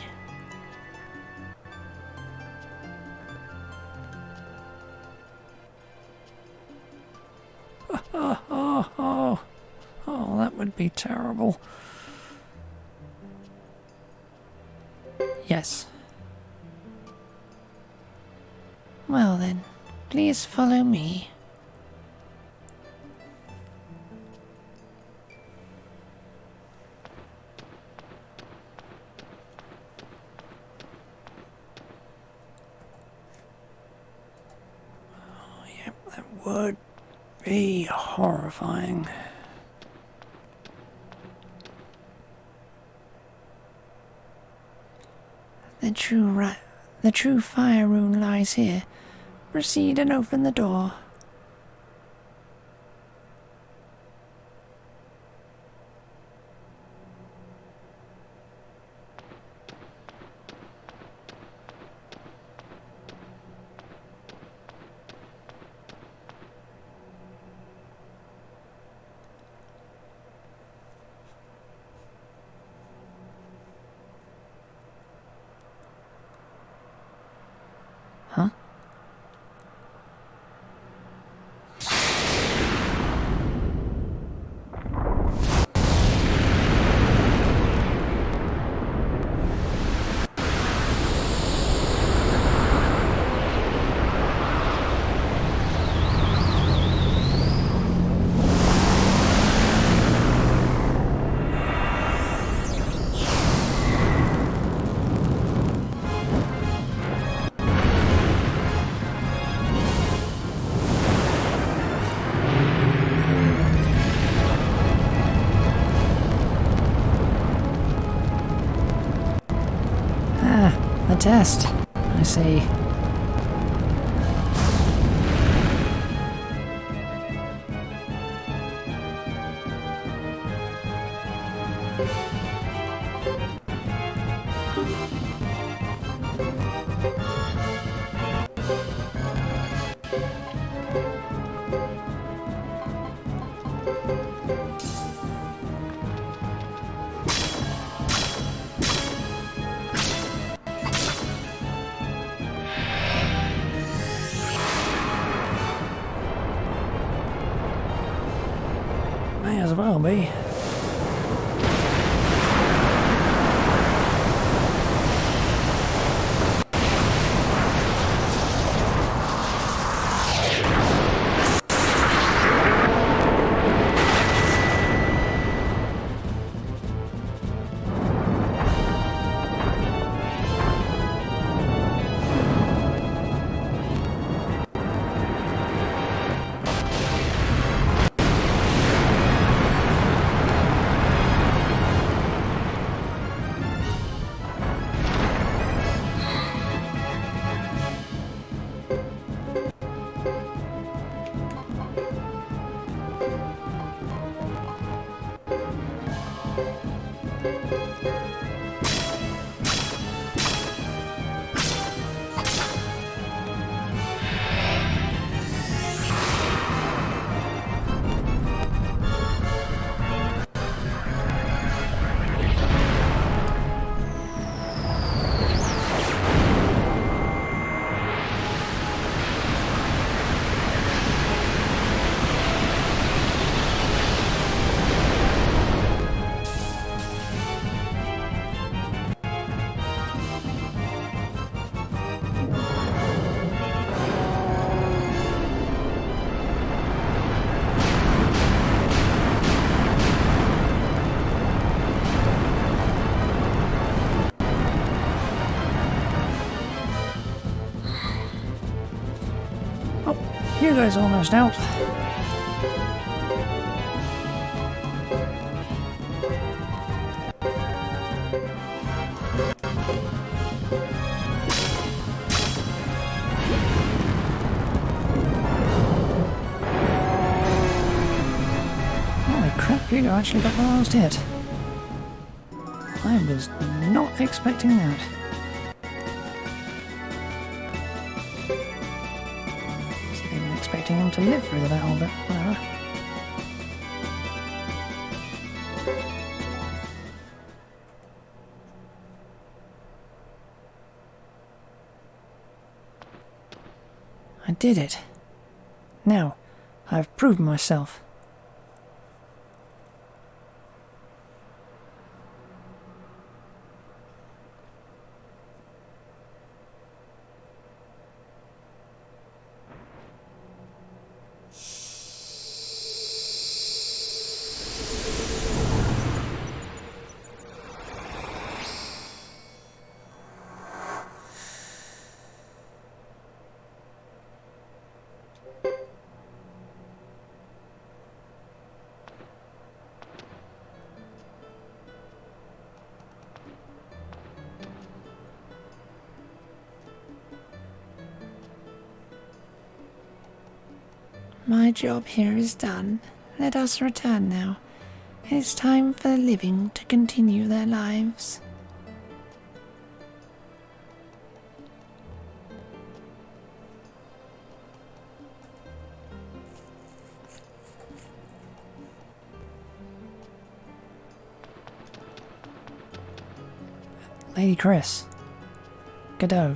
Oh, that would be terrible. Yes. Well then, please follow me. That would be horrifying. The true fire rune lies here. Proceed and open the door. Huh? The test. I see. May as well be. Hugo's almost out. Holy crap, Hugo actually got the last hit. I was not expecting that. Wasn't even expecting him to live through the battle, but whatever. I did it. Now, I've proved myself. My job here is done. Let us return now. It is time for the living to continue their lives. Lady Chris. Godot.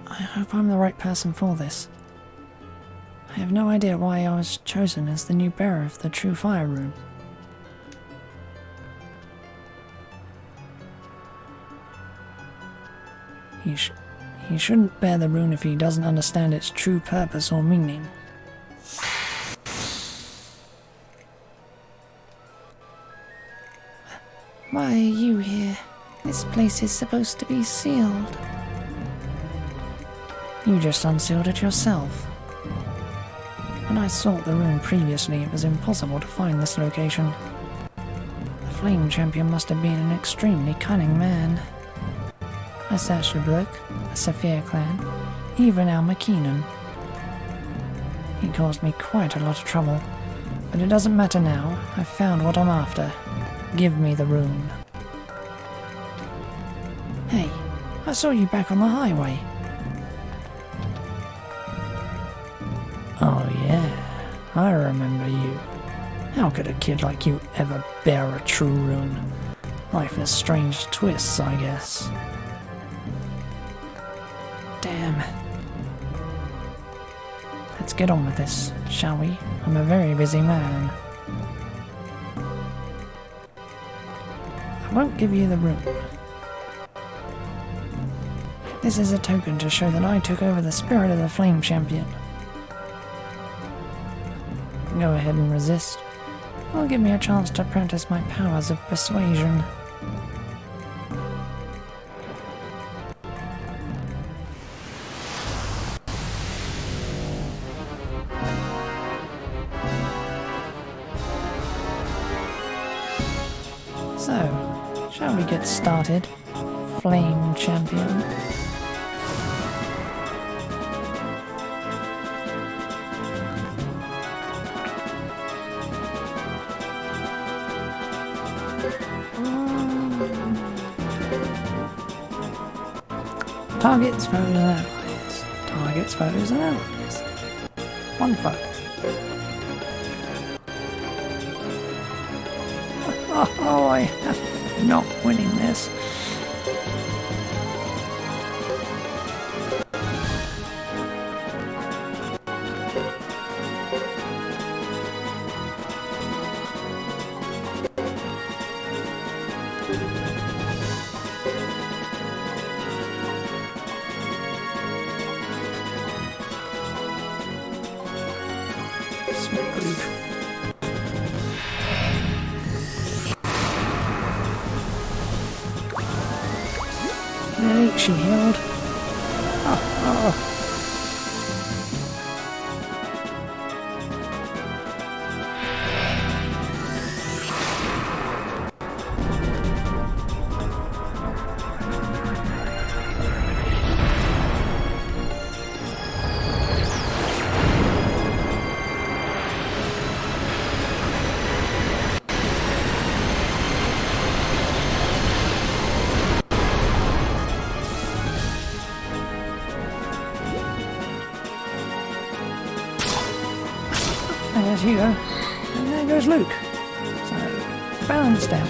I hope I'm the right person for this. I have no idea why I was chosen as the new bearer of the True Fire Rune. He shouldn't bear the rune if he doesn't understand its true purpose or meaning. Why are you here? This place is supposed to be sealed. You just unsealed it yourself. When I sought the rune previously, it was impossible to find this location. The Flame Champion must have been an extremely cunning man. I searched the Brook, the Saphir clan, even Al McKeenan. He caused me quite a lot of trouble, but it doesn't matter now. I've found what I'm after. Give me the rune. Hey, I saw you back on the highway. Oh yeah, I remember you. How could a kid like you ever bear a true rune? Life has strange twists, I guess. Damn. Let's get on with this, shall we? I'm a very busy man. I won't give you the rune. This is a token to show that I took over the spirit of the Flame Champion. Go ahead and resist. It'll give me a chance to practice my powers of persuasion. So, shall we get started, Flame Champion? Targets, foes, and allies. Targets, foes, and allies. One foe. Oh, I am not winning this. She healed. Oh. There's Hugo, and there goes Luke. So, balanced out.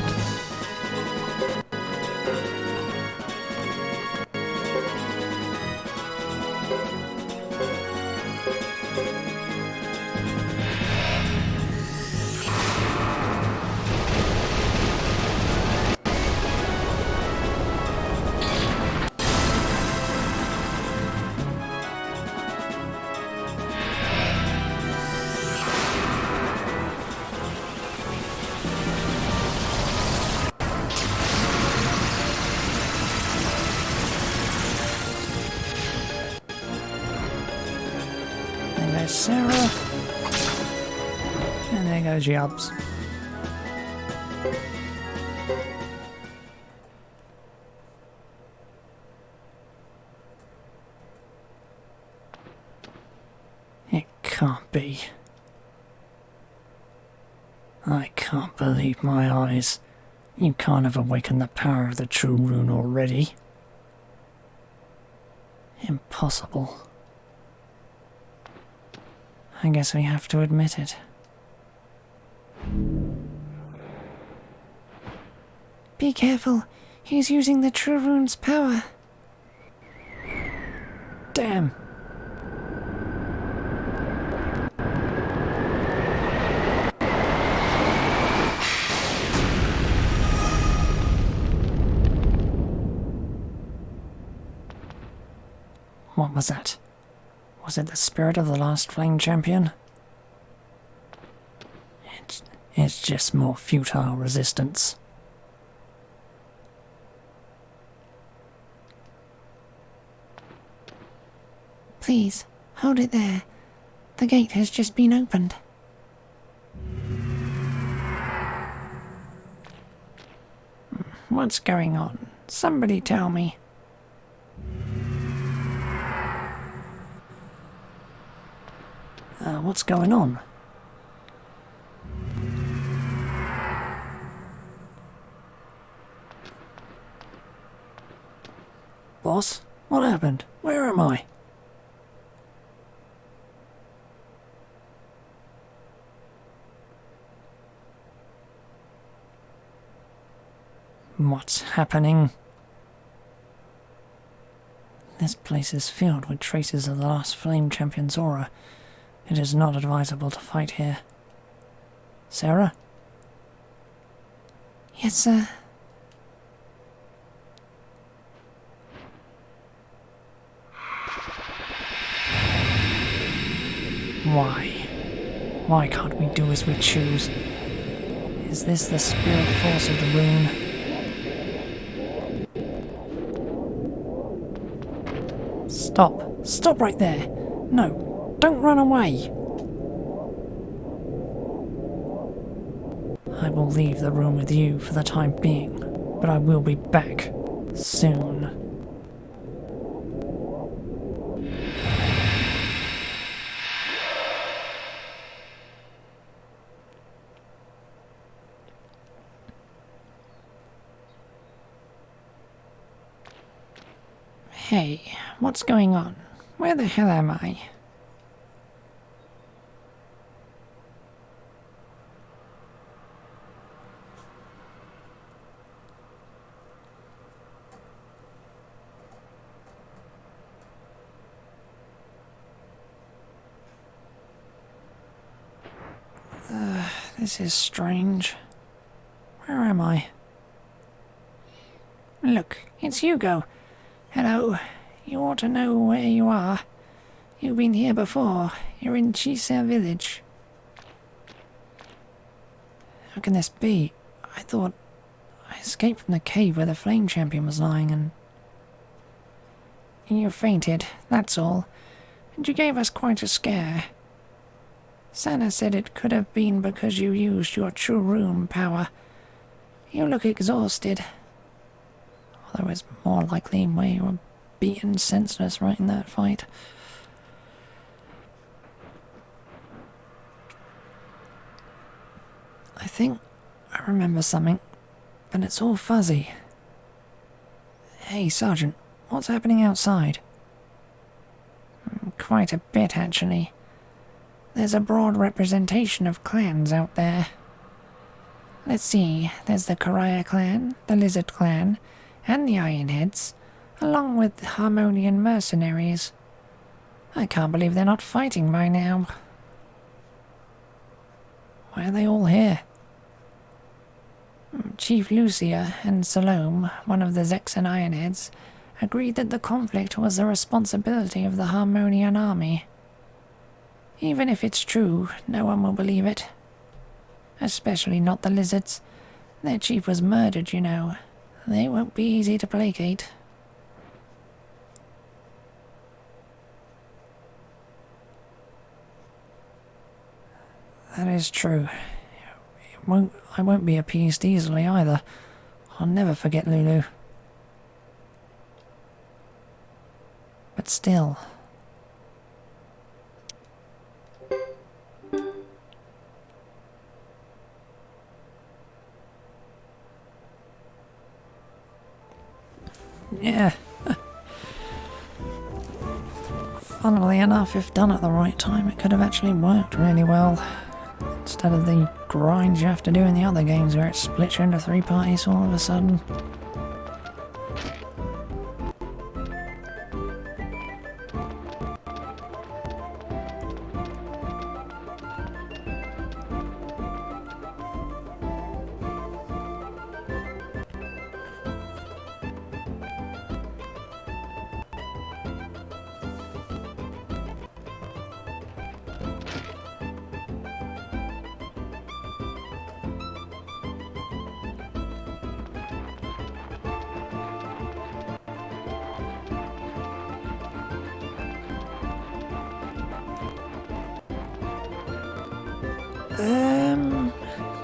There's Sarah. And there goes Yubs. It can't be. I can't believe my eyes. You can't have awakened the power of the true rune already. Impossible. I guess we have to admit it. Be careful. He's using the true rune's power. Damn! What was that? Was it the spirit of the last flame champion? It's just more futile resistance. Please, hold it there. The gate has just been opened. What's going on? Somebody tell me. What's going on? Boss, what happened? Where am I? What's happening? This place is filled with traces of the last flame champion's aura. It is not advisable to fight here. Sarah? Yes, sir. Why? Why can't we do as we choose? Is this the spirit force of the rune? Stop! Stop right there! No! Don't run away! I will leave the room with you for the time being, but I will be back soon. Hey, what's going on? Where the hell am I? This is strange. Where am I? Look, it's Hugo. Hello. You ought to know where you are. You've been here before. You're in Chisa village. How can this be? I thought I escaped from the cave where the flame champion was lying and... You fainted, that's all. And you gave us quite a scare. Sana said it could have been because you used your true rune power. You look exhausted. Although it's more likely where you were beaten senseless right in that fight. I think I remember something, but it's all fuzzy. Hey, Sergeant, what's happening outside? Quite a bit, actually. There's a broad representation of clans out there. Let's see, there's the Karaya clan, the Lizard clan, and the Ironheads, along with the Harmonian mercenaries. I can't believe they're not fighting by now. Why are they all here? Chief Lucia and Salome, one of the Zexan Ironheads, agreed that the conflict was the responsibility of the Harmonian army. Even if it's true, no one will believe it. Especially not the Lizards. Their chief was murdered, you know. They won't be easy to placate. That is true. I won't be appeased easily either. I'll never forget Lulu. But still... Yeah. Funnily enough, if done at the right time, it could have actually worked really well. Instead of the grinds you have to do in the other games where it splits you into 3 parties all of a sudden.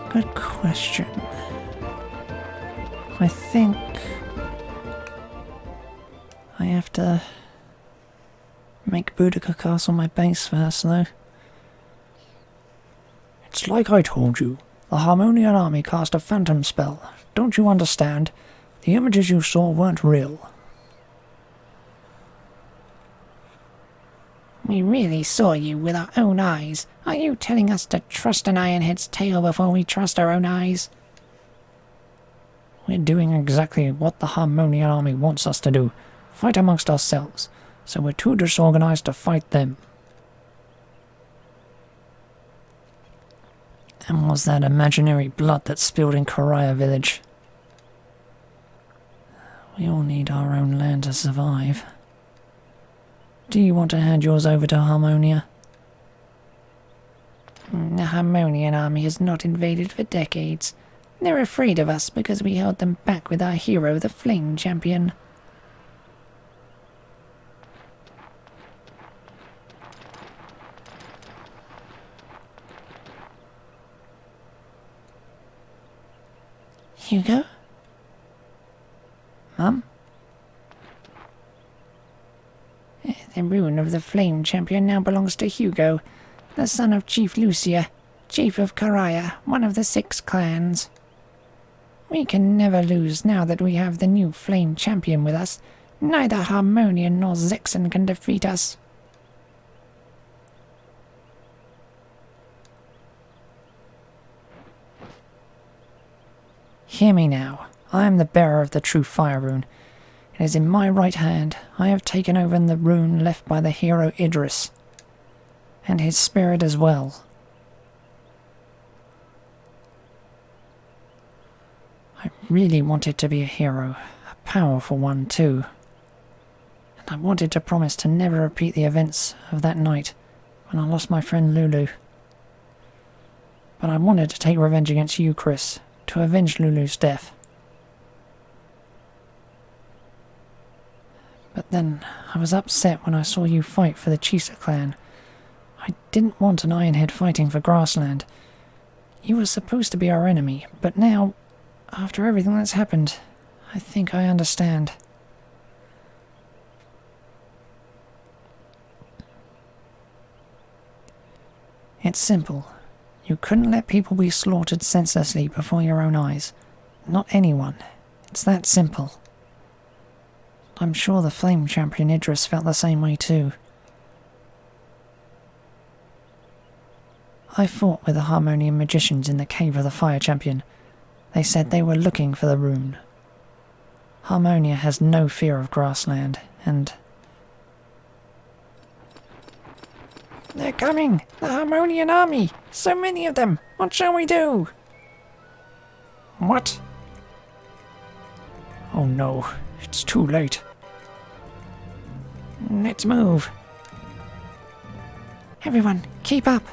Good question. I think I have to make Boudica Castle my base first, though. It's like I told you. The Harmonian army cast a phantom spell. Don't you understand? The images you saw weren't real. We really saw you with our own eyes. Are you telling us to trust an Ironhead's tale before we trust our own eyes? We're doing exactly what the Harmonian army wants us to do. Fight amongst ourselves. So we're too disorganized to fight them. And was that imaginary blood that spilled in Karaya village? We all need our own land to survive. Do you want to hand yours over to Harmonia? The Harmonian army has not invaded for decades. They're afraid of us because we held them back with our hero, the Flame Champion. Hugo? Mum? The rune of the Flame Champion now belongs to Hugo, the son of Chief Lucia, Chief of Karaya, one of the 6 clans. We can never lose now that we have the new Flame Champion with us. Neither Harmonian nor Zexan can defeat us. Hear me now. I am the bearer of the true fire rune. It is in my right hand. I have taken over the rune left by the hero Idris. And his spirit as well. I really wanted to be a hero. A powerful one too. And I wanted to promise to never repeat the events of that night when I lost my friend Lulu. But I wanted to take revenge against you, Chris, to avenge Lulu's death. But then I was upset when I saw you fight for the Chisa clan. I didn't want an Ironhead fighting for grassland. You were supposed to be our enemy, but now, after everything that's happened, I think I understand. It's simple. You couldn't let people be slaughtered senselessly before your own eyes. Not anyone. It's that simple. I'm sure the Flame Champion Idris felt the same way too. I fought with the Harmonian magicians in the cave of the Fire Champion. They said they were looking for the rune. Harmonia has no fear of grassland, and... They're coming! The Harmonian army! So many of them! What shall we do? What? Oh no, it's too late. Let's move. Everyone, keep up.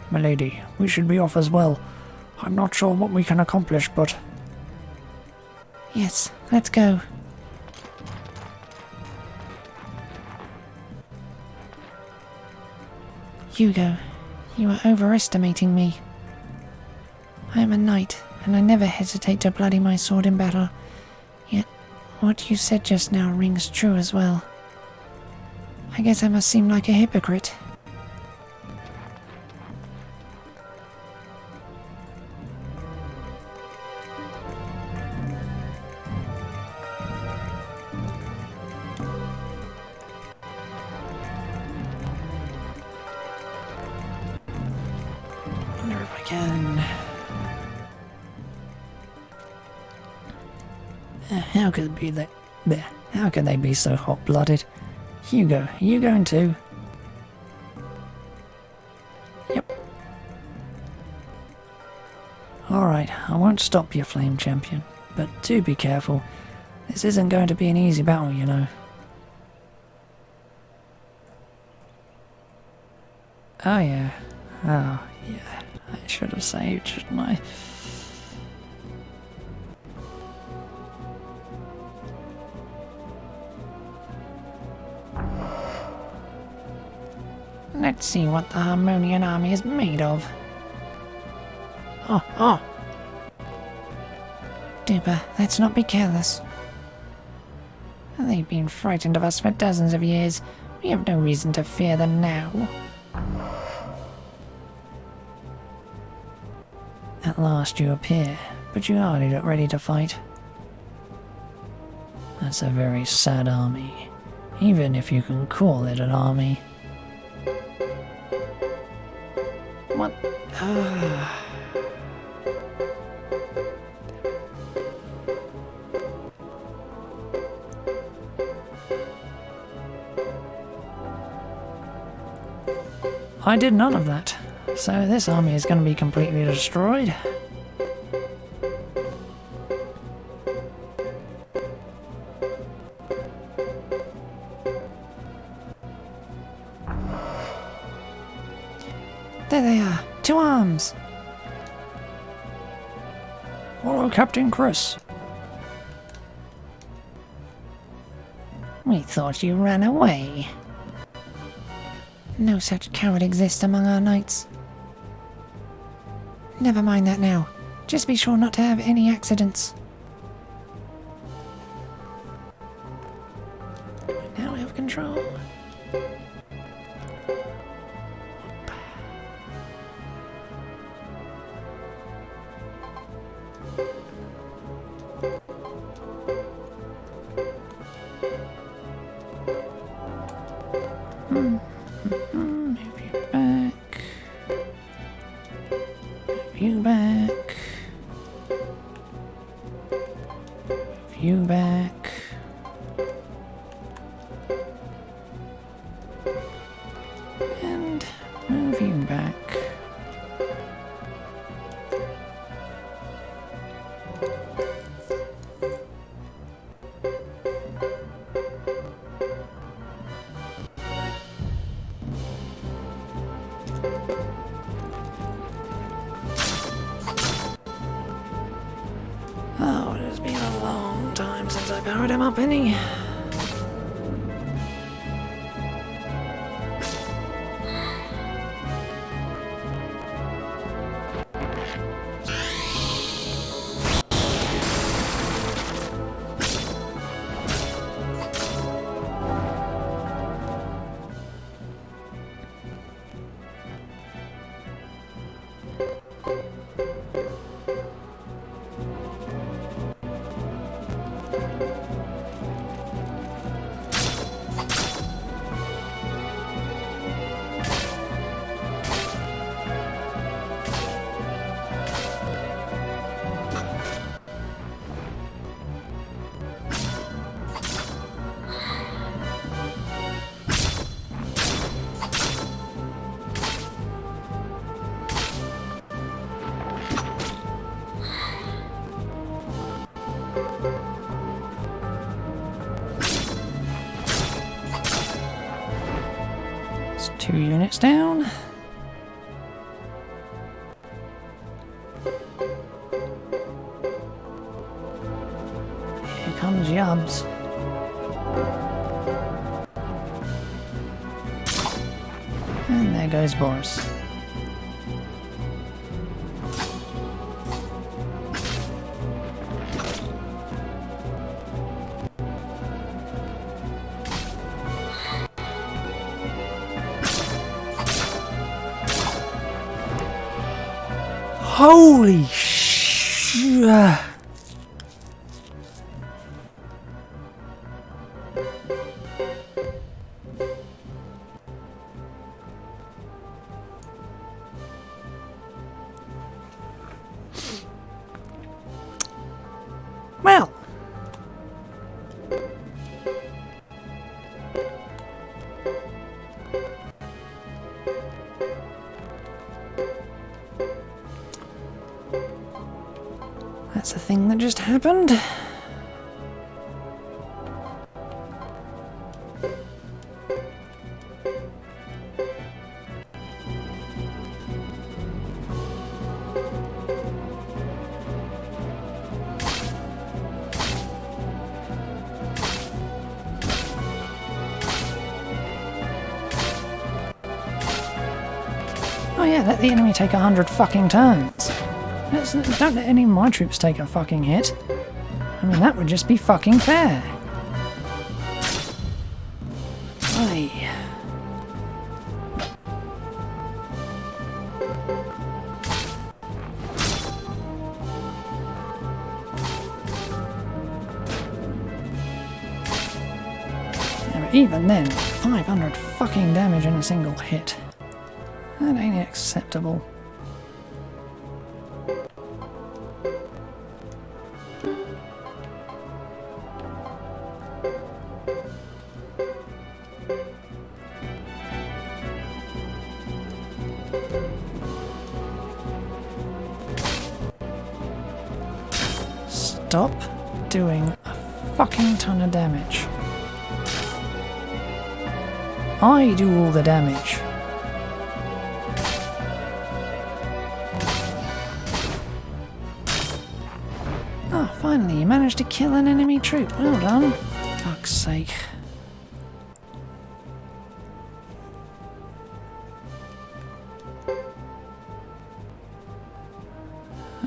Milady, we should be off as well. I'm not sure what we can accomplish, but... Yes, let's go. Hugo, you are overestimating me. I am a knight, and I never hesitate to bloody my sword in battle. Yet, what you said just now rings true as well. I guess I must seem like a hypocrite. And how could be that? How could they be so hot-blooded? Hugo, are you going too? Yep. Alright, I won't stop you, Flame Champion, but do be careful. This isn't going to be an easy battle, you know. Oh yeah. Oh yeah. I should have saved, shouldn't I? Let's see what the Harmonian army is made of. Oh. Dipper, let's not be careless. They've been frightened of us for dozens of years. We have no reason to fear them now. At last you appear, but you hardly look ready to fight. That's a very sad army, even if you can call it an army. What? I did none of that, so this army is going to be completely destroyed. There they are, to arms! Follow Captain Chris. We thought you ran away. No such coward exists among our knights. Never mind that now. Just be sure not to have any accidents. Now we have control. You back. You back. And move you back. Oh, it has been a long time since I powered him up, Penny. It's 2 units down. Here comes Yubs. And there goes Boris. Holy sh! That's a thing that just happened. Oh yeah, let the enemy take 100 fucking turns. Don't let any of my troops take a fucking hit. I mean, that would just be fucking fair. Aye. Yeah, but even then, 500 fucking damage in a single hit. That ain't acceptable. Stop doing a fucking ton of damage. I do all the damage. Oh, finally, you managed to kill an enemy troop. Well done. Fuck's sake.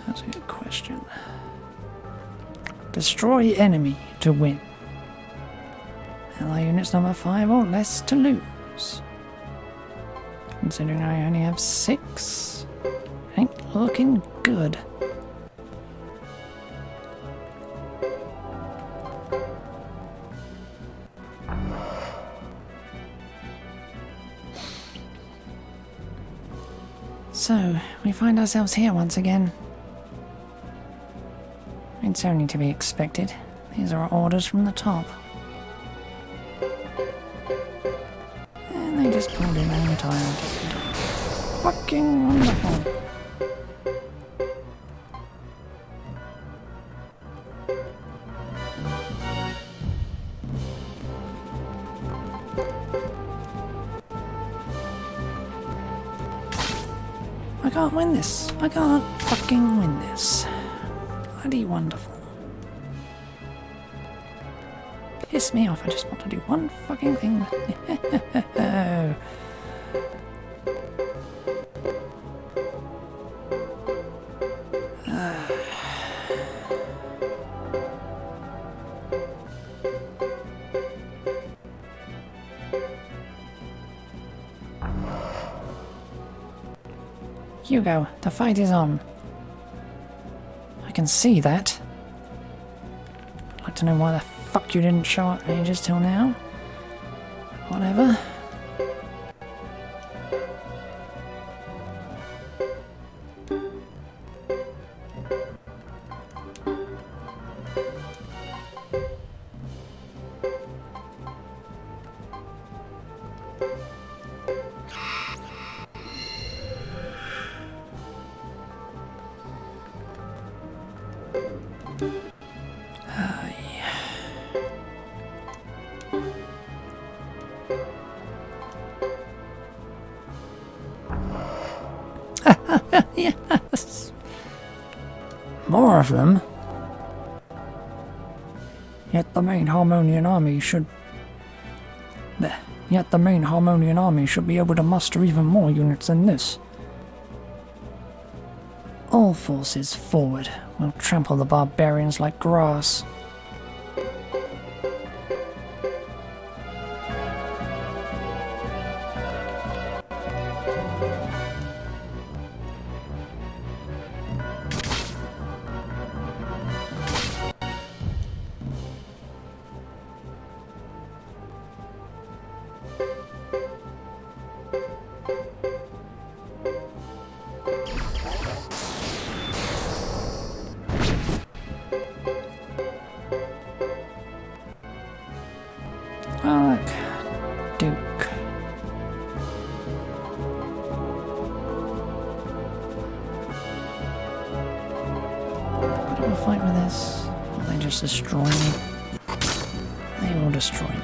That's a good question. Destroy enemy to win. Ally units number 5 or less to lose. Considering I only have 6, ain't looking good. So, we find ourselves here once again. It's only to be expected. These are orders from the top. And they just pulled in an entire different. Fucking wonderful. I can't win this. I can't fucking win this. Bloody wonderful. Piss me off, I just want to do one fucking thing. Hugo, the fight is on. I can see that. I'd like to know why the fuck you didn't show up ages till now. Whatever. Yes! More of them? Yet the main Harmonian army should... Yet the main Harmonian army should be able to muster even more units than this. All forces forward. We'll trample the barbarians like grass. fight with this? Will they just destroy me? They will destroy me.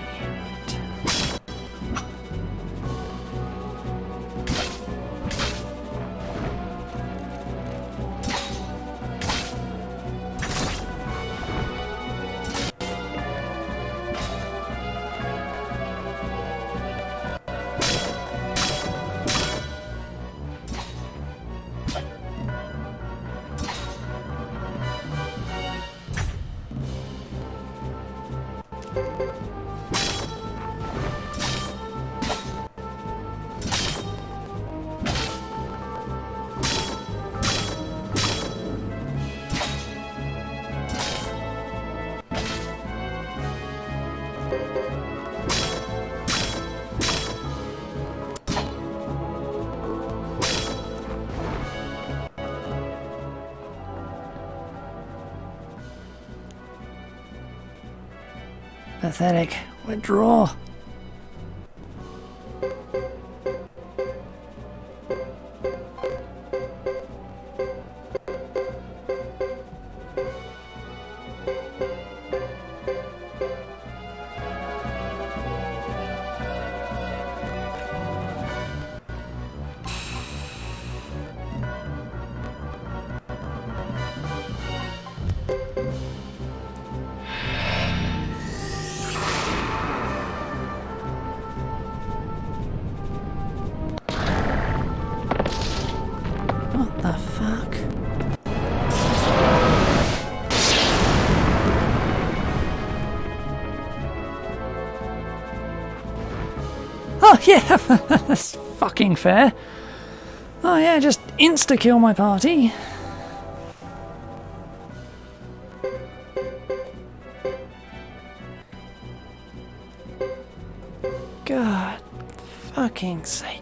Pathetic. Withdraw. What the fuck? Oh yeah, that's fucking fair. Oh yeah, just insta-kill my party. God fucking sake.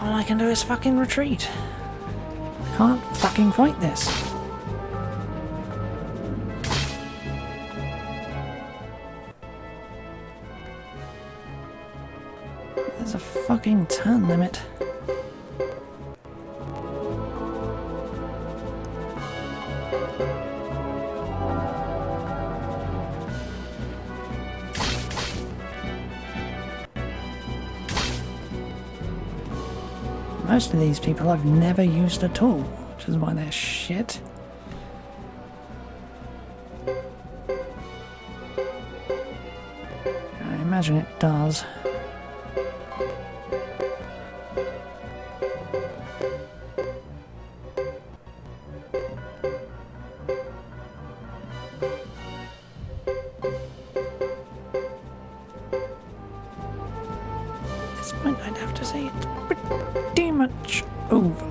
All I can do is fucking retreat. I can't fucking fight this. There's a fucking turn limit. Most of these people I've never used at all, which is why they're shit. I imagine it does. At this point I'd have to say it's pretty much over.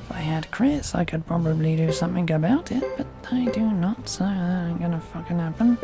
If I had crits, I could probably do something about it, but I do not, so that ain't gonna fucking happen.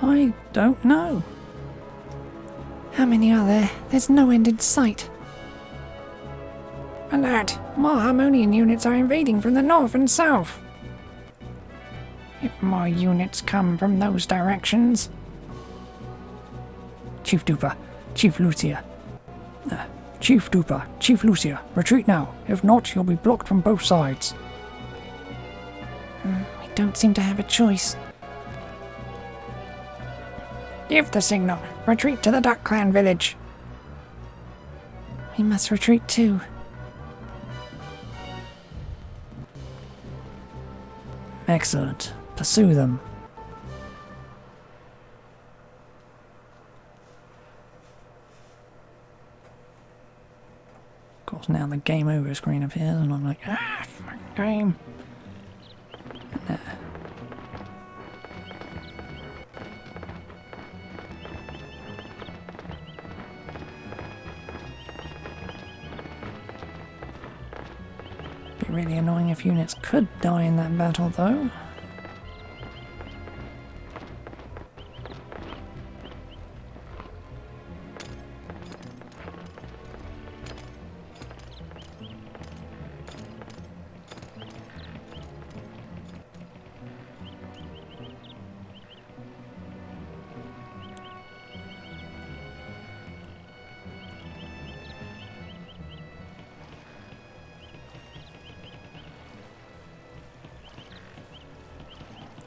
I don't know. How many are there? There's no end in sight. Alert! More Harmonian units are invading from the north and south. If more units come from those directions... Chief Duper, Chief Lucia. Chief Duper, Chief Lucia, retreat now. If not, you'll be blocked from both sides. We don't seem to have a choice. Give the signal. Retreat to the Duck Clan village. We must retreat too. Excellent. Pursue them. Of course, now the game over screen appears, and I'm like, my game. Be really annoying if units could die in that battle, though.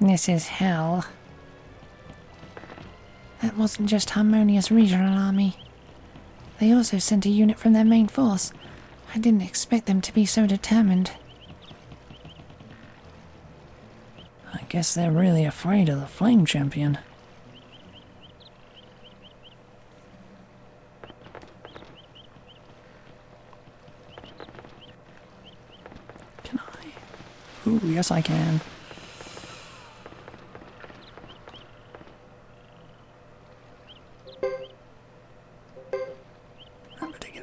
This is hell. That wasn't just Harmonia's regional army. They also sent a unit from their main force. I didn't expect them to be so determined. I guess they're really afraid of the Flame Champion. Can I? Ooh, yes I can.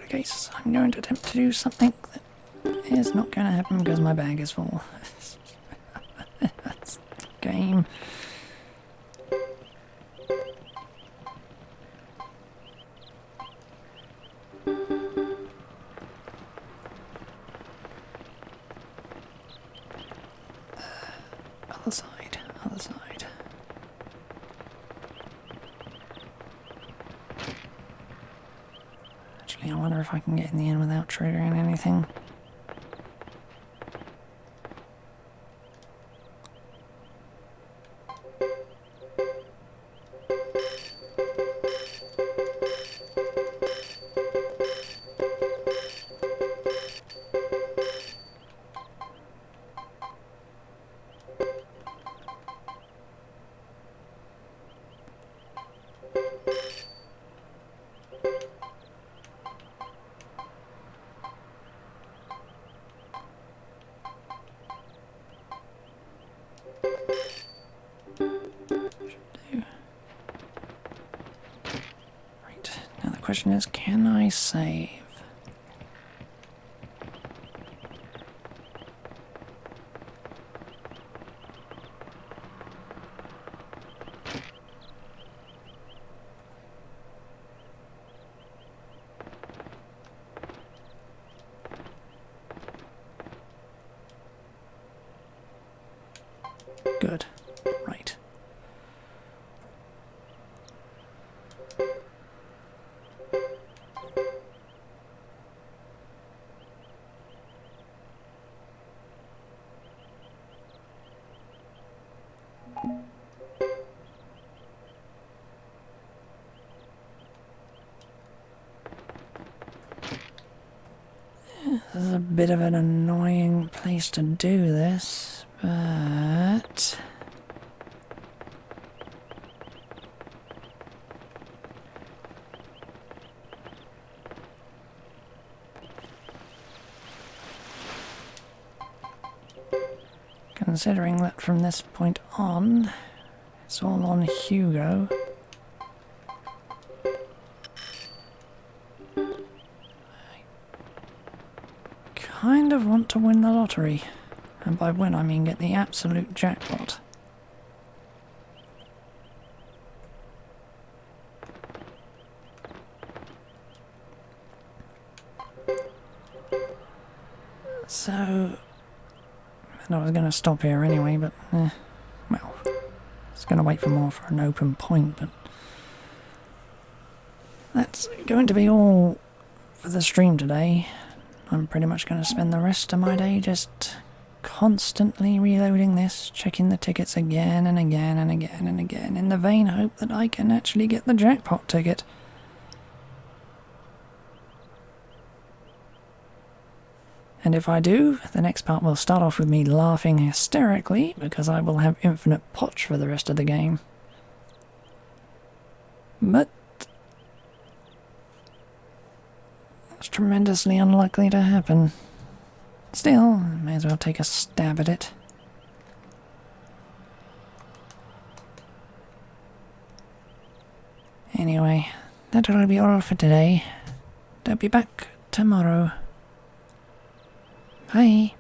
Case, I'm going to attempt to do something that is not going to happen because my bag is full. That's the game. Other side, other side. I wonder if I can get in the end without triggering anything. Question is, can I save? Good. Right. This is a bit of an annoying place to do this, but... considering that from this point on, it's all on Hugo. Kind of want to win the lottery, and by win I mean get the absolute jackpot. So, and I was going to stop here anyway, but well, I was going to wait for more for an open point, but that's going to be all for the stream today. I'm pretty much going to spend the rest of my day just constantly reloading this, checking the tickets again and again and again and again, in the vain hope that I can actually get the jackpot ticket. And if I do, the next part will start off with me laughing hysterically because I will have infinite potch for the rest of the game. But it's tremendously unlikely to happen. Still, I may as well take a stab at it. Anyway, that'll be all for today. I'll be back tomorrow. Bye.